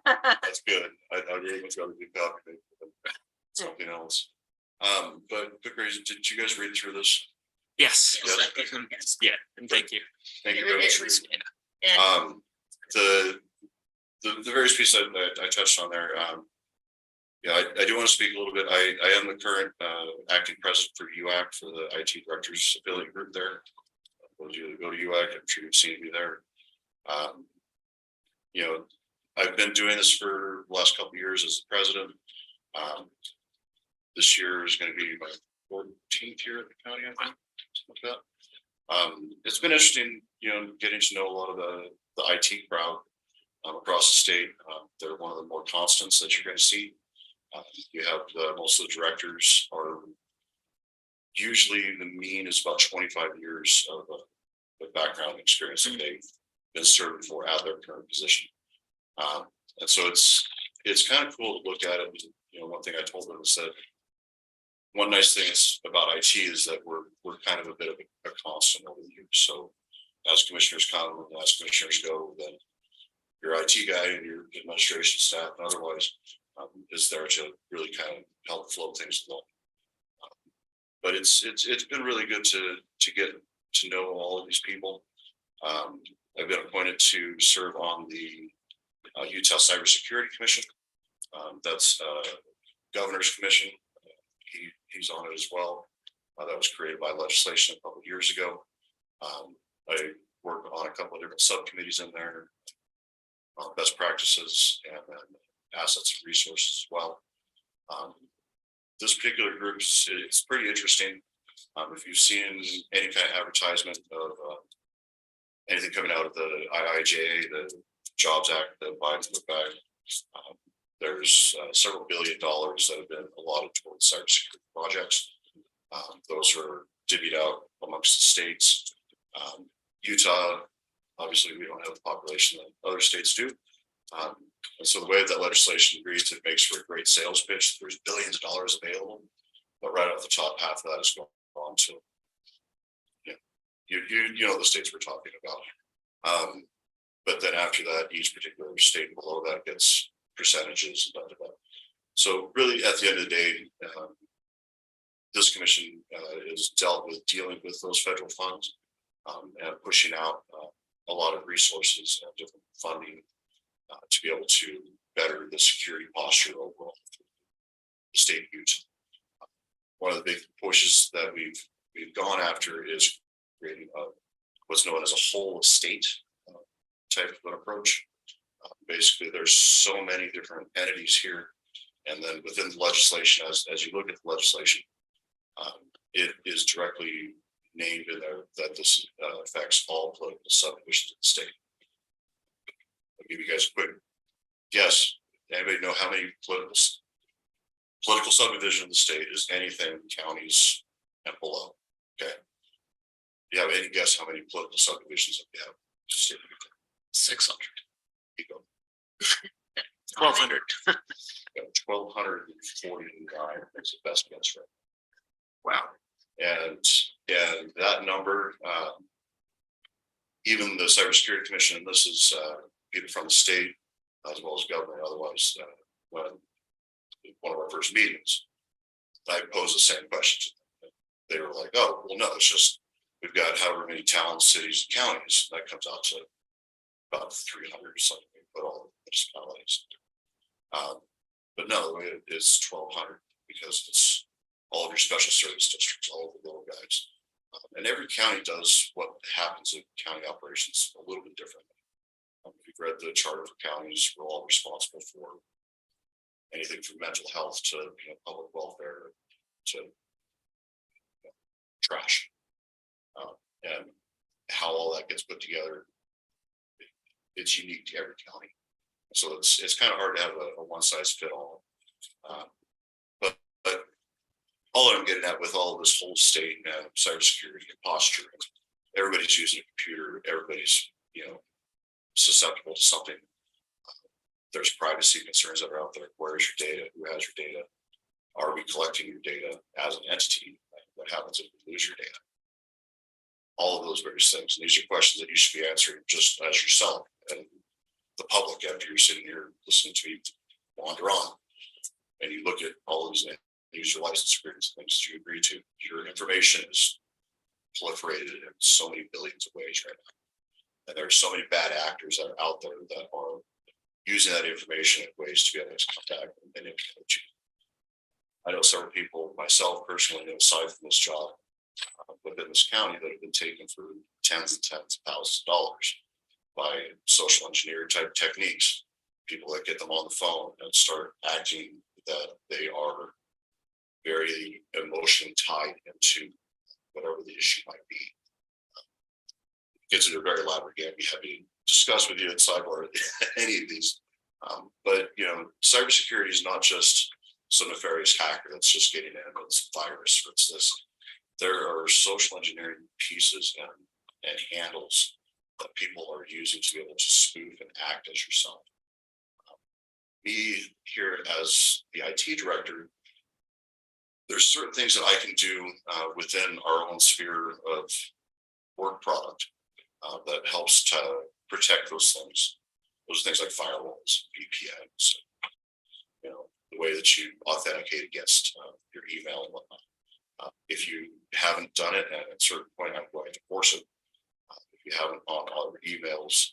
That's good. I really much rather do coffee maker than something else. But quick reason, did you guys read through this? Yes. Yes. Yeah, and thank you. Thank you very much. The various pieces I touched on there. Yeah, I do want to speak a little bit. I am the current acting president for UAC, for the IT Directors Affiliate Group there. Those of you that go to UAC, I'm sure you've seen me there. You know, I've been doing this for the last couple of years as the president. This year is going to be my 14th year at the county, I think. Something like that. It's been interesting, you know, getting to know a lot of the IT crowd across the state. They're one of the more constants that you're going to see. You have most of the directors are usually, the mean is about 25 years of background experience that they've been serving for at their current position. And so it's kind of cool to look at it. You know, one thing I told them is that one nice thing is about IT is that we're kind of a bit of a constant over the years. So as commissioners come and as commissioners go, then your IT guy and your administration staff and otherwise is there to really kind of help flow things along. But it's been really good to get to know all of these people. I've been appointed to serve on the Utah Cybersecurity Commission. That's Governor's Commission. He's on it as well. That was created by legislation a couple of years ago. I work on a couple of different subcommittees in there, best practices and assets and resources as well. This particular group, it's pretty interesting. If you've seen any kind of advertisement of anything coming out of the IIJA, the Jobs Act, the Biden put back, there's several $1 billion that have been allotted towards cybersecurity projects. Those are divvied out amongst the states. Utah, obviously, we don't have the population that other states do. And so the way that legislation reads, it makes for a great sales pitch. There's billions of dollars available, but right off the top, half of that is going on to, you know the states we're talking about. But then after that, each particular state below that gets percentages and that. So really, at the end of the day, this commission is dealing with those federal funds and pushing out a lot of resources and different funding to be able to better the security posture overall for the state of Utah. One of the big pushes that we've gone after is creating what's known as a whole of state type of an approach. Basically, there's so many different entities here, and then within the legislation, as you look at the legislation, it is directly named in there that this affects all political subdivisions of the state. give you guys a quick guess. Anybody know how many political subdivision in the state is anything counties and below? Okay. Do you have any guess how many political subdivisions that we have? 600. You go. 1,200. 1,249 is the best guess, right? Wow. And that number, even the Cybersecurity Commission, and this is people from the state as well as government. Otherwise, when one of our first meetings, I posed the same question. They were like, "Oh, well, no, it's just we've got however many towns, cities, and counties." That comes out to about 300 or something. But all the municipalities. But no, it's 1,200 because it's all of your special service districts, all of the little guys. And every county does what happens in county operations a little bit differently. If you've read the charter for counties, we're all responsible for anything from mental health to public welfare to trash. And how all that gets put together, it's unique to every county. So it's kind of hard to have a one size fit all. But all I'm getting at with all of this whole state and cybersecurity and posture, everybody's using a computer, everybody's susceptible to something. There's privacy concerns that are out there. Where is your data? Who has your data? Are we collecting your data as an entity? What happens if we lose your data? All of those various things. And these are questions that you should be answering just as yourself and the public after you're sitting here listening to me wander on. And you look at all of these user license agreements, things that you agree to. Your information is proliferated in so many billions of ways right now. And there are so many bad actors that are out there that are using that information in ways to be able to contact and manipulate you. I know several people, myself personally, aside from this job, within this county that have been taken for tens and tens of thousands of dollars by social engineer type techniques. People that get them on the phone and start acting that they are very emotionally tied into whatever the issue might be. Gets into a very elaborate game. Be happy to discuss with you at sidebar any of these. But cybersecurity is not just some nefarious hacker that's just getting in. It's virus, or it's this. There are social engineering pieces and handles that people are using to be able to spoof and act as yourself. Me here as the IT director, there's certain things that I can do within our own sphere of work product that helps to protect those things. Those things like firewalls, VPNs, the way that you authenticate against your email and whatnot. If you haven't done it, and at a certain point, I'm going to force it. If you haven't on all your emails,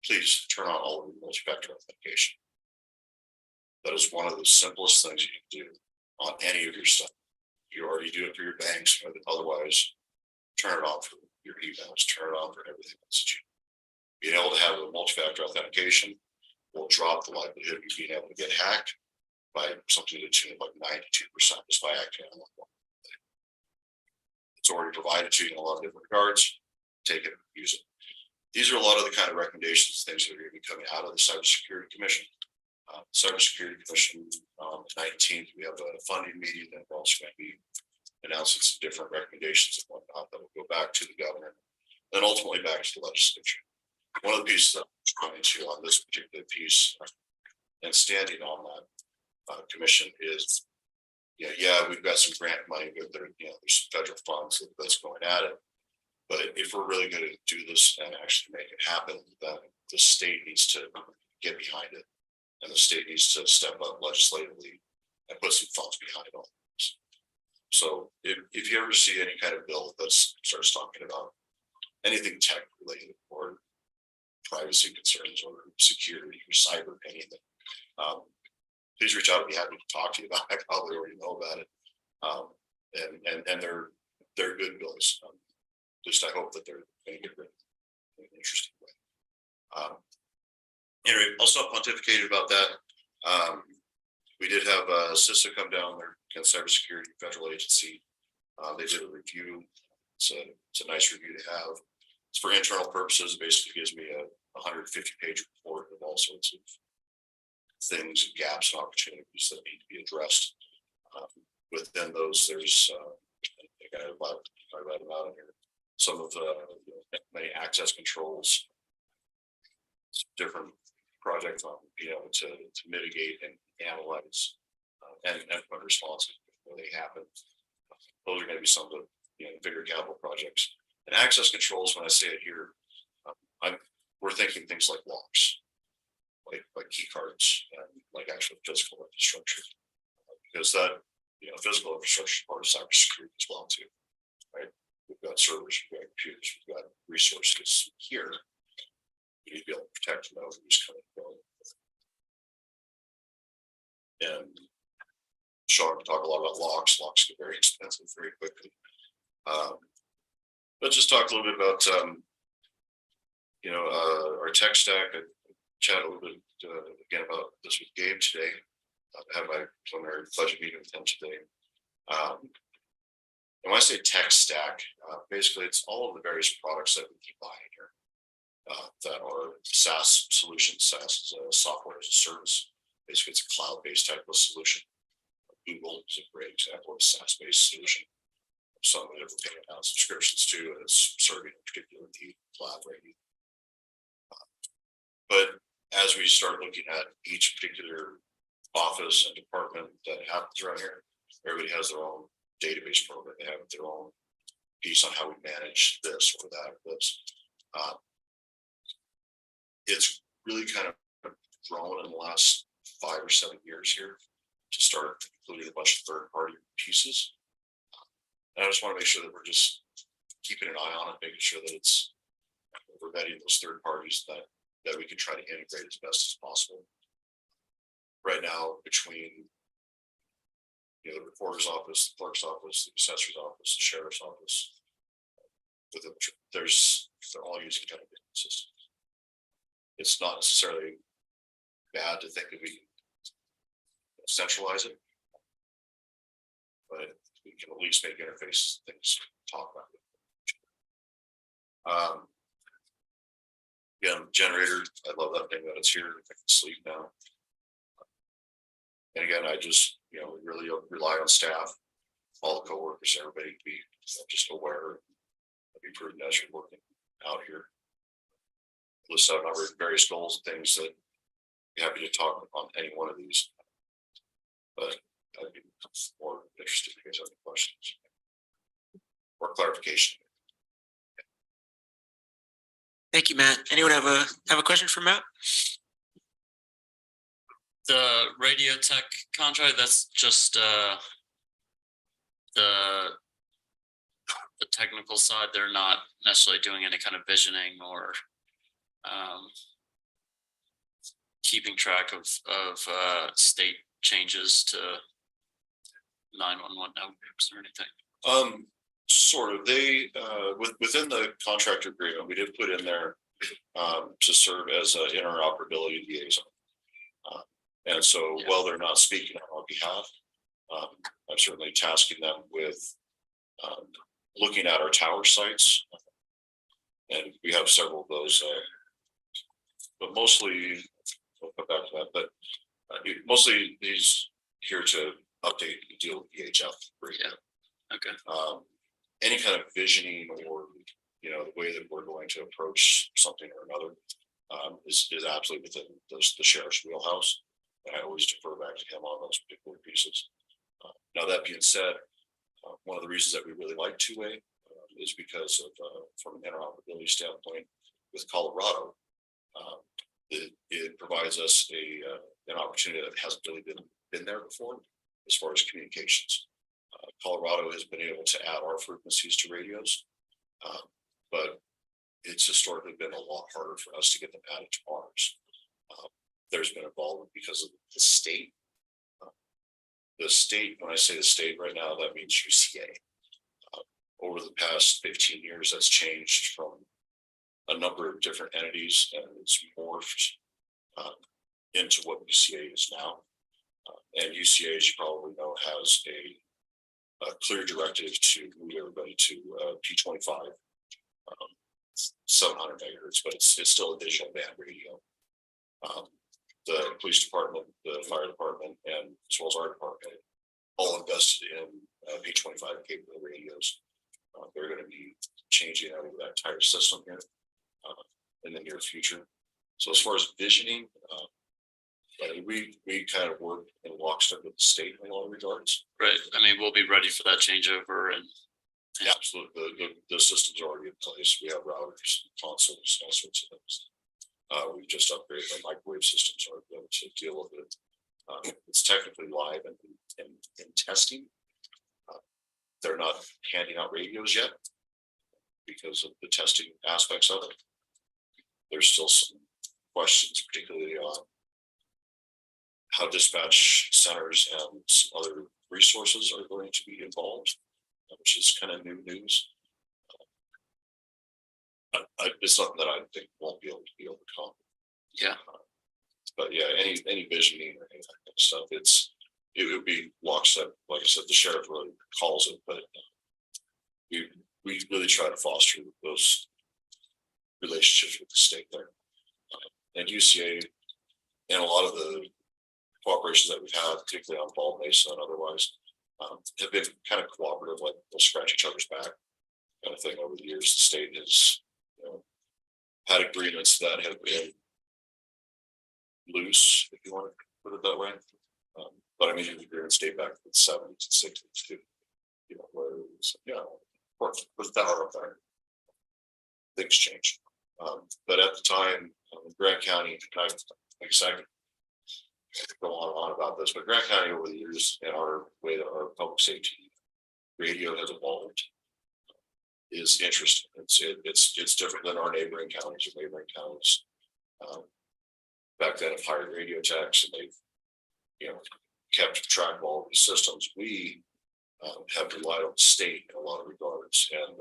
please turn on all of your multi-factor authentication. That is one of the simplest things you can do on any of your stuff. You already do it for your banks, but otherwise, turn it on for your emails, turn it on for everything else. Being able to have a multi-factor authentication will drop the likelihood of you being able to get hacked by something to the tune of like 92% just by acting on one. It's already provided to you in a lot of different regards. Take it, use it. These are a lot of the kind of recommendations, things that are going to be coming out of the Cybersecurity Commission. Cybersecurity Commission, 19th, we have a funding meeting that we're also going to be announcing some different recommendations and whatnot that will go back to the governor, then ultimately back to the legislature. One of the pieces that I'm going to on this particular piece and standing on that commission is, we've got some grant money, but there's some federal funds that's going at it. But if we're really going to do this and actually make it happen, then the state needs to get behind it. And the state needs to step up legislatively and put some funds behind all this. So if you ever see any kind of bill that starts talking about anything tech related or privacy concerns or security or cyber, anything, please reach out. I'd be happy to talk to you about it. I probably already know about it. And they're good bills. At least I hope that they're going to get written in an interesting way. Anyway, I'll stop pontificating about that. We did have CISA come down there, cybersecurity federal agency. They did a review. It's a nice review to have. It's for internal purposes. It basically gives me a 150-page report of all all sorts of things, gaps and opportunities that need to be addressed. Within those, there's, I think I read about it here, some of the many access controls, different projects on being able to mitigate and analyze and put responses where they happen. Those are going to be some of the bigger capital projects. And access controls, when I say it here, we're thinking things like locks, like key cards, and like actual physical infrastructure, because that physical infrastructure is part of cybersecurity as well too, right? We've got servers, we've got computers, we've got resources here. We need to be able to protect and know who's coming and going. And Sean can talk a lot about locks. Locks get very expensive very quickly. But just talk a little bit about our tech stack. I chatted a little bit again about this with Gabe today. I had my preliminary budget meeting with him today. And when I say tech stack, basically it's all of the various products that we keep buying here that are SaaS solutions. SaaS is a software as a service. Basically, it's a cloud-based type of solution. Google is a great example of a SaaS-based solution. Some that we're paying out subscriptions to, and it's serving a particular need, collaborating. But as we start looking at each particular office and department that happens around here, everybody has their own database program. They have their own piece on how we manage this or that. It's really kind of grown in the last 5 or 7 years here to start including a bunch of third-party pieces. And I just want to make sure that we're just keeping an eye on it, making sure that we're vetting those third parties that we can try to integrate as best as possible. Right now, between the recorder's office, the clerk's office, the assessor's office, the sheriff's office, they're all using kind of different systems. It's not necessarily bad to think that we can centralize it, but we can at least make interface things talk about it. Again, generator, I love that thing that it's here. I can sleep now. And again, I just really rely on staff, all the coworkers, everybody to be just aware and be prudent as you're working out here. List out a number of various goals and things that I'm happy to talk on any one of these. But I'd be more interested if you guys have any questions or clarification. Thank you, Matt. Anyone have a question for Matt? The radio tech contract, that's just the technical side. They're not necessarily doing any kind of visioning or keeping track of state changes to 911 networks or anything. Sort of. They within the contract agreement, we did put in there to serve as an interoperability liaison. And so while they're not speaking on our behalf, I'm certainly tasking them with looking at our tower sites. And we have several of those, but mostly, we'll come back to that, but mostly these here to update and deal with EHF. Okay. Any kind of visioning or, the way that we're going to approach something or another is absolutely within the sheriff's wheelhouse. And I always defer back to him on those particular pieces. Now, that being said, one of the reasons that we really like two-way is because of, from an interoperability standpoint with Colorado, it provides us an opportunity that hasn't really been there before as far as communications. Colorado has been able to add our frequencies to radios, but it's historically been a lot harder for us to get them added to ours. There's been involvement because of the state. The state, when I say the state right now, that means UCA. Over the past 15 years, that's changed from a number of different entities, and it's morphed into what UCA is now. And UCA, as you probably know, has a clear directive to move everybody to P25, 700 megahertz, but it's still a digital band radio. The police department, the fire department, and as well as our department, all invested in P25 capable radios. They're going to be changing out of that entire system here in the near future. So as far as visioning, we kind of work in lockstep with the state in a lot of regards. Right, I mean, we'll be ready for that changeover and. Yeah, absolutely. The system's already in place. We have routers, consoles, all sorts of things. We've just upgraded our microwave systems are able to deal with it. It's technically live and in testing. They're not handing out radios yet because of the testing aspects of it. There's still some questions, particularly on how dispatch centers and some other resources are going to be involved, which is kind of new news. It's something that I think won't be able to be overcome. Yeah. But yeah, any visioning or any of that kind of stuff, it would be lockstep. Like I said, the sheriff really calls it, but we really try to foster those relationships with the state there. And UCA and a lot of the cooperations that we've had, particularly on Bald Mesa and otherwise, have been kind of cooperative, like they'll scratch each other's back kind of thing over the years. The state has, had agreements that have been loose, if you want to put it that way. But I mean, the agreements date back to the 70s and 60s too. Where it was, put the tower up there. Things change. But at the time, Grant County, like I said, I could go on and on about this, but Grant County over the years and our way that our public safety radio has evolved is interesting. It's different than our neighboring counties or neighboring counties. Back then, have hired radio techs and they've kept track of all these systems. We have relied on the state in a lot of regards and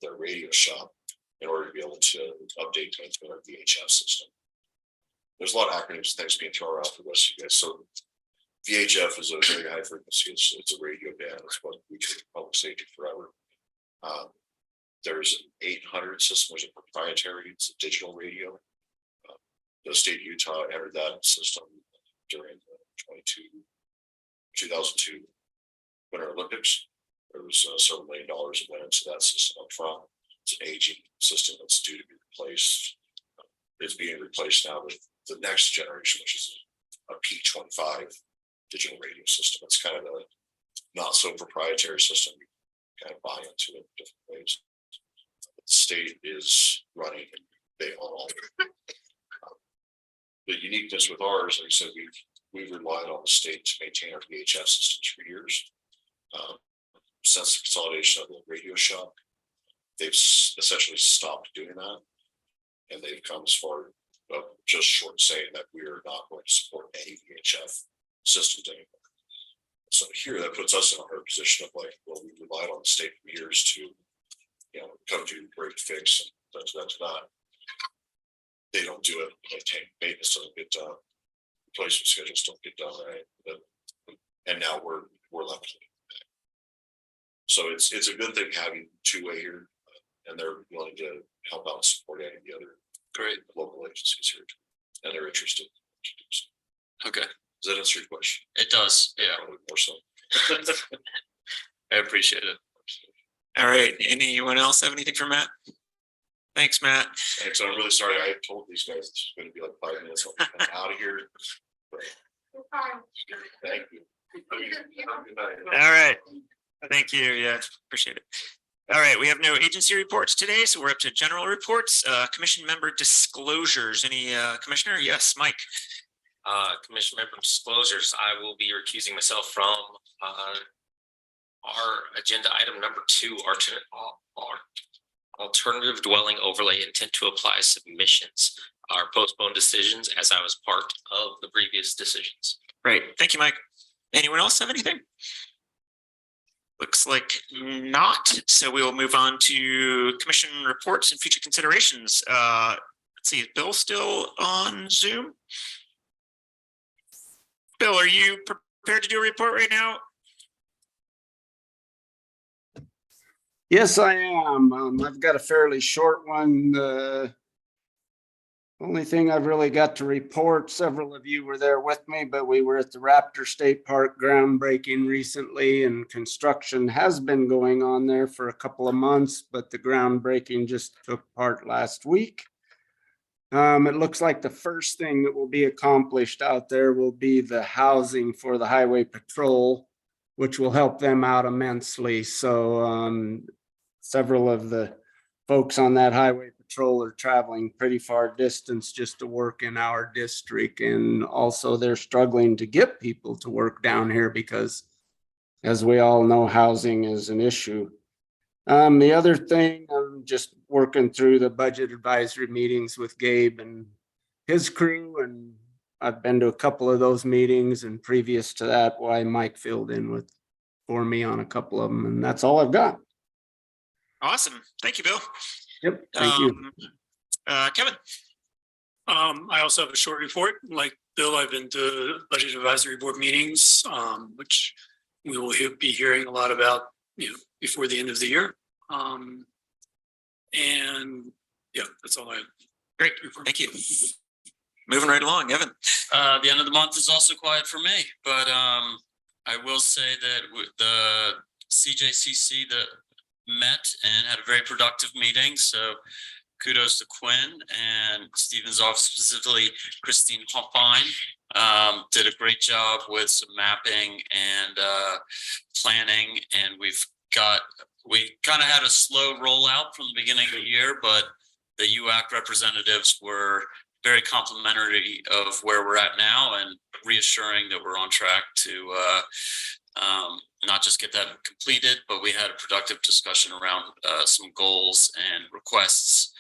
their radio shop in order to be able to update our VHF system. There's a lot of acronyms and things being thrown around for the rest of you guys. So VHF is a very high frequency. It's a radio band. It's what we do public safety forever. There's an 800 system, which is proprietary. It's a digital radio. The state of Utah entered that system during the 2002 Winter Olympics. There was several $1 million that went into that system up front. It's an aging system that's due to be replaced. It's being replaced now with the next generation, which is a P25 digital radio system. It's kind of a not so proprietary system. You kind of buy into it in different ways. The state is running and they own all of it. The uniqueness with ours, like I said, we've relied on the state to maintain our VHF systems for years. Since the consolidation of the radio shop, they've essentially stopped doing that. And they've come as far just short saying that we are not going to support any VHF systems anymore. So here that puts us in a hard position of like, well, we relied on the state for years to, come to break fix and that's not. They don't do it. Maintenance doesn't get done. Replacement schedules don't get done right. And now we're left. So it's a good thing having two-way here, and they're willing to help out and support any of the other great local agencies here, and they're interested. Okay, does that answer your question? It does. Yeah, probably more so. I appreciate it. All right. Anyone else have anything for Matt? Thanks, Matt. Thanks. I'm really sorry. I told these guys it's going to be like 5 minutes. I'm out of here. Thank you. All right. Thank you. Yeah, appreciate it. All right. We have no agency reports today, so we're up to general reports. Commission member disclosures. Any commissioner? Yes, Mike. Commission member disclosures, I will be recusing myself from our agenda item number 2, our alternative dwelling overlay intent to apply submissions are postponed decisions as I was part of the previous decisions. Great. Thank you, Mike. Anyone else have anything? Looks like not. So we will move on to commission reports and future considerations. Let's see, is Bill still on Zoom? Bill, are you prepared to do a report right now? Yes, I am. I've got a fairly short one. Only thing I've really got to report, several of you were there with me, but we were at the Raptor State Park groundbreaking recently, and construction has been going on there for a couple of months, but the groundbreaking just took part last week. It looks like the first thing that will be accomplished out there will be the housing for the highway patrol, which will help them out immensely. So several of the folks on that highway patrol are traveling pretty far distance just to work in our district. And also they're struggling to get people to work down here because, as we all know, housing is an issue. The other thing, I'm just working through the budget advisory meetings with Gabe and his crew, and I've been to a couple of those meetings, and previous to that, why Mike filled in for me on a couple of them, and that's all I've got. Awesome. Thank you, Bill. Yep, thank you. Kevin. I also have a short report. Like Bill, I've been to budget advisory board meetings, which we will be hearing a lot about, before the end of the year. And yeah, that's all I have. Great. Thank you. Moving right along, Evan. The end of the month is also quiet for me, but I will say that the CJCC that met and had a very productive meeting. So kudos to Quinn and Stephen's office, specifically Christine Hoffine, did a great job with some mapping and planning. And we kind of had a slow rollout from the beginning of the year, but the UAC representatives were very complimentary of where we're at now and reassuring that we're on track to not just get that completed, but we had a productive discussion around some goals and requests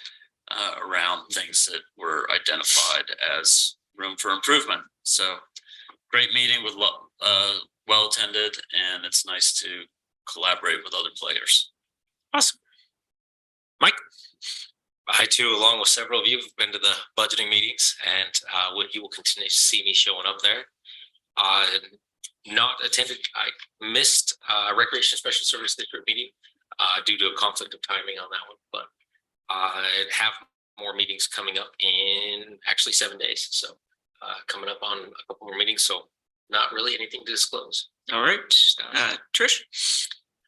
around things that were identified as room for improvement. So great meeting with well attended, and it's nice to collaborate with other players. Awesome. Mike. I too, along with several of you, have been to the budgeting meetings, and you will continue to see me showing up there. Not attended, I missed Recreation Special Service District meeting due to a conflict of timing on that one, but I have more meetings coming up in actually 7 days. So coming up on a couple more meetings, so not really anything to disclose. All right, Trish.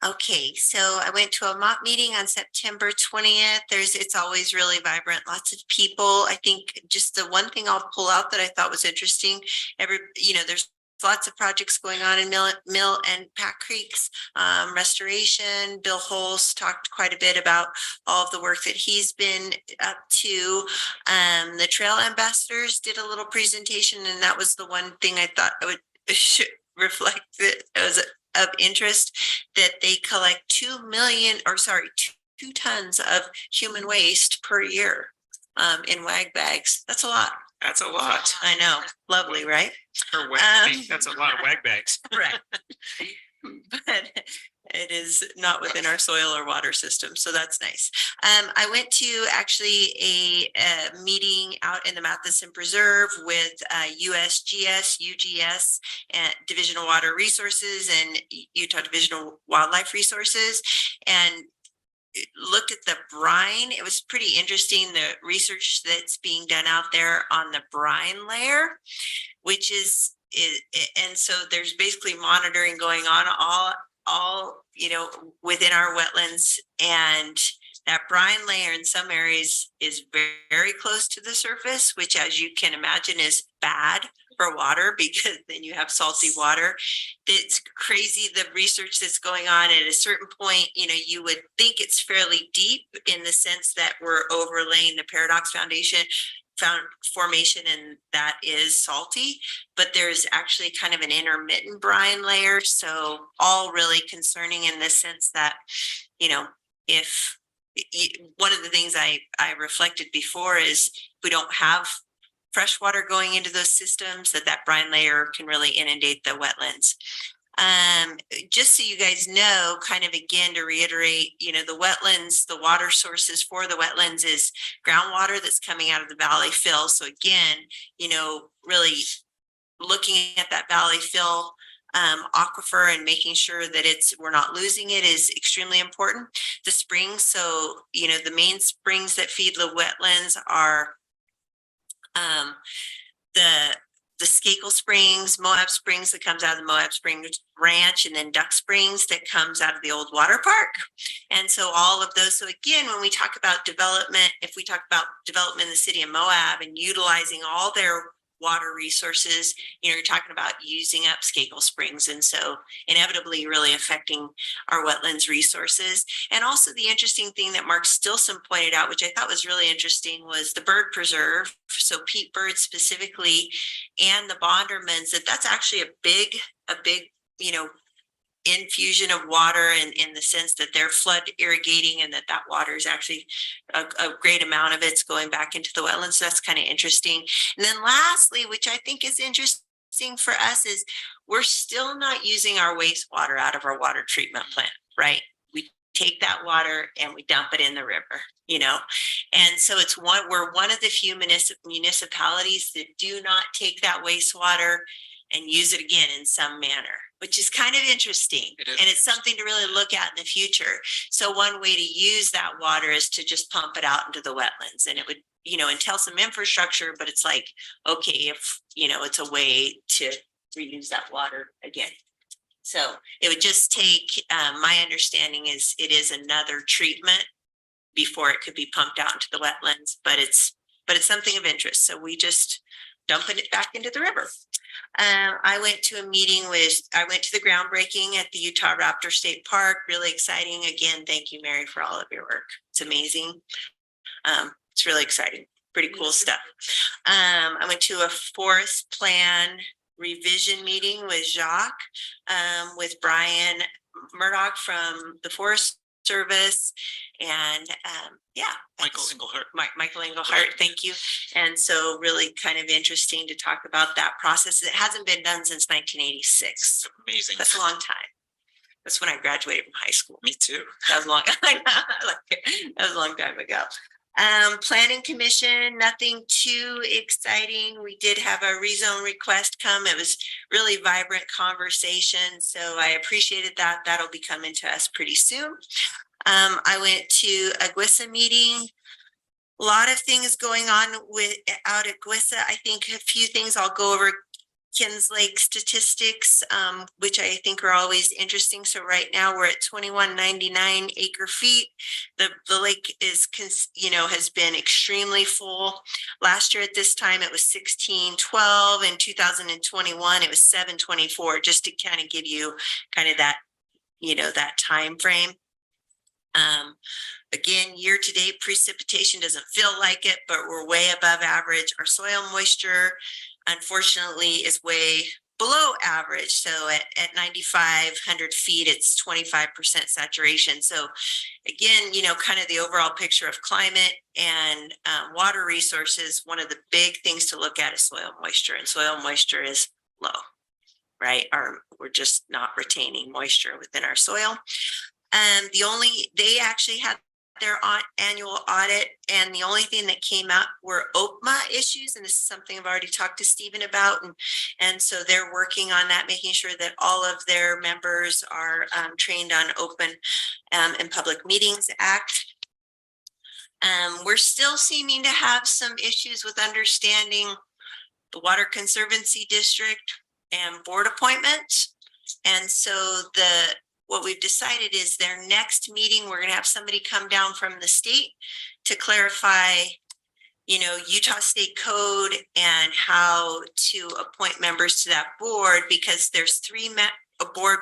Okay, so I went to a mock meeting on September 20th. It's always really vibrant, lots of people. I think just the one thing I'll pull out that I thought was interesting, there's lots of projects going on in Mill and Pack Creeks, restoration. Bill Holst talked quite a bit about all of the work that he's been up to. The trail ambassadors did a little presentation, and that was the one thing I thought I would reflect that it was of interest, that they collect 2 tons of human waste per year in wag bags. That's a lot. That's a lot. I know. Lovely, right? Per wag, that's a lot of wag bags. Right. But it is not within our soil or water system, so that's nice. I went to actually a meeting out in the Matheson Preserve with USGS, UGS, and Division of Water Resources and Utah Division of Wildlife Resources, and looked at the brine. It was pretty interesting, the research that's being done out there on the brine layer, which is and so there's basically monitoring going on all within our wetlands, and that brine layer in some areas is very, very close to the surface, which, as you can imagine, is bad for water because then you have salty water. It's crazy, the research that's going on. At a certain point, you would think it's fairly deep in the sense that we're overlaying the Paradox formation, and that is salty, but there's actually kind of an intermittent brine layer. So all really concerning in the sense that, if one of the things I reflected before is we don't have fresh water going into those systems, that brine layer can really inundate the wetlands. Just so you guys know, kind of again to reiterate, the wetlands, the water sources for the wetlands is groundwater that's coming out of the valley fill. So again, really looking at that valley fill aquifer and making sure that we're not losing it is extremely important. The springs, so the main springs that feed the wetlands are The Skakel Springs, Moab Springs that comes out of the Moab Springs Ranch, and then Duck Springs that comes out of the old water park. And so all of those, so again, when we talk about development, if we talk about development in the city of Moab and utilizing all their water resources, you know, you're talking about using up Skakel Springs. And so inevitably really affecting our wetlands resources. And also the interesting thing that Mark Stilson pointed out, which I thought was really interesting, was the bird preserve. So Pete Bird specifically, and the Bondermans, that's actually a big, you know, infusion of water in the sense that they're flood irrigating, and that water is actually a great amount of it's going back into the wetlands. So that's kind of interesting. And then lastly, which I think is interesting for us, is we're still not using our wastewater out of our water treatment plant, right? We take that water and we dump it in the river, you know? And so we're one of the few municipalities that do not take that wastewater and use it again in some manner, which is kind of interesting. And it's something to really look at in the future. So one way to use that water is to just pump it out into the wetlands, and it would, you know, entail some infrastructure, but it's like, okay, if, you know, it's a way to reuse that water again. So it would just take, my understanding is it is another treatment before it could be pumped out into the wetlands, but it's something of interest. So we just dumping it back into the river. I went to the groundbreaking at the Utah Raptor State Park. Really exciting. Again, thank you, Mary, for all of your work. It's amazing. It's really exciting. Pretty cool stuff. I went to a forest plan revision meeting with Jacques, with Brian Murdoch from the Forest Service, and Michael Engelhardt. Michael Engelhardt, thank you. And so really kind of interesting to talk about that process. It hasn't been done since 1986. Amazing. That's a long time. That's when I graduated from high school. Me too. That was long. That was a long time ago. Planning Commission, nothing too exciting. We did have a rezone request come. It was really vibrant conversation, so I appreciated that. That'll be coming to us pretty soon. I went to a GWISA meeting. A lot of things going on out at GWISA. I think a few things I'll go over. Ken's Lake statistics, which I think are always interesting. So right now we're at 2199 acre feet. The lake is, has been extremely full. Last year at this time it was 1612. In 2021 it was 724. Just to kind of give you kind of that, that time frame. Again, year to date precipitation doesn't feel like it, but we're way above average. Our soil moisture, unfortunately, is way below average. So at 9,500 feet, it's 25% saturation. So again, kind of the overall picture of climate and water resources, one of the big things to look at is soil moisture, and soil moisture is low, right? We're just not retaining moisture within our soil. They actually had their annual audit, and the only thing that came up were OPMA issues, and this is something I've already talked to Stephen about, and so they're working on that, making sure that all of their members are trained on Open and Public Meetings Act. We're still seeming to have some issues with understanding the Water Conservancy District and board appointments, and so what we've decided is their next meeting, we're going to have somebody come down from the state to clarify, Utah State Code and how to appoint members to that board, because there's 3 board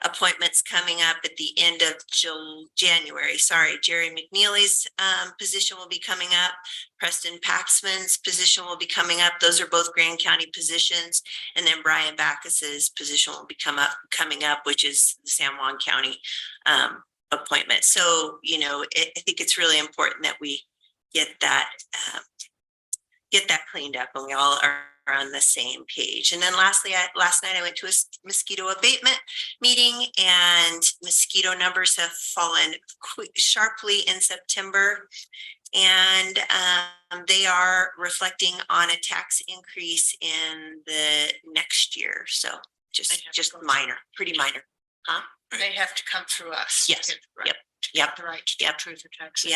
appointments coming up at the end of January. Sorry, Jerry McNeely's position will be coming up. Preston Paxman's position will be coming up. Those are both Grand County positions. And then Brian Backus's position will be coming up, which is the San Juan County appointment. So, I think it's really important that we get that cleaned up and we all are on the same page. And then lastly, last night I went to a mosquito abatement meeting, and mosquito numbers have fallen sharply in September, and they are reflecting on a tax increase in the next year. So just minor, pretty minor. Huh? They have to come through us. Yes. Yep. The right to get through the taxes.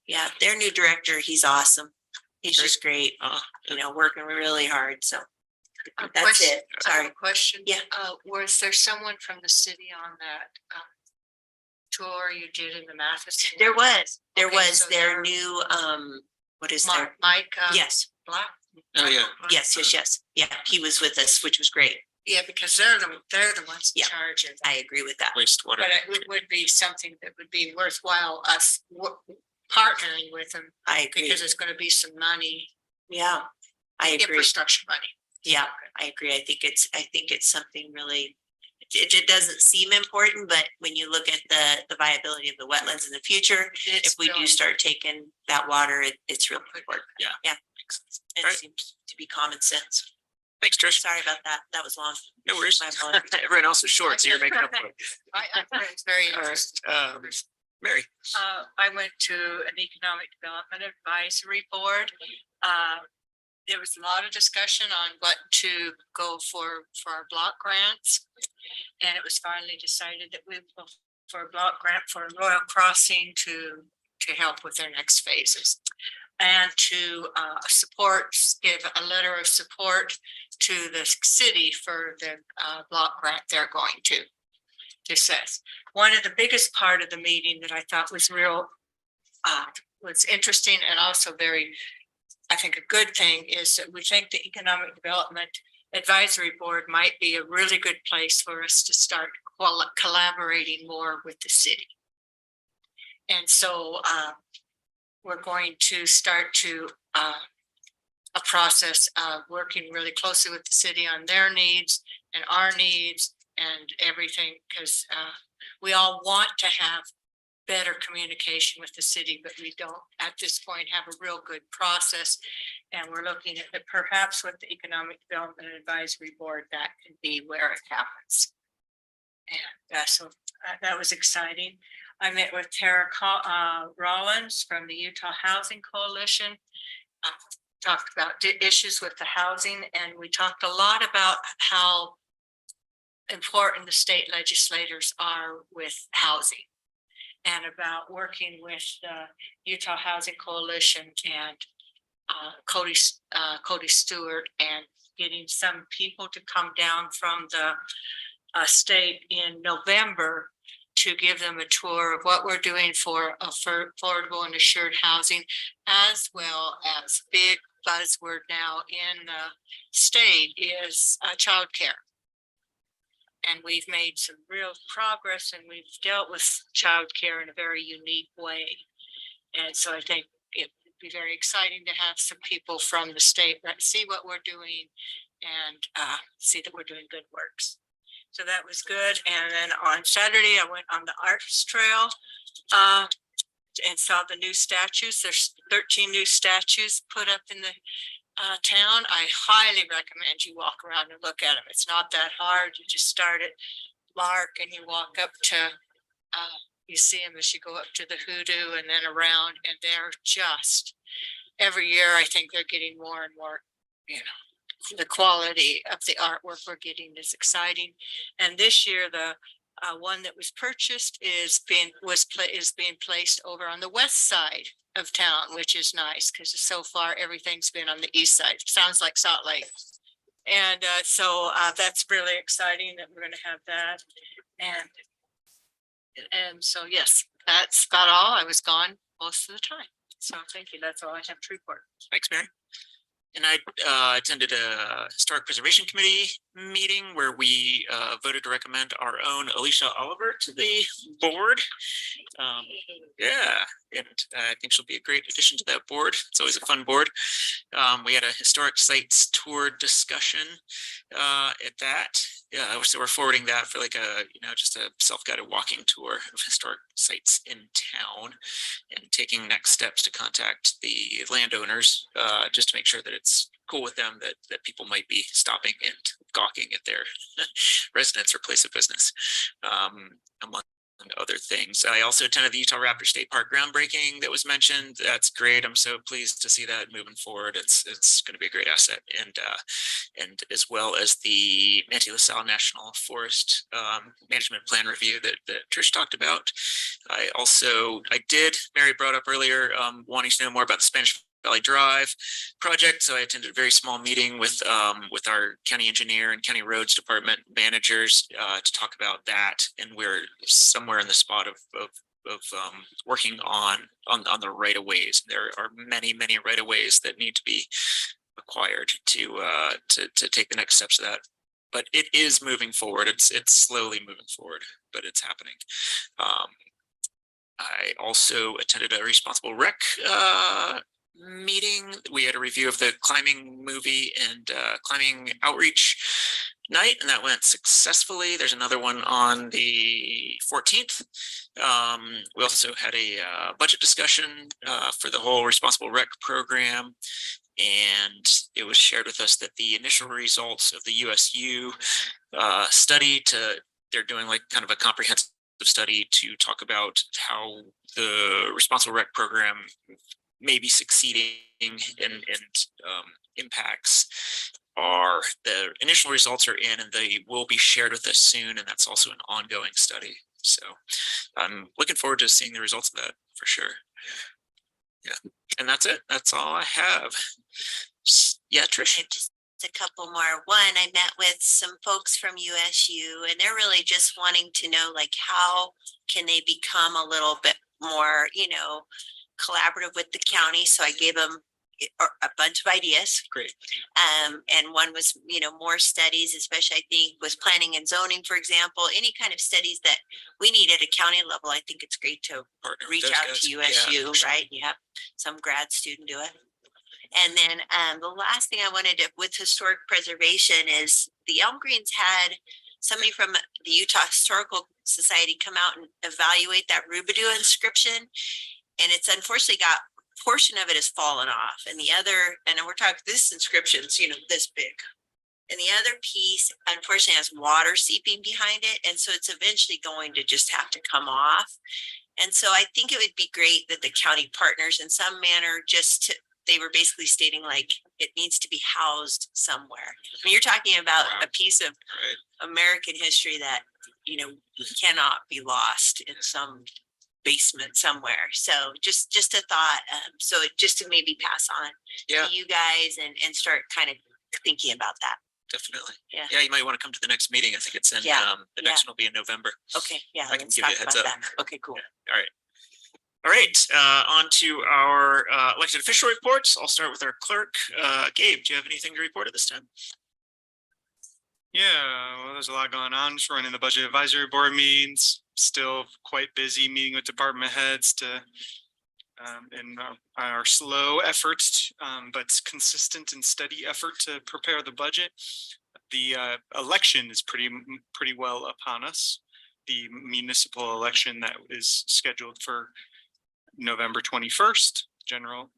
Yep. Their new director, he's awesome. He's just great, you know, working really hard, so. That's Question- it, I have sorry. a question. Yeah. Was there someone from the city on that tour you did in the Matheson? There was Okay, so their they're- new, what is their, Mike, yes, Black? Oh, yeah. yes. Yeah, he was with us, which was great. Yeah, because they're the ones in Yeah. charge of. I agree with that. Wastewater. But it would be something that would be worthwhile us partnering with them, I agree. because it's gonna be some money, Yeah, I agree. infrastructure money. Yeah, I agree. I think it's something really, it doesn't seem important, but when you look at the viability of the wetlands in the future, if we do start taking that water, it's real important. Yeah. Yeah. It Right. seems to be common sense. Thanks, Trish. Sorry about that. That was long. No worries. My apologies. Everyone else is short, so you're making up for it. It's very All interesting. right, Mary. I went to an economic development advisory board. There was a lot of discussion on what to go for our block grants. And it was finally decided that we would go for a block grant for Royal Crossing to help with their next phases. And to give a letter of support to the city for the block grant they're going to assess. One of the biggest part of the meeting that I thought was was interesting and also very, I think a good thing, is that we think the Economic Development Advisory Board might be a really good place for us to start collaborating more with the city. And so we're going to start to a process of working really closely with the city on their needs and our needs and everything, because we all want to have better communication with the city, but we don't at this point have a real good process. And we're looking at it perhaps with the Economic Development Advisory Board, that can be where it happens. And so that was exciting. I met with Tara Rollins from the Utah Housing Coalition. Talked about issues with the housing, and we talked a lot about how important the state legislators are with housing, and about working with the Utah Housing Coalition and Cody Stewart, and getting some people to come down from the state in November to give them a tour of what we're doing for affordable and assured housing, as well as big buzzword now in the state is childcare. And we've made some real progress, and we've dealt with childcare in a very unique way. And so I think it would be very exciting to have some people from the state that see what we're doing and see that we're doing good works. So that was good. And then on Saturday, I went on the arts trail and saw the new statues. There's 13 new statues put up in the town. I highly recommend you walk around and look at them. It's not that hard. You just start at Lark and you walk up to, you see them as you go up to the Hoodoo and then around, and they're just, every year I think they're getting more and more, the quality of the artwork we're getting is exciting. And this year, the one that was purchased is being placed over on the west side of town, which is nice because so far everything's been on the east side. Sounds like Salt Lake. And so that's really exciting that we're going to have that. And so, yes, that's about all. I was gone most of the time. So thank you. That's all I have to report. Thanks, Mary. And I attended a Historic Preservation Committee meeting where we voted to recommend our own Alicia Oliver to the board. Yeah, and I think she'll be a great addition to that board. It's always a fun board. We had a historic sites tour discussion at that. Yeah, so we're forwarding that for like a, just a self-guided walking tour of historic sites in town, and taking next steps to contact the landowners just to make sure that it's cool with them that people might be stopping and gawking at their residence or place of business, among other things. I also attended the Utah Raptor State Park groundbreaking that was mentioned. That's great. I'm so pleased to see that moving forward. It's going to be a great asset, and as well as the Manti LaSalle National Forest management plan review that Trish talked about. Mary brought up earlier, wanting to know more about the Spanish Valley Drive project. So I attended a very small meeting with our county engineer and county roads department managers to talk about that. And we're somewhere in the spot of working on the right of ways. There are many right of ways that need to be acquired to take the next steps of that. But it is moving forward. It's slowly moving forward, but it's happening. I also attended a responsible rec meeting. We had a review of the climbing movie and climbing outreach night, and that went successfully. There's another one on the 14th. We also had a budget discussion for the whole responsible rec program, and it was shared with us that the initial results of the USU study they're doing like kind of a comprehensive study to talk about how the responsible rec program may be succeeding and impacts are the initial results are in, and they will be shared with us soon. And that's also an ongoing study. So I'm looking forward to seeing the results of that for sure. Yeah. And that's it. That's all I have. Yeah, Trish. Just a couple more. One, I met with some folks from USU, and they're really just wanting to know, like, how can they become a little bit more, collaborative with the county. So I gave them a bunch of ideas. Great. And one was, more studies, especially I think with planning and zoning, for example, any kind of studies that we need at a county level. I think it's great to reach out to USU, right? You have some grad student do it. And then the last thing I wanted to, with historic preservation, is the Elm Greens had somebody from the Utah Historical Society come out and evaluate that Rubidoux inscription. And it's unfortunately got a portion of it has fallen off. And the other, and we're talking, this inscription's, this big. And the other piece, unfortunately, has water seeping behind it. And so it's eventually going to just have to come off. And so I think it would be great that the county partners in some manner they were basically stating like it needs to be housed somewhere. I mean, you're talking about a piece of American history that, cannot be lost in some basement somewhere. So just a thought. So just to maybe pass on to you guys and start kind of thinking about that. Definitely. Yeah. Yeah, you might want to come to the next meeting. I think it's in the next one will be in November. Okay. Yeah. I can give you a heads up. That. Okay, cool. All right. All right, on to our elected official reports. I'll start with our clerk. Gabe, do you have anything to report at this time? Yeah, well, there's a lot going on. Just running the budget advisory board meetings, still quite busy meeting with department heads in our slow efforts, but consistent and steady effort to prepare the budget. The election is pretty well upon us. The municipal election that is scheduled for November 21st, general.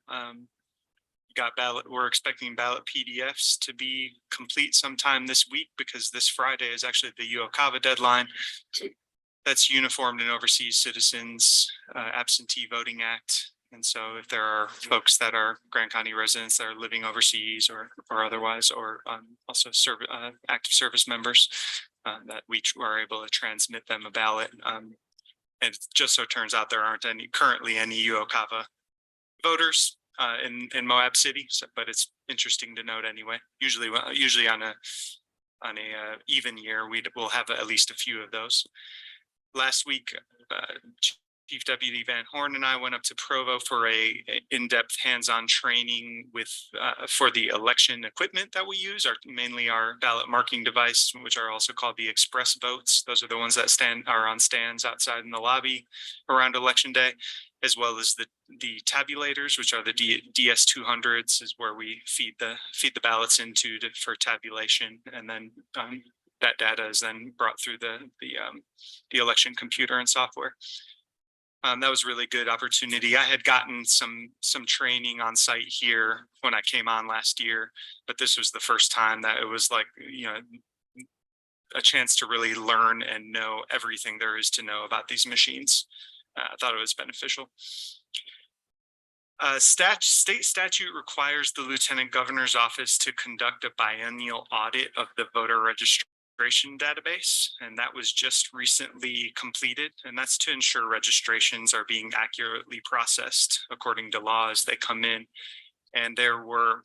We're expecting ballot PDFs to be complete sometime this week, because this Friday is actually the UOCAVA deadline. That's Uniformed and Overseas Citizens Absentee Voting Act. And so if there are folks that are Grand County residents that are living overseas or otherwise, or also active service members, that we are able to transmit them a ballot. And it just so turns out there aren't currently any UOCAVA voters in Moab City, but it's interesting to note anyway. Usually on a even year, we'll have at least a few of those. Last week, Chief Deputy Van Horn and I went up to Provo for a in-depth hands-on training for the election equipment that we use, mainly our ballot marking device, which are also called the express votes. Those are the ones that are on stands outside in the lobby around election day, as well as the tabulators, which are the DS200s, is where we feed the ballots into for tabulation, and then that data is then brought through the election computer and software. That was a really good opportunity. I had gotten some training on site here when I came on last year, but this was the first time that it was like, a chance to really learn and know everything there is to know about these machines. I thought it was beneficial. State statute requires the Lieutenant Governor's office to conduct a biennial audit of the voter registration database, and that was just recently completed, and that's to ensure registrations are being accurately processed according to law as they come in. And there were,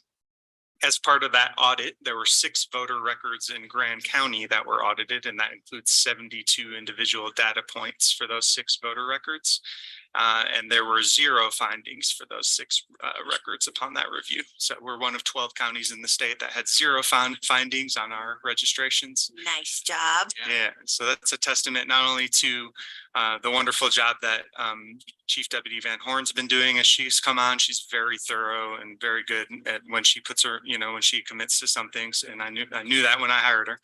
as part of that audit, there were 6 voter records in Grand County that were audited, and that includes 72 individual data points for those 6 voter records. And there were 0 findings for those 6 records upon that review. So we're one of 12 counties in the state that had 0 findings on our registrations. Nice job. Yeah, so that's a testament not only to the wonderful job that Chief Deputy Van Horn's been doing as she's come on. She's very thorough and very good at when she puts her, when she commits to some things. And I knew that when I hired her.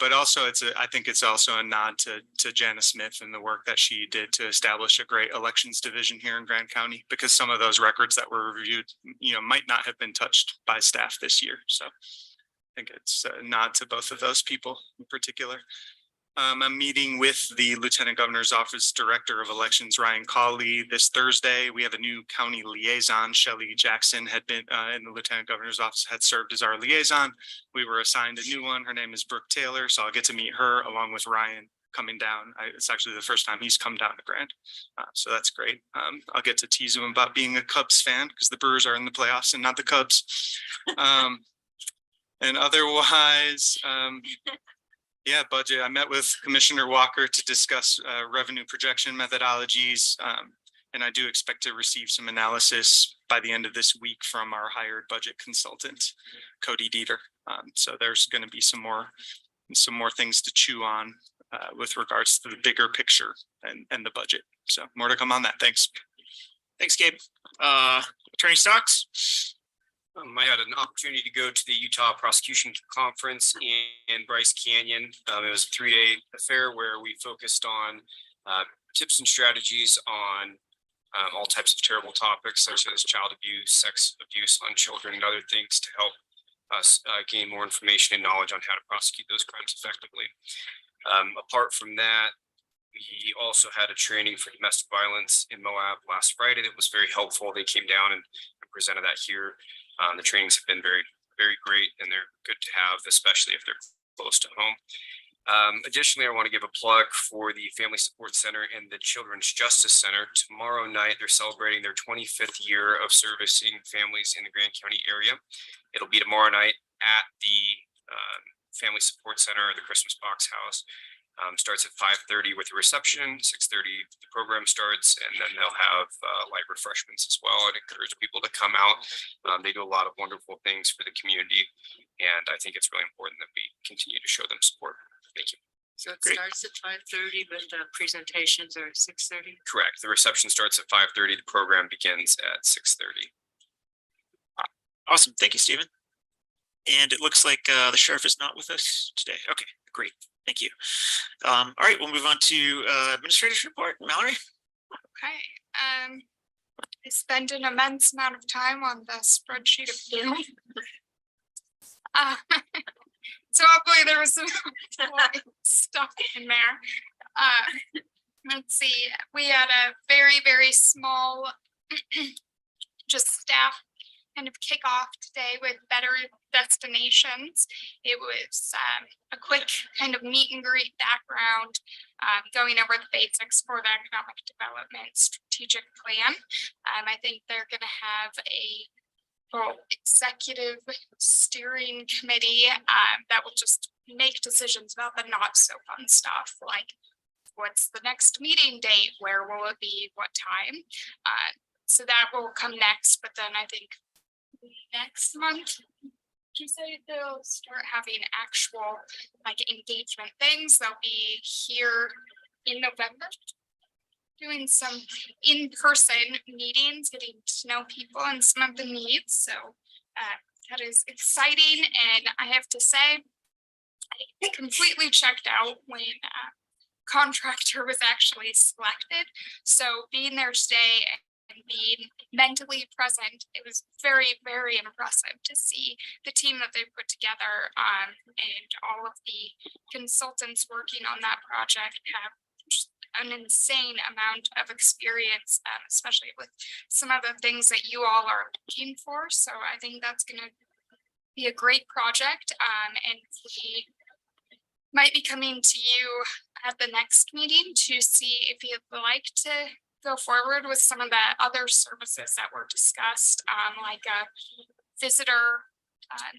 But also I think it's also a nod to Janice Smith and the work that she did to establish a great elections division here in Grand County, because some of those records that were reviewed, might not have been touched by staff this year. So I think it's a nod to both of those people in particular. I'm meeting with the Lieutenant Governor's Office Director of Elections, Ryan Cawley, this Thursday. We have a new county liaison. Shelley Jackson had been in the Lieutenant Governor's Office, had served as our liaison. We were assigned a new one. Her name is Brooke Taylor. So I'll get to meet her along with Ryan coming down. It's actually the first time he's come down to Grand. So that's great. I'll get to tease him about being a Cubs fan because the Brewers are in the playoffs and not the Cubs. And otherwise, yeah, budget. I met with Commissioner Walker to discuss revenue projection methodologies. And I do expect to receive some analysis by the end of this week from our hired budget consultant, Cody Dieter. So there's going to be some more things to chew on with regards to the bigger picture and the budget. So more to come on that. Thanks. Thanks, Gabe. Attorney Stocks? I had an opportunity to go to the Utah Prosecution Conference in Bryce Canyon. It was a 3-day affair where we focused on tips and strategies on all types of terrible topics such as child abuse, sex abuse on children, and other things to help us gain more information and knowledge on how to prosecute those crimes effectively. Apart from that, we also had a training for domestic violence in Moab last Friday that was very helpful. They came down and presented that here. The trainings have been very, very great, and they're good to have, especially if they're close to home. Additionally, I want to give a plug for the Family Support Center and the Children's Justice Center. Tomorrow night, they're celebrating their 25th year of servicing families in the Grand County area. It'll be tomorrow night at the Family Support Center, the Christmas Box House. Starts at 5:30 with a reception, 6:30 the program starts, and then they'll have light refreshments as well. I'd encourage people to come out. They do a lot of wonderful things for the community, and I think it's really important that we continue to show them support. Thank you. So it starts at 5:30, but the presentations are at 6:30? Correct. The reception starts at 5:30. The program begins at 6:30. Awesome. Thank you, Stephen. And it looks like the sheriff is not with us today. Okay, great. Thank you. All right, we'll move on to administrator's report. Mallory? Okay, I spent an immense amount of time on the spreadsheet of doom. So hopefully there was some stuff in there. Let's see, we had a very, very small just staff kind of kick off today with better destinations. It was a quick kind of meet and greet background, going over the basics for the economic development strategic plan. I think they're going to have a executive steering committee that will just make decisions about the not so fun stuff, like what's the next meeting date, where will it be, what time. So that will come next, but then I think next month, you say they'll start having actual like engagement things. They'll be here in November doing some in-person meetings, getting to know people and some of the needs. So that is exciting. And I have to say, I completely checked out when contractor was actually selected. So being there today and being mentally present, it was very, very impressive to see the team that they put together, and all of the consultants working on that project have just an insane amount of experience, especially with some of the things that you all are looking for. So I think that's going to be a great project, and we might be coming to you at the next meeting to see if you'd like to go forward with some of the other services that were discussed, like a visitor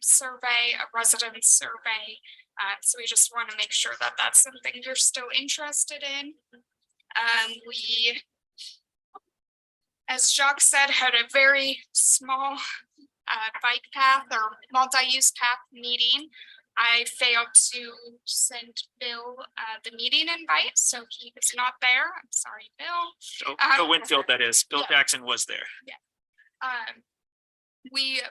survey, a residence survey. So we just want to make sure that that's something you're still interested in. We, as Jacques said, had a very small bike path or multi-use path meeting. I failed to send Bill the meeting invite, so he was not there. I'm sorry, Bill. Bill Winfield, that is. Bill yeah. Jackson was there. We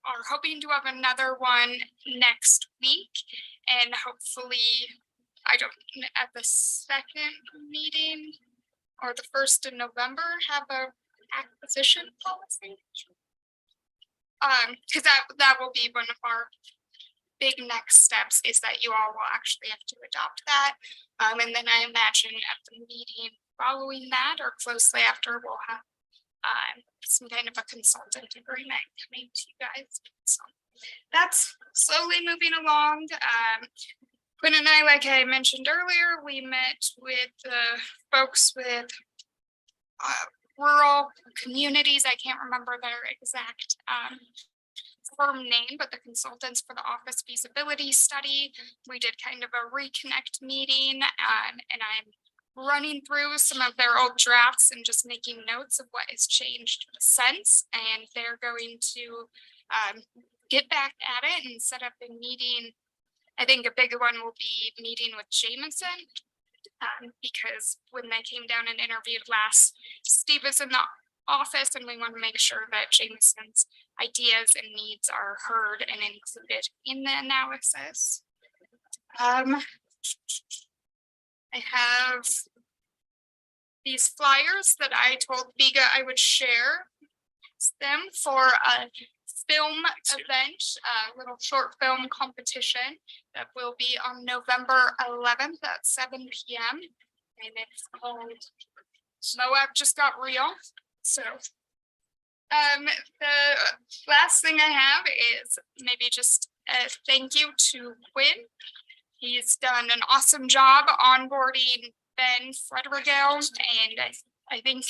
are hoping to have another one next week, and hopefully, at the second meeting or the 1st of November, have a acquisition policy. Because that will be one of our big next steps, is that you all will actually have to adopt that. And then I imagine at the meeting following that or closely after, we'll have some kind of a consultant agreement coming to you guys. So that's slowly moving along. Quinn and I, like I mentioned earlier, we met with the folks with rural communities. I can't remember their exact firm name, but the consultants for the office feasibility study. We did kind of a reconnect meeting, and I'm running through some of their old drafts and just making notes of what has changed since. And they're going to get back at it and set up a meeting. I think a big one will be meeting with Jameson, because when they came down and interviewed last, Steve is in the office, and we want to make sure that Jameson's ideas and needs are heard and included in the analysis. I have these flyers that I told Biga I would share them for a film event, a little short film competition that will be on November 11th at 7 p.m. And it's called Moab Just Got Real. So the last thing I have is maybe just a thank you to Quinn. He's done an awesome job onboarding Ben Frederigal, and I think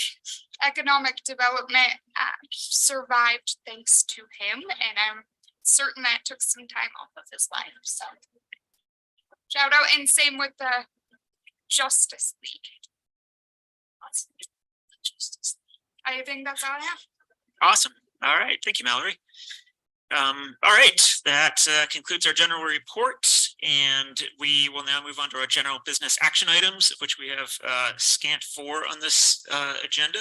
economic development survived thanks to him, and I'm certain that took some time off of his life. So shout out, and same with the Justice League. I think that's all I have. Awesome. All right. Thank you, Mallory. All right. That concludes our general report, and we will now move on to our general business action items, of which we have scant 4 on this agenda,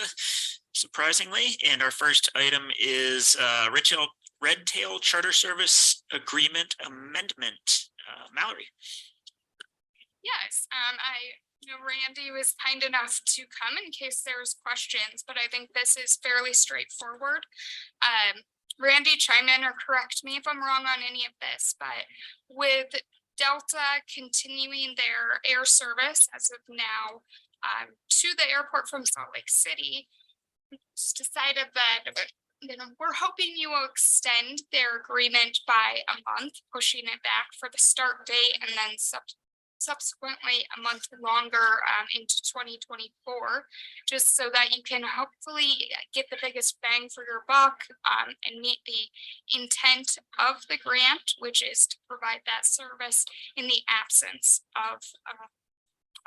surprisingly. And our first item is Redtail Charter Service Agreement Amendment. Mallory. Yes, Randy was kind enough to come in case there's questions, but I think this is fairly straightforward. Randy, chime in or correct me if I'm wrong on any of this, but with Delta continuing their air service as of now to the airport from Salt Lake City, it's decided that we're hoping you will extend their agreement by a month, pushing it back for the start date, and then subsequently a month longer into 2024, just so that you can hopefully get the biggest bang for your buck and meet the intent of the grant, which is to provide that service in the absence of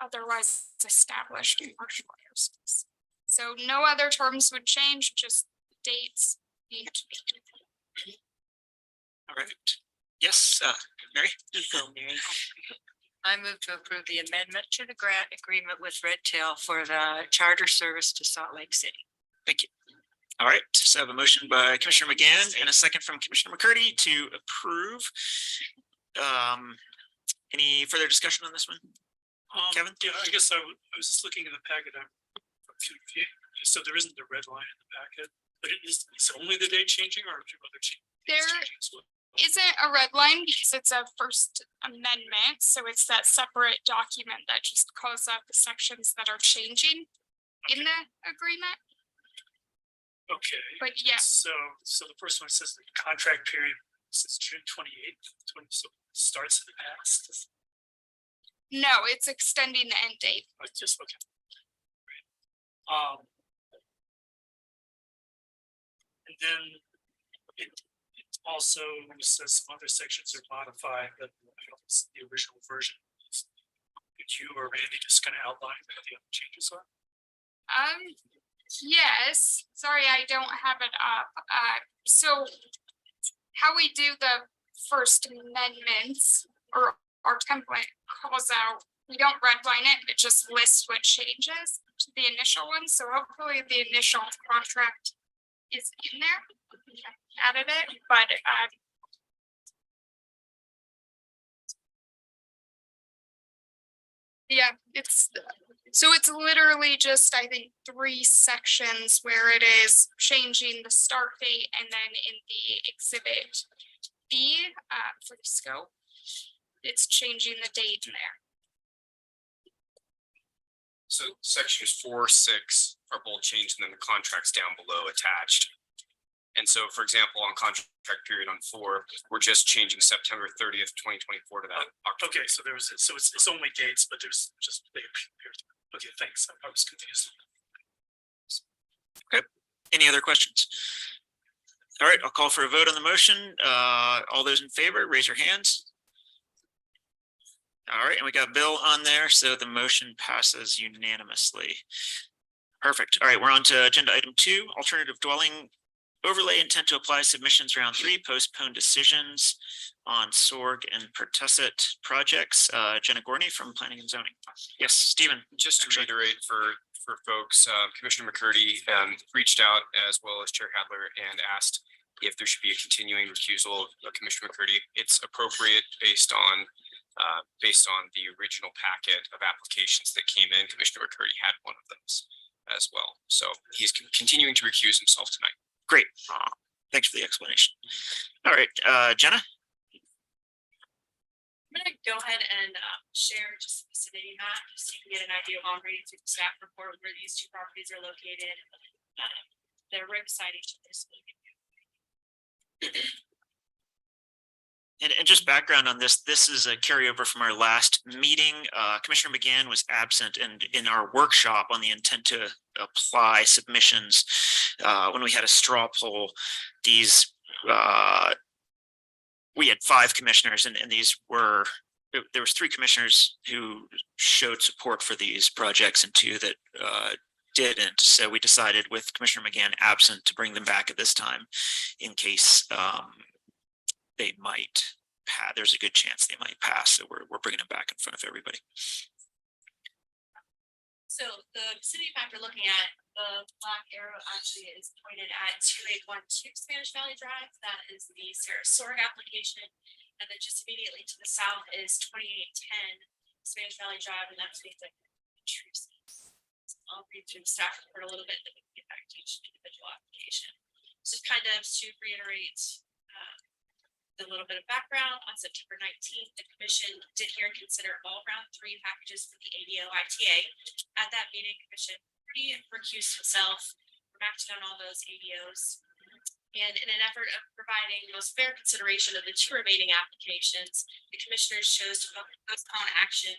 otherwise established commercial airspace. So no other terms would change, just dates need to be. All right. Yes, Mary. I move to approve the amendment to the grant agreement with Redtail for the charter service to Salt Lake City. Thank you. All right, so I have a motion by Commissioner McGann and a second from Commissioner McCurdy to approve. Any further discussion on this one? Kevin? Yeah, I guess I was just looking at the packet. I'm confused. So there isn't the red line in the packet, but it's only the date changing, or are there other changes? There isn't a red line because it's a first amendment, so it's that separate document that just calls out the sections that are changing in the agreement. Okay. But yes. So the first one says the contract period says June 28th, so it starts in the past. No, it's extending the end date. Just okay. And then it also says some other sections are modified, but I don't see the original version. Could you or Randy just kind of outline what the other changes are? Yes, sorry, I don't have it up. So how we do the first amendments or our template calls out, we don't redline it, it just lists what changes to the initial one. So hopefully the initial contract is in there. Added it, but yeah, it's literally just, I think, 3 sections where it is changing the start date and then in the exhibit B for the scope, it's changing the date in there. So sections 4, 6 are both changed and then the contracts down below attached. And so, for example, on contract period on 4, we're just changing September 30th, 2024 to that October. Okay, so it's only dates, but there's just they appear. Okay, thanks. I was confused. Okay, any other questions? All right, I'll call for a vote on the motion. All those in favor, raise your hands. All right, and we got Bill on there, so the motion passes unanimously. Perfect. All right, we're on to agenda item 2, alternative dwelling overlay, intent to apply submissions round 3, postpone decisions on Sorg and Pertussit projects. Jenna Gorney from Planning and Zoning. Yes, Stephen. Just to reiterate for folks, Commissioner McCurdy reached out as well as Chair Hadler and asked if there should be a continuing recusal of Commissioner McCurdy. It's appropriate based on the original packet of applications that came in. Commissioner McCurdy had one of those as well. So he's continuing to recuse himself tonight. Great. Thanks for the explanation. All right, Jenna. I'm gonna go ahead and share just the vicinity map, so you can get an idea while I'm reading through the staff report where these 2 properties are located. They're right beside each other. And just background on this is a carryover from our last meeting. Commissioner McGann was absent and in our workshop on the intent to apply submissions. When we had a straw poll, these we had 5 commissioners and these were, there was 3 commissioners who showed support for these projects and 2 that didn't. So we decided with Commissioner McGann absent to bring them back at this time in case they might pass. There's a good chance they might pass. So we're bringing them back in front of everybody. So the vicinity map you're looking at, the black arrow actually is pointed at 2812 Spanish Valley Drive. That is the Sarah Sorg application. And then just immediately to the south is 2810 Spanish Valley Drive, and that's the intrusives. I'll read through the staff report a little bit, then we can get back to each individual application. So kind of to reiterate a little bit of background, on September 19th, the commission did hear and consider all round 3 packages for the ADO ITA. At that meeting, commission recused himself from acting on all those ADOs. And in an effort of providing the most fair consideration of the 2 remaining applications, the commissioners chose to postpone action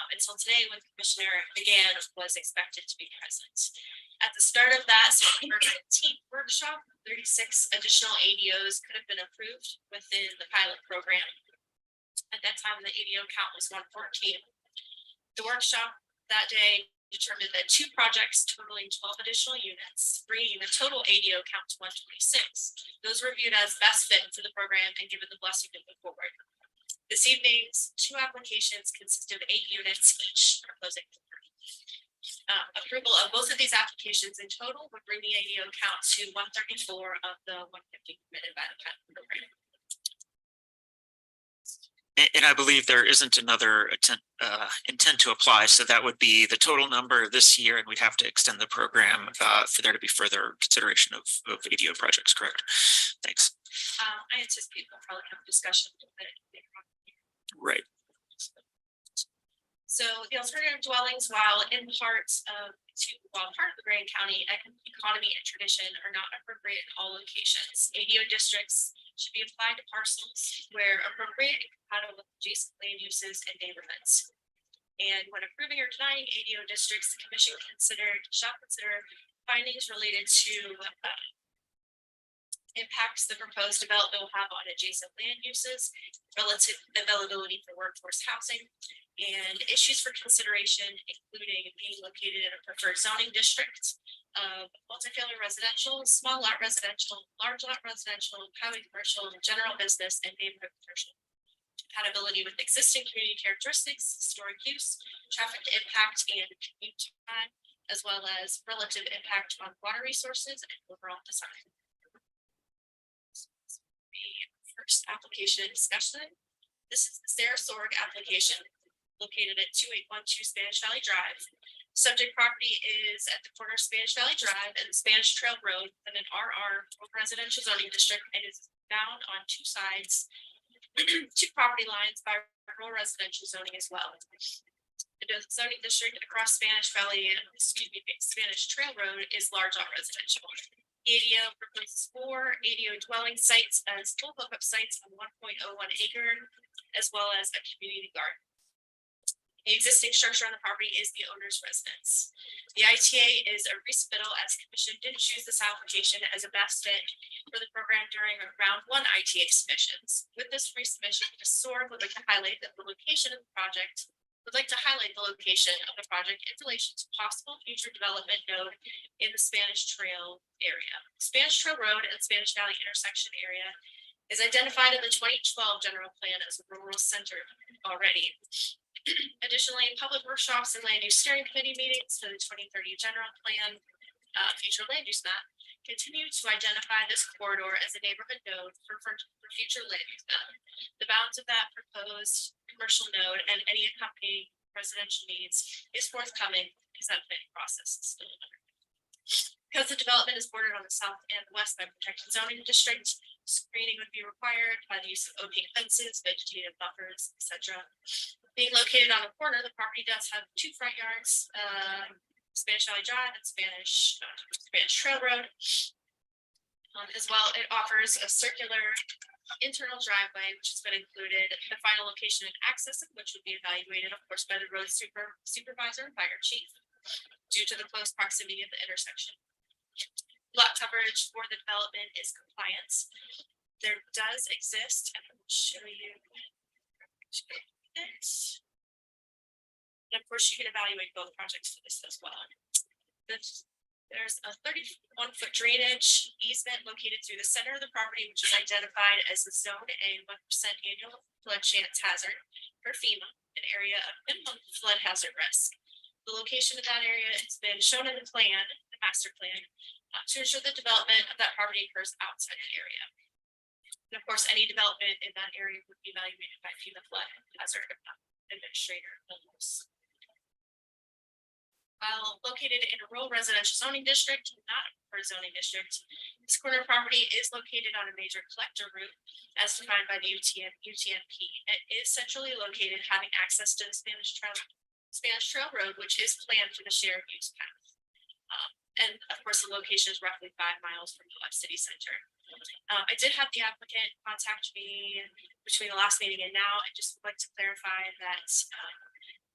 until today when Commissioner McGann was expected to be present. At the start of that September 19th workshop, 36 additional ADOs could have been approved within the pilot program. At that time, the ADO count was 114. The workshop that day determined that 2 projects totaling 12 additional units, bringing the total ADO count to 126. Those were viewed as best fit for the program and given the blessing to move forward. This evening's 2 applications consist of 8 units each proposing. Approval of both of these applications in total would bring the ADO count to 134 of the 150 permitted by the pilot program. And I believe there isn't another intent to apply. So that would be the total number this year, and we'd have to extend the program for there to be further consideration of ADO projects, correct? Thanks. I anticipate we'll probably have a discussion a little bit. Right. So the alternative dwellings, while part of the Grand County economy and tradition, are not appropriate in all locations. ADO districts should be applied to parcels where appropriate and compatible with adjacent land uses and neighborhoods. And when approving or denying ADO districts, the commission shall consider findings related to impacts the proposed development will have on adjacent land uses, relative availability for workforce housing, and issues for consideration, including being located in a preferred zoning district of multifamily residential, small lot residential, large lot residential, highway commercial, general business, and neighborhood commercial. Compatibility with existing community characteristics, historic use, traffic impact, and commute time, as well as relative impact on water resources and overall design. The first application discussion. This is the Sarah Sorg application located at 2812 Spanish Valley Drive. Subject property is at the corner of Spanish Valley Drive and Spanish Trail Road in an RR residential zoning district and is bound on two sides, two property lines by rural residential zoning as well. The zoning district across Spanish Valley, Spanish Trail Road is large lot residential. ADO proposes 4 ADO dwelling sites as full hookup sites on 1.01 acre, as well as a community garden. The existing structure on the property is the owner's residence. The ITA is a resubmittal as commission didn't choose this application as a best fit for the program during round 1 ITA submissions. With this resubmission, the SOAR would like to highlight that the location of the project in relation to possible future development node in the Spanish Trail area. Spanish Trail Road and Spanish Valley intersection area is identified in the 2012 general plan as a rural center already. Additionally, public workshops and land use steering committee meetings for the 2030 general plan future land use map continue to identify this corridor as a neighborhood node for future land use map. The bounds of that proposed commercial node and any accompanying residential needs is forthcoming because that planning process is still underway. Because the development is bordered on the south and west by protected zoning districts, screening would be required by the use of opaque fences, vegetative buffers, etc. Being located on the corner, the property does have 2 front yards, Spanish Valley Drive and Spanish Trail Road. As well, it offers a circular internal driveway, which has been included. The final location and access of which would be evaluated, of course, by the road supervisor and fire chief, due to the close proximity of the intersection. Lot coverage for the development is compliance. There does exist, and I will show you this. And of course, you can evaluate both projects for this as well. There's a 31-foot drainage easement located through the center of the property, which is identified as the Zone A 1% annual flood chance hazard for FEMA, an area of minimum flood hazard risk. The location of that area has been shown in the plan, the master plan, to ensure the development of that property occurs outside the area. And of course, any development in that area would be evaluated by FEMA flood hazard administrator. While located in a rural residential zoning district, not a preferred zoning district, this corner property is located on a major collector route as defined by the UTMP. It is centrally located, having access to the Spanish Trail Road, which is planned for the shared use path. And of course, the location is roughly 5 miles from Moab City Center. I did have the applicant contact me between the last meeting and now. I just would like to clarify that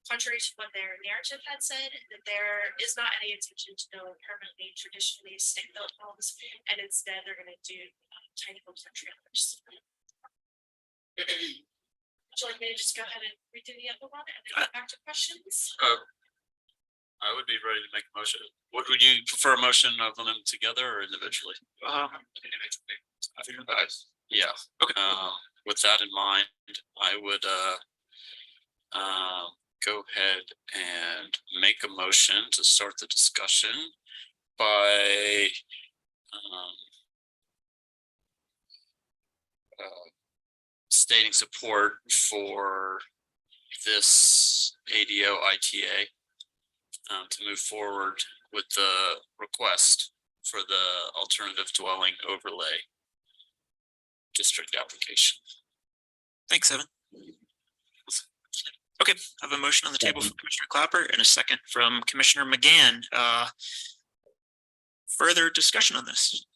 contrary to what their narrative had said, that there is not any intention to build permanently traditionally stick-built homes, and instead they're going to do tiny homes and trailers. Would you like me to just go ahead and redo the other one and then go back to questions? I would be ready to make a motion. What would you prefer, a motion of them together or individually? Yeah. Okay. With that in mind, I would go ahead and make a motion to start the discussion by stating support for this ADO ITA to move forward with the request for the alternative dwelling overlay district application. Thanks, Evan. Okay, I have a motion on the table from Commissioner Clapper and a second from Commissioner McGann. Further discussion on this?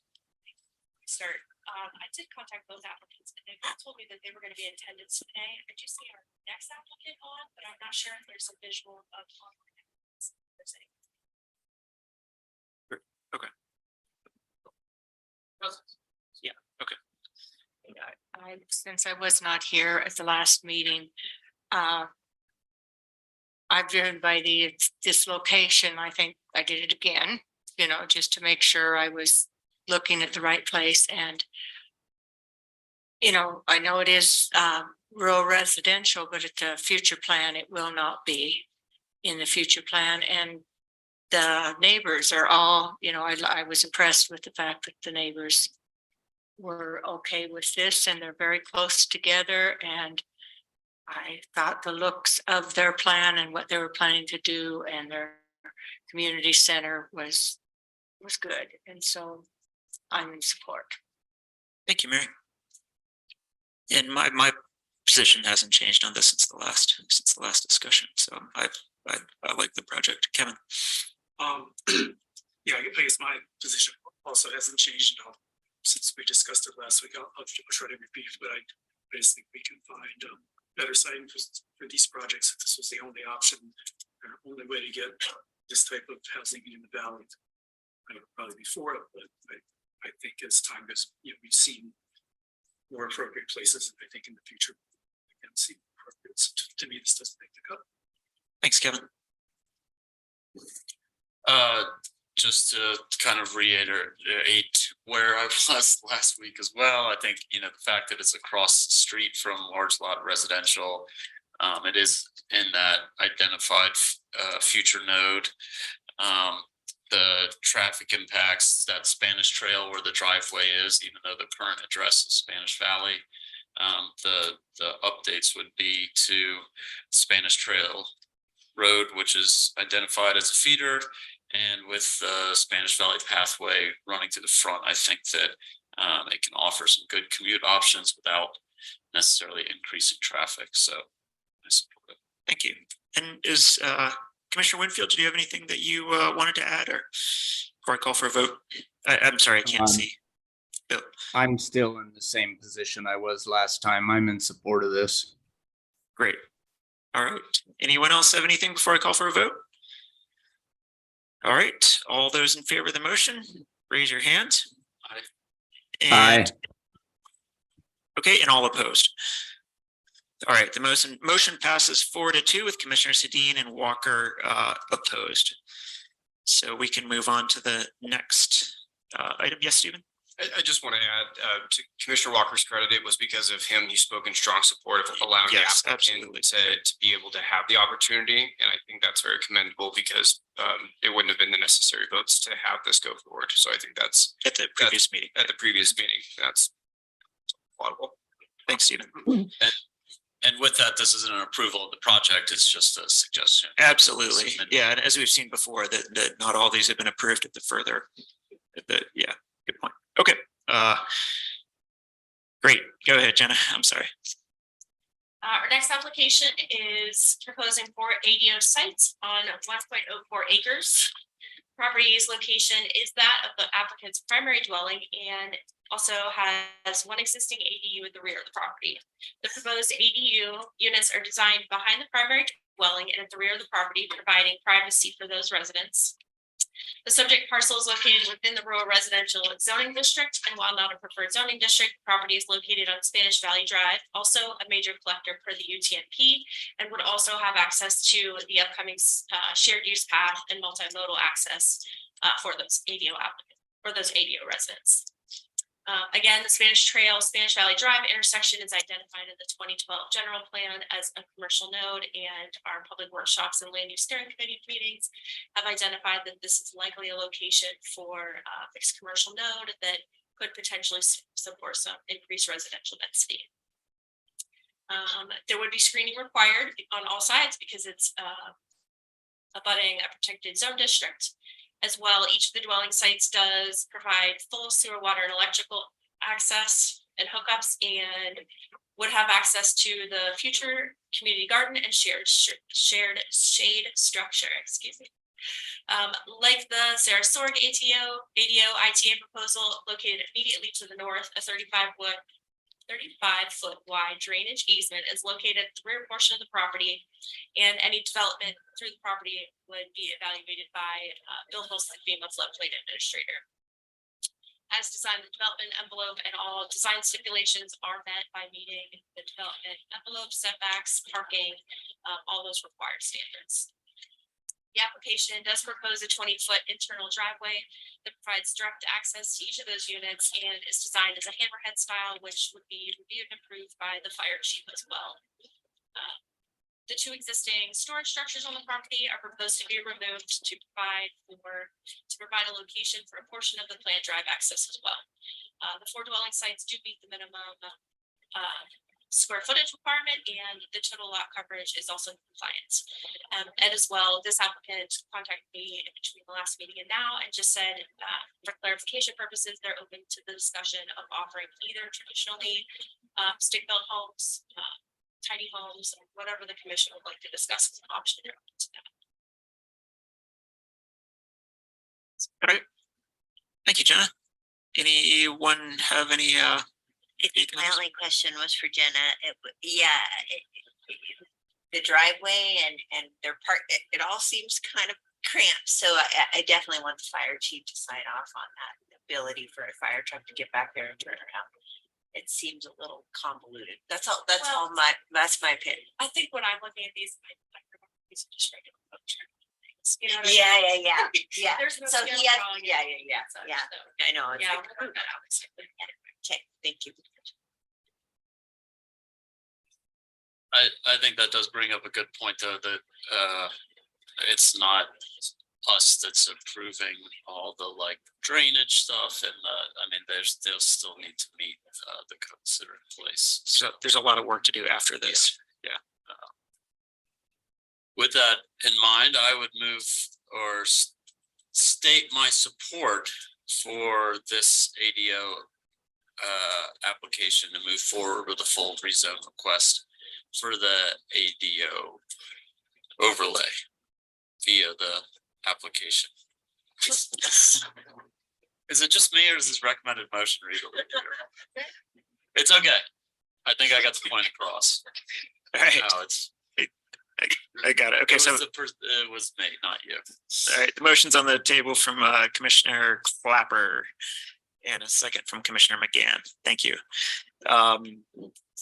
Start. I did contact both applicants and they both told me that they were going to be in attendance today. I do see our next applicant on, but I'm not sure if there's a visual of. Okay. Yeah. Since I was not here at the last meeting, I've driven by this location. I think I did it again, just to make sure I was looking at the right place. And, I know it is rural residential, but at the future plan, it will not be in the future plan. And the neighbors are all, I was impressed with the fact that the neighbors were okay with this, and they're very close together. And I thought the looks of their plan and what they were planning to do and their community center was good. And so I'm in support. Thank you, Mary. And my position hasn't changed on this since the last discussion. So I like the project. Kevin. Yeah, I guess my position also hasn't changed at all since we discussed it last week. I'll try to repeat, but I just think we can find better siting for these projects. If this was the only option, the only way to get this type of housing in the valley, I would probably be for it. But I think as time goes, we've seen more appropriate places. And I think in the future, we can see appropriate. So to me, this doesn't make the cut. Thanks, Kevin. Just to kind of reiterate where I was last week as well. I think, the fact that it's across the street from large lot residential, it is in that identified future node. The traffic impacts that Spanish Trail where the driveway is, even though the current address is Spanish Valley. The updates would be to Spanish Trail Road, which is identified as a feeder, and with the Spanish Valley pathway running to the front, I think that it can offer some good commute options without necessarily increasing traffic. So I support it. Thank you. And is Commissioner Winfield, do you have anything that you wanted to add, or before I call for a vote? I'm sorry, I can't see. Bill. I'm still in the same position I was last time. I'm in support of this. Great. All right. Anyone else have anything before I call for a vote? All right. All those in favor of the motion, raise your hand. Aye. Okay, and all opposed. All right, the motion passes 4-2 with Commissioners Hedin and Walker opposed. So we can move on to the next item. Yes, Stephen? I just want to add to Commissioner Walker's credit, it was because of him, he spoke in strong support of allowing the applicant to be able to have the opportunity. And I think that's very commendable because it wouldn't have been the necessary votes to have this go forward. So I think that's at the previous meeting. That's laudable. Thanks, Stephen. And with that, this isn't an approval of the project, it's just a suggestion. Absolutely. Yeah, and as we've seen before, that not all these have been approved at the further. Yeah, good point. Okay. Great. Go ahead, Jenna. I'm sorry. Our next application is proposing 4 ADO sites on 1.04 acres. Property's location is that of the applicant's primary dwelling and also has one existing ADU at the rear of the property. The proposed ADU units are designed behind the primary dwelling and at the rear of the property, providing privacy for those residents. The subject parcel is located within the rural residential zoning district, and while not a preferred zoning district, the property is located on Spanish Valley Drive, also a major collector per the UTNP, and would also have access to the upcoming shared use path and multimodal access for those ADO residents. Again, the Spanish Trail, Spanish Valley Drive intersection is identified in the 2012 general plan as a commercial node, and our public workshops and land use steering committee meetings have identified that this is likely a location for a mixed commercial node that could potentially support some increased residential density. There would be screening required on all sides because it's abutting a protected zone district. As well, each of the dwelling sites does provide full sewer, water, and electrical access and hookups, and would have access to the future community garden and shared shade structure. Excuse me. Like the Sarasota ADO ITA proposal, located immediately to the north, a 35-foot wide drainage easement is located at the rear portion of the property, and any development through the property would be evaluated by Bill Holstein, being a floodplain administrator. as designed, the development envelope and all design stipulations are met by meeting the development envelope, setbacks, parking, all those required standards. The application does propose a 20-foot internal driveway that provides direct access to each of those units and is designed as a hammerhead style, which would be reviewed and approved by the fire chief as well. The two existing storage structures on the property are proposed to be removed to provide a location for a portion of the planned drive access as well. The 4 dwelling sites do meet the minimum square footage requirement, and the total lot coverage is also in compliance. And as well, this applicant contacted me in between the last meeting and now and just said, for clarification purposes, they're open to the discussion of offering either traditionally stick-built homes, tiny homes, whatever the commission would like to discuss as an option. They're open to that. All right. Thank you, Jenna. Anyone have any I think my only question was for Jenna. The driveway and their part, it all seems kind of cramped. So I definitely want the fire chief to sign off on that ability for a fire truck to get back there and turn around. It seems a little convoluted. That's all my opinion. I think when I'm looking at these just regular boat truck things, you know what I mean? Yeah. There's no So scale he has, drawing and yeah. such, Yeah. so, I know. It's yeah, like, I'll work that out. okay, thank you. I think that does bring up a good point though, that it's not us that's approving all the like drainage stuff and I mean, they'll still need to meet the codes that are in place. So there's a lot of work to do after this. With that in mind, I would move or state my support for this ADO application to move forward with a full rezone request for the ADO overlay via the application. Is it just me or is this recommended motion readable? It's okay. I think I got the point across. All right. No, it's. I got it. Okay, so It was me, not you. all right, the motion's on the table from Commissioner Clapper and a second from Commissioner McGann. Thank you.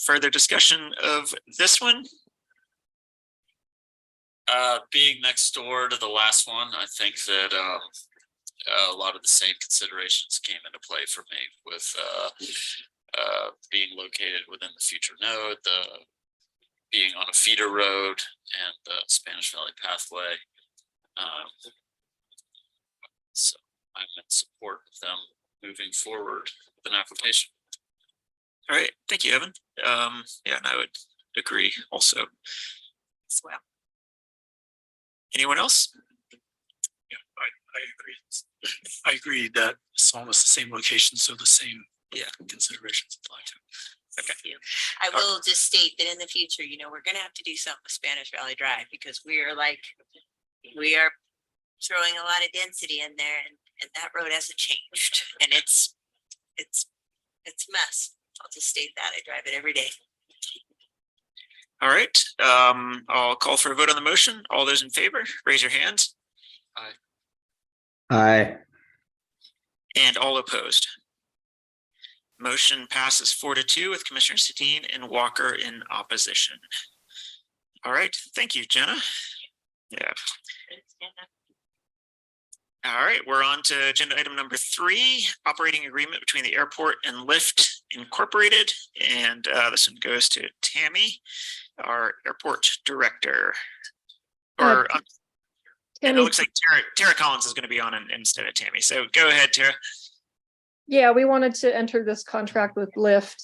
Further discussion of this one? Being next door to the last one, I think that a lot of the same considerations came into play for me with being located within the future node, being on a feeder road and the Spanish Valley pathway. So I'm in support of them moving forward with an application. All right, thank you, Evan. Yeah, and I would agree also as well. Anyone else? Yeah, I agree. I agree that it's almost the same location, so the same considerations apply to. Okay. I will just state that in the future, we're gonna have to do something with Spanish Valley Drive because we are throwing a lot of density in there and that road hasn't changed and it's a mess. I'll just state that. I drive it every day. All right, I'll call for a vote on the motion. All those in favor, raise your hands. Aye. And all opposed. Motion passes 4-2 with Commissioner Sedin and Walker in opposition. All right, thank you, Jenna. Yeah. All right, we're on to agenda item number 3, operating agreement between the airport and Lyft Incorporated. And this one goes to Tammy, our airport director. Or and it looks like Tara Collins is going to be on instead of Tammy. So go ahead, Tara. Yeah, we wanted to enter this contract with Lyft.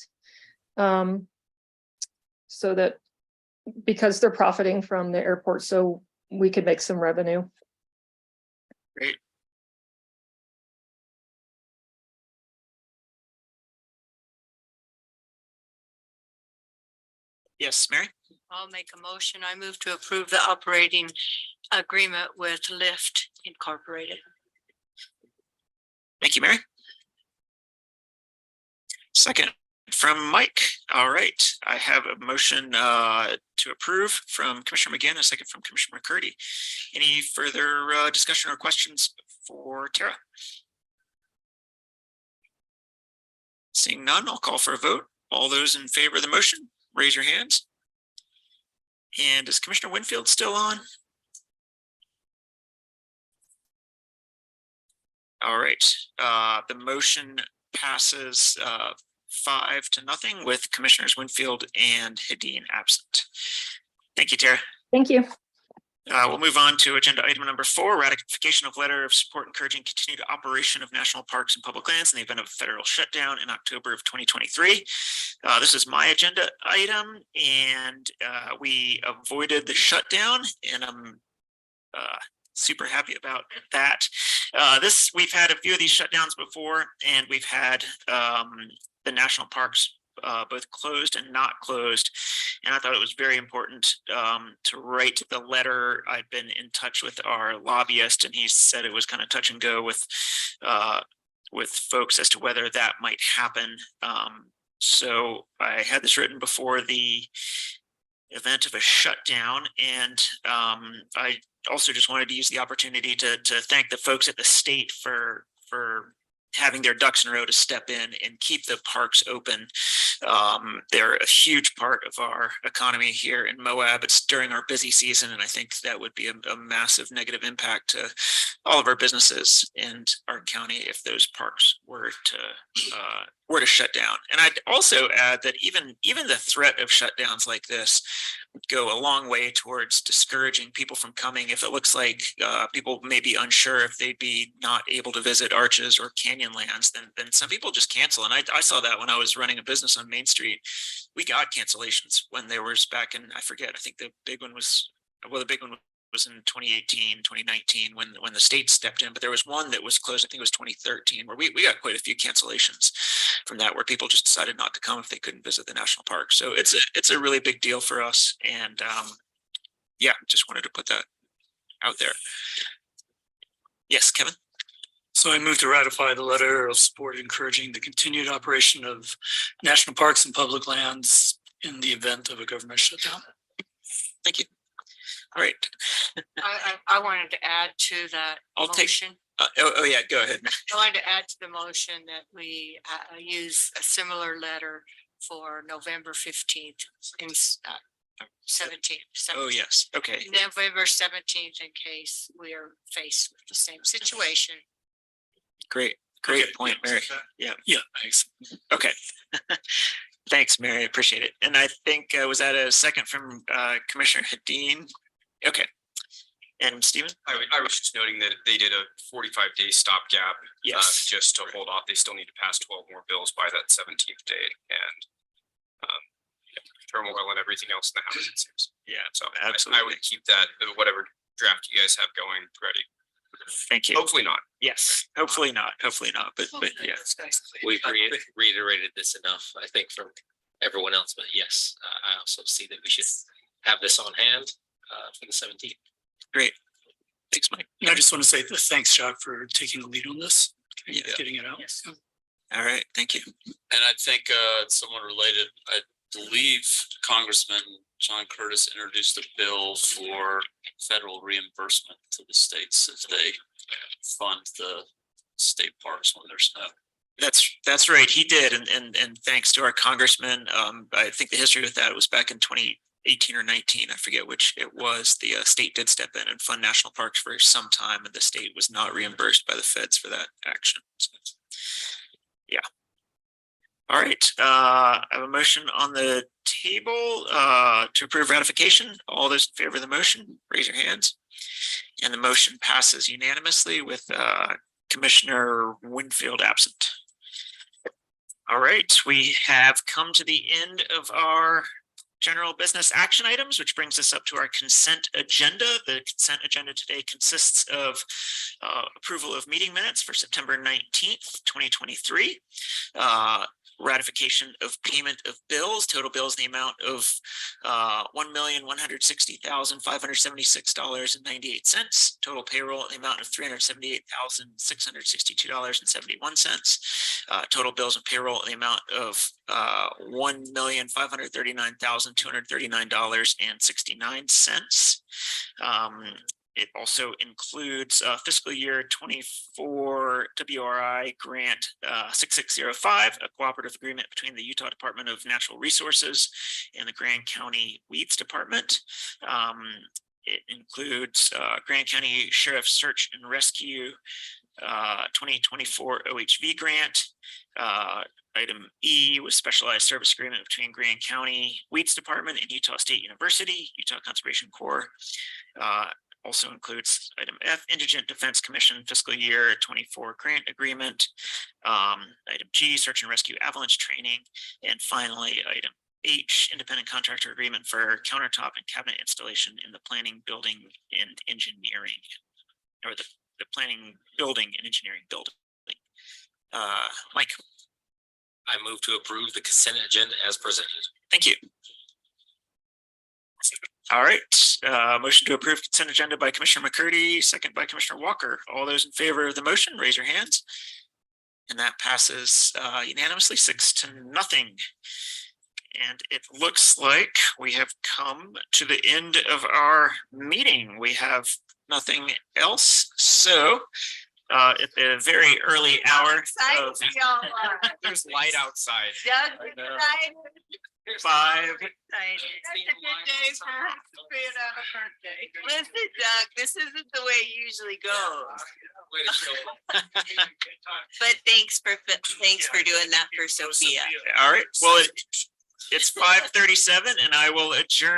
So that because they're profiting from the airport, so we could make some revenue. Great. Yes, Mary? I'll make a motion. I move to approve the operating agreement with Lyft Incorporated. Thank you, Mary. Second from Mike. All right, I have a motion to approve from Commissioner McGann, a second from Commissioner McCurdy. Any further discussion or questions for Tara? Seeing none, I'll call for a vote. All those in favor of the motion, raise your hands. And is Commissioner Winfield still on? All right, the motion passes 5-0 with Commissioners Winfield and Hedin absent. Thank you, Tara. Thank you. We'll move on to agenda item number 4, ratification of letter of support encouraging continued operation of national parks and public lands in the event of a federal shutdown in October of 2023. This is my agenda item, and we avoided the shutdown, and I'm super happy about that. We've had a few of these shutdowns before, and we've had the national parks both closed and not closed. And I thought it was very important to write the letter. I've been in touch with our lobbyist, and he said it was kind of touch and go with folks as to whether that might happen. So I had this written before the event of a shutdown, and I also just wanted to use the opportunity to thank the folks at the state for having their ducks in a row to step in and keep the parks open. They're a huge part of our economy here in Moab. It's during our busy season, and I think that would be a massive negative impact to all of our businesses in our county if those parks were to shut down. And I'd also add that even the threat of shutdowns like this would go a long way towards discouraging people from coming. If it looks like people may be unsure if they'd be not able to visit Arches or Canyonlands, then some people just cancel. And I saw that when I was running a business on Main Street. We got cancellations when there was back in, I forget, I think the big one was in 2018, 2019 when the state stepped in, but there was one that was closed, I think it was 2013, where we got quite a few cancellations from that, where people just decided not to come if they couldn't visit the national park. So it's a really big deal for us. And yeah, just wanted to put that out there. Yes, Kevin. So I move to ratify the letter of support encouraging the continued operation of national parks and public lands in the event of a government shutdown. Thank you. All right. I wanted to add to that motion. Oh yeah, go ahead. I wanted to add to the motion that we use a similar letter for November 15th in 17th. Oh yes, okay. November 17th, in case we are faced with the same situation. Great point, Mary. Yeah, thanks. Okay. Thanks, Mary. I appreciate it. And I think was that a second from Commissioner Hedin? Okay. And Stephen? I was just noting that they did a 45-day stopgap. Yes. Just to hold off. They still need to pass 12 more bills by that 17th date, and turmoil and everything else in the House, it seems. Yeah, so absolutely. I would keep that, whatever draft you guys have going, ready. Thank you. Hopefully not. Yes, hopefully not. But yeah. We've reiterated this enough, I think, from everyone else, but yes, I also see that we should have this on hand for the 17th. Great. Thanks, Mike. And I just want to say thanks, Chuck, for taking the lead on this, getting it out. Yes. All right, thank you. And I think somewhat related, I believe Congressman John Curtis introduced a bill for federal reimbursement to the states if they fund the state parks when there's no. That's right. He did, and thanks to our congressman. I think the history with that was back in 2018 or 19. I forget which it was. The state did step in and fund national parks for some time, and the state was not reimbursed by the feds for that action. So, yeah. All right. I have a motion on the table to approve ratification. All those in favor of the motion, raise your hands. And the motion passes unanimously with Commissioner Winfield absent. All right, we have come to the end of our general business action items, which brings us up to our consent agenda. The consent agenda today consists of approval of meeting minutes for September 19th, 2023. Ratification of payment of bills, total bills in the amount of $1,160,576.98. Total payroll in the amount of $378,662.71. Total bills and payroll in the amount of $1,539,239.69. It also includes fiscal year 24 WRI grant 6605, a cooperative agreement between the Utah Department of Natural Resources and the Grand County Weeds Department. It includes Grand County Sheriff's Search and Rescue 2024 OHV grant. Item E was specialized service agreement between Grand County Weeds Department and Utah State University, Utah Conservation Corps. Also includes item F, Indigent Defense Commission fiscal year 24 grant agreement. Item G, search and rescue avalanche training. And finally, item H, independent contractor agreement for countertop and cabinet installation in the planning, building, and engineering, or the planning, building, and engineering building. Mike. I move to approve the consent agenda as presented. Thank you. All right, motion to approve consent agenda by Commissioner McCurdy, second by Commissioner Walker. All those in favor of the motion, raise your hands. And that passes unanimously 6-0. And it looks like we have come to the end of our meeting. We have nothing else. So at the very early hour of There's light outside. 5. Listen, Doug, this isn't the way it usually goes. But thanks for doing that for Sophia. All right. Well, it's 5:37 and I will adjourn